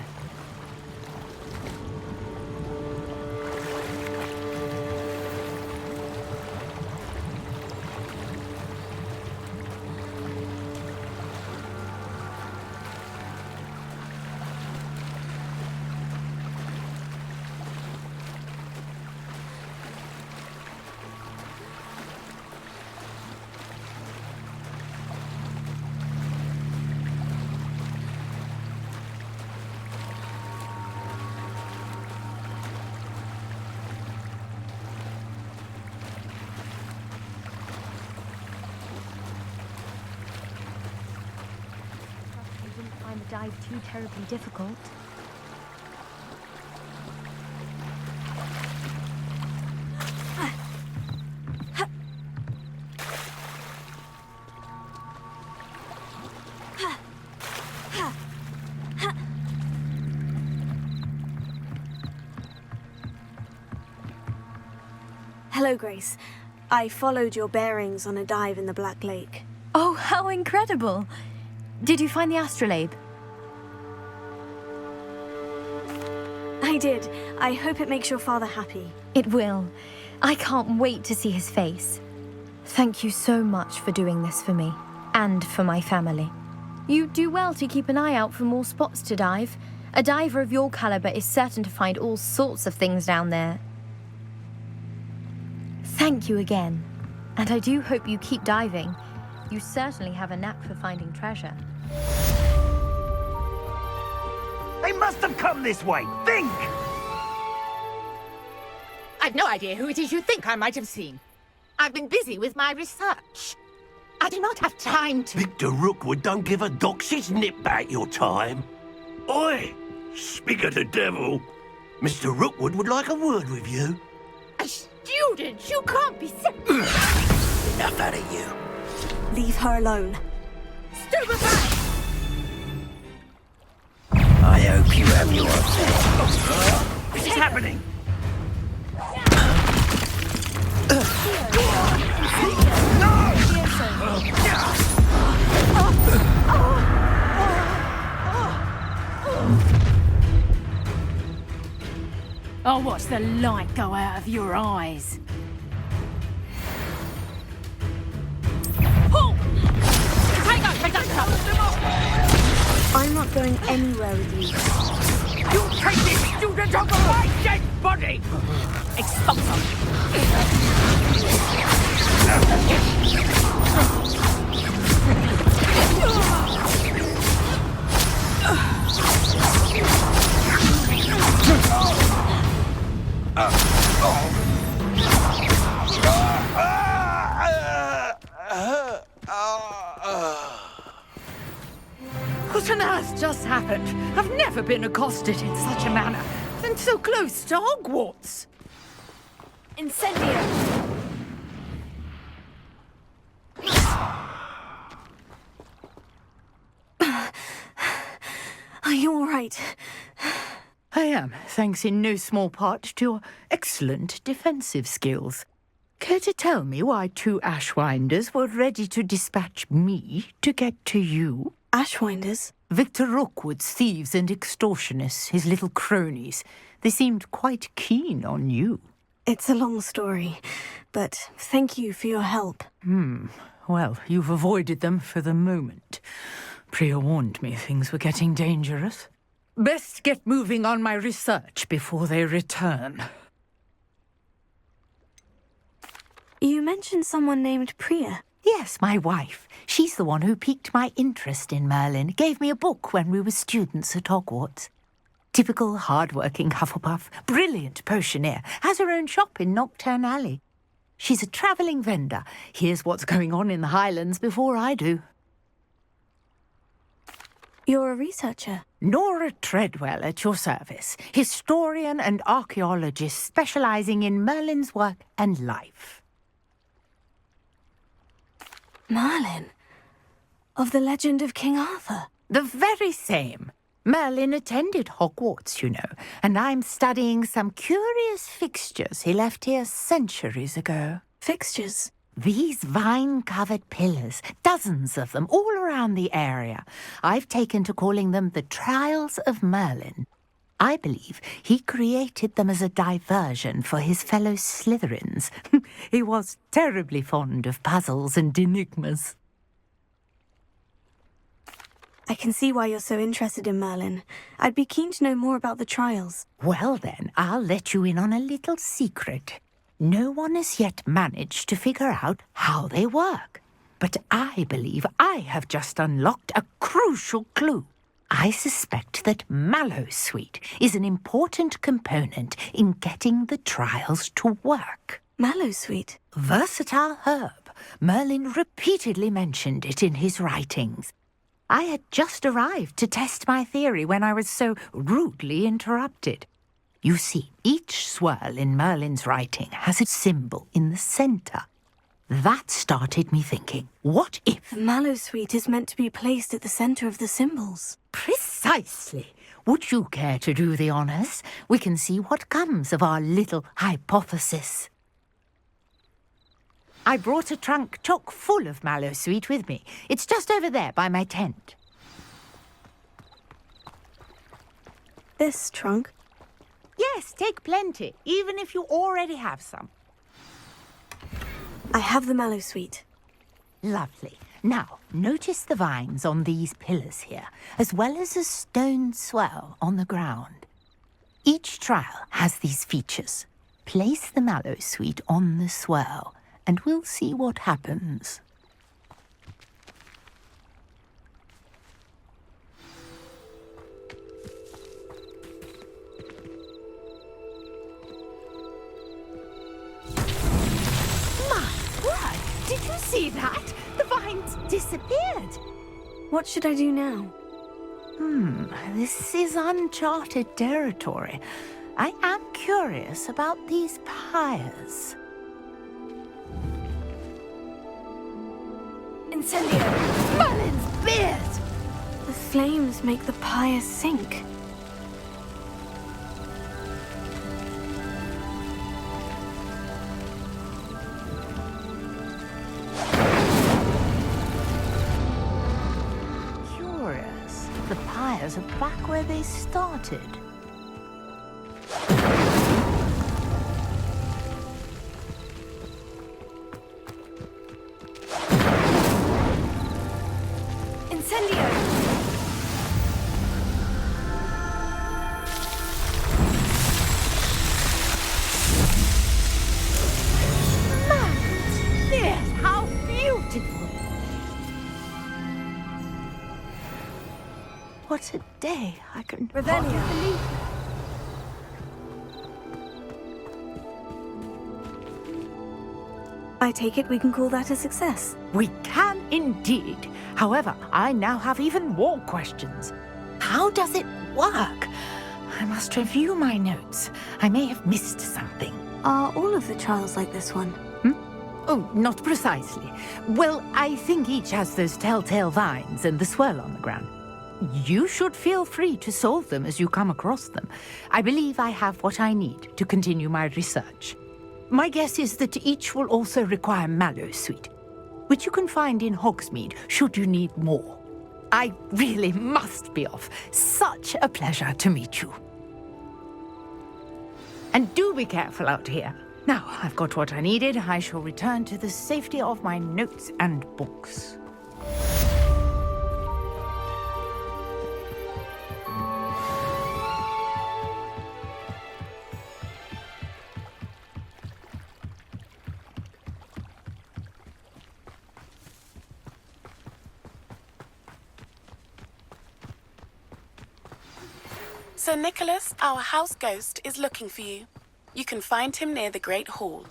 find the dive too terribly difficult. Hello, Grace. I followed your bearings on a dive in the Black Lake. Oh, how incredible! Did you find the astrolabe? I did. I hope it makes your father happy. It will. I can't wait to see his face. Thank you so much for doing this for me, and for my family. You do well to keep an eye out for more spots to dive. A diver of your caliber is certain to find all sorts of things down there. Thank you again. And I do hope you keep diving. You certainly have a knack for finding treasure. They must have come this way. Think! I've no idea who it is you think I might have seen. I've been busy with my research. I do not have time to... Victor Rookwood don't give a doxy's nip back your time. Oi! Speak of the devil. Mr. Rookwood would like a word with you. A student? You can't be sick. Enough out of you. Leave her alone. Stupefy! I hope you have your fill. This is happening. I'll watch the light go out of your eyes. Pull! Take I'm not going anywhere with you. You take this student over my dead body! Expulsum! What on earth just happened? I've never been accosted in such a manner, and so close to Hogwarts. Incendio! Are you all right? I am, thanks in no small part to your excellent defensive skills. Care to tell me why two Ashwinders were ready to dispatch me to get to you? Ashwinders? Victor Rookwood's thieves and extortionists, his little cronies. They seemed quite keen on you. It's a long story, but thank you for your help. Well, you've avoided them for the moment. Priya warned me things were getting dangerous. Best get moving on my research before they return. You mentioned someone named Priya. Yes, my wife. She's the one who piqued my interest in Merlin. Gave me a book when we were students at Hogwarts. Typical hard-working Hufflepuff, brilliant potioneer, has her own shop in Knockturn Alley. She's a travelling vendor. Hears what's going on in the Highlands before I do. You're a researcher? Nora Treadwell at your service. Historian and archaeologist specialising in Merlin's work and life. Merlin? Of the legend of King Arthur? The very same. Merlin attended Hogwarts, you know, and I'm studying some curious fixtures he left here centuries ago. Fixtures? These vine-covered pillars, dozens of them, all around the area. I've taken to calling them the Trials of Merlin. I believe he created them as a diversion for his fellow Slytherins. He was terribly fond of puzzles and enigmas. I can see why you're so interested in Merlin. I'd be keen to know more about the trials. Well then, I'll let you in on a little secret. No one has yet managed to figure out how they work. But I believe I have just unlocked a crucial clue. I suspect that Mallowsweet is an important component in getting the trials to work. Mallowsweet? Versatile herb. Merlin repeatedly mentioned it in his writings. I had just arrived to test my theory when I was so rudely interrupted. You see, each swirl in Merlin's writing has a symbol in the centre. That started me thinking, what if... The Mallowsweet is meant to be placed at the centre of the symbols. Precisely. Would you care to do the honours? We can see what comes of our little hypothesis. I brought a trunk chock full of mallowsweet with me. It's just over there by my tent. This trunk? Yes, take plenty, even if you already have some. I have the mallowsweet. Lovely. Now, notice the vines on these pillars here, as well as a stone swell on the ground. Each trial has these features. Place the mallowsweet on the swell, and we'll see what happens. My word! Did you see that? The vines disappeared. What should I do now? This is uncharted territory. I am curious about these pyres. Incendio! Merlin's beard! The flames make the pyre sink. Curious. The pyres are back where they started. Incendio! Yes, how beautiful! What a day! I can hardly believe it. I take it we can call that a success. We can indeed. However, I now have even more questions. How does it work? I must review my notes. I may have missed something. Are all of the trials like this one? Oh, not precisely. Well, I think each has those telltale vines and the swirl on the ground. You should feel free to solve them as you come across them. I believe I have what I need to continue my research. My guess is that each will also require mallowsweet, which you can find in Hogsmeade should you need more. I really must be off. Such a pleasure to meet you. And do be careful out here. Now, I've got what I needed. I shall return to the safety of my notes and books. Sir Nicholas, our house ghost, is looking for you. You can find him near the Great Hall.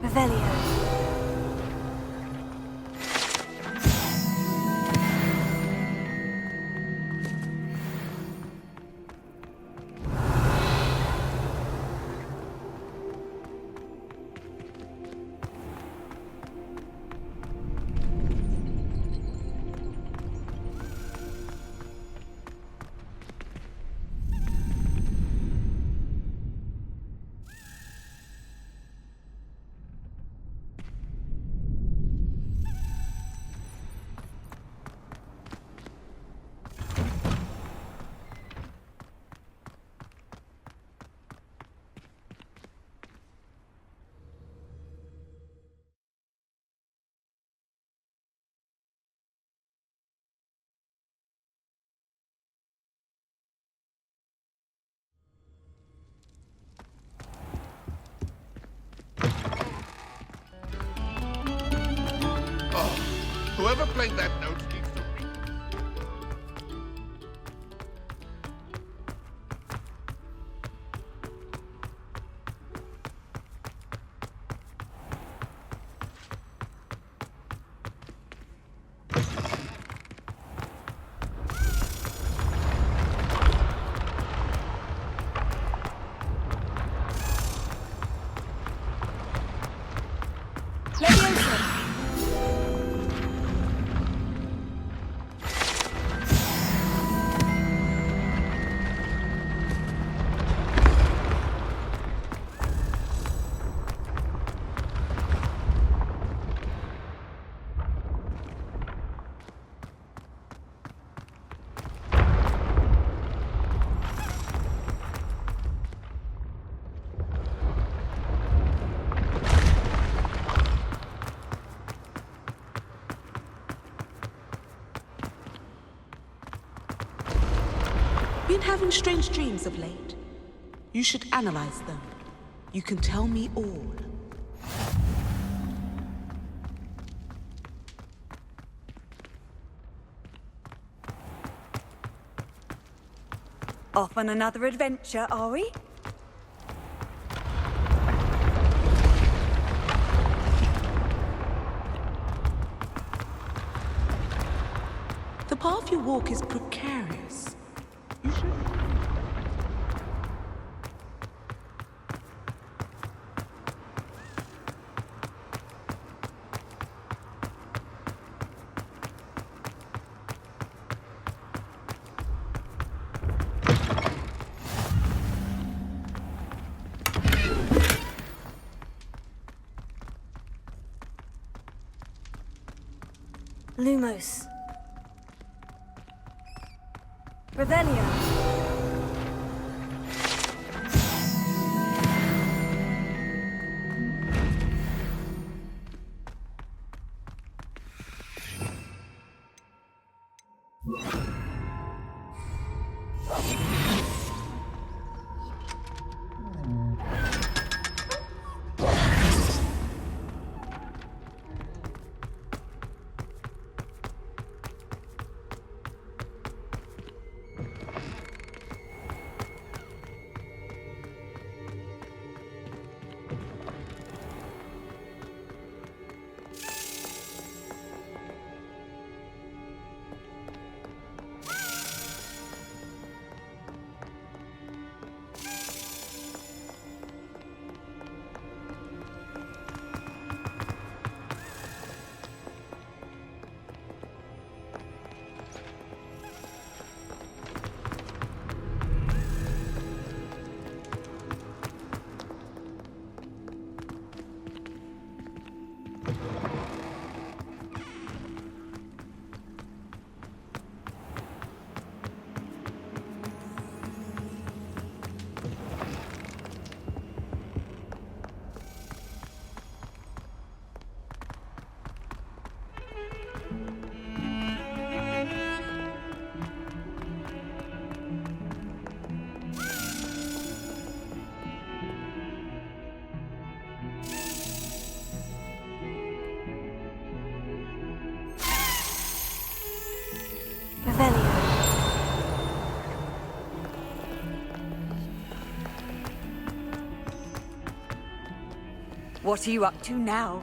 Revelio. explain that note needs to read. Been having strange dreams of late. You should analyze them. You can tell me all. Off on another adventure, are we? The path you walk is precarious. You should... Lumos. Revelio. What are you up to now?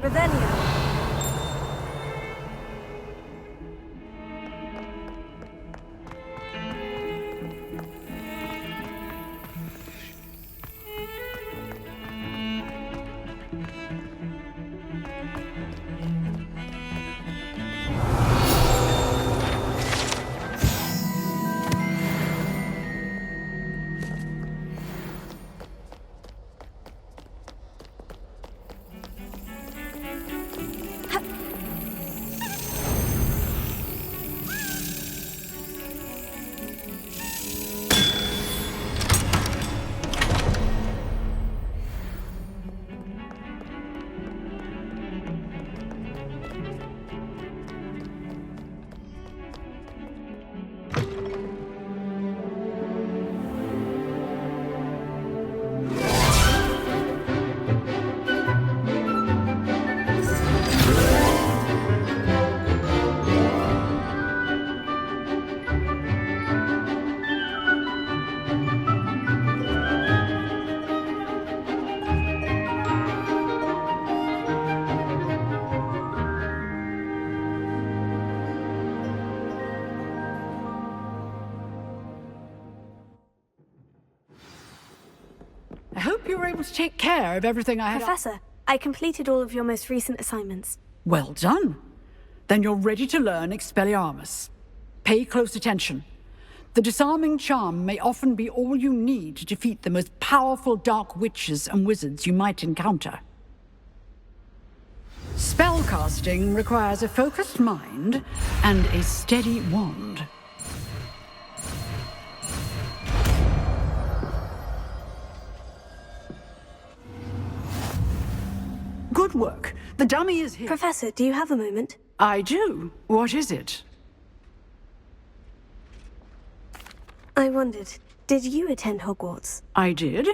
Revelio. hope you were able to take care of everything I had. Professor, I completed all of your most recent assignments. Well done. Then you're ready to learn Expelliarmus. Pay close attention. The disarming charm may often be all you need to defeat the most powerful dark witches and wizards you might encounter. Spellcasting requires a focused mind and a steady wand. Good work. The dummy is here. Professor, do you have a moment? I do. What is it? I wondered, did you attend Hogwarts? I did.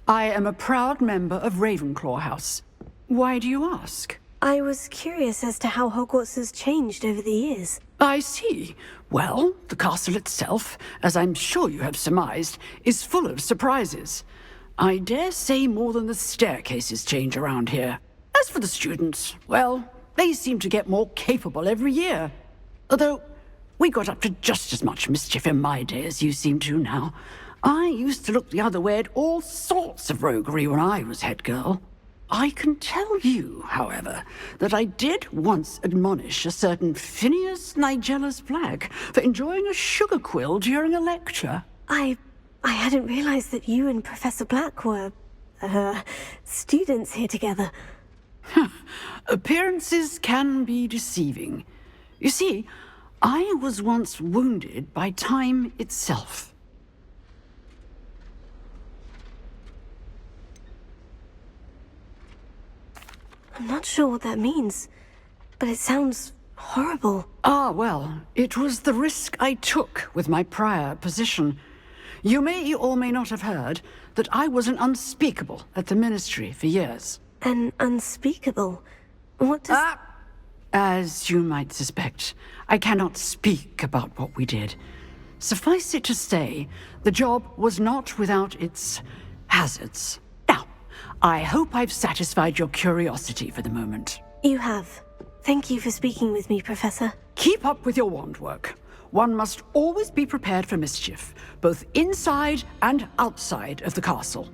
I am a proud member of Ravenclaw House. Why do you ask? I was curious as to how Hogwarts has changed over the years. I see. Well, the castle itself, as I'm sure you have surmised, is full of surprises. I dare say more than the staircases change around here. As for the students, well, they seem to get more capable every year. Although, we got up to just as much mischief in my day as you seem to now. I used to look the other way at all sorts of roguery when I was head girl. I can tell you, however, that I did once admonish a certain Phineas Nigellus Black for enjoying a sugar quill during a lecture. I hadn't realized that you and Professor Black were, students here together. Appearances can be deceiving. You see, I was once wounded by time itself. I'm not sure what that means, but it sounds horrible. Ah, well, it was the risk I took with my prior position. You may or may not have heard that I was an unspeakable at the Ministry for years. An unspeakable? What does... As you might suspect, I cannot speak about what we did. Suffice it to say, the job was not without its hazards. Now, I hope I've satisfied your curiosity for the moment. You have. Thank you for speaking with me, Professor. Keep up with your wand work. One must always be prepared for mischief, both inside and outside of the castle.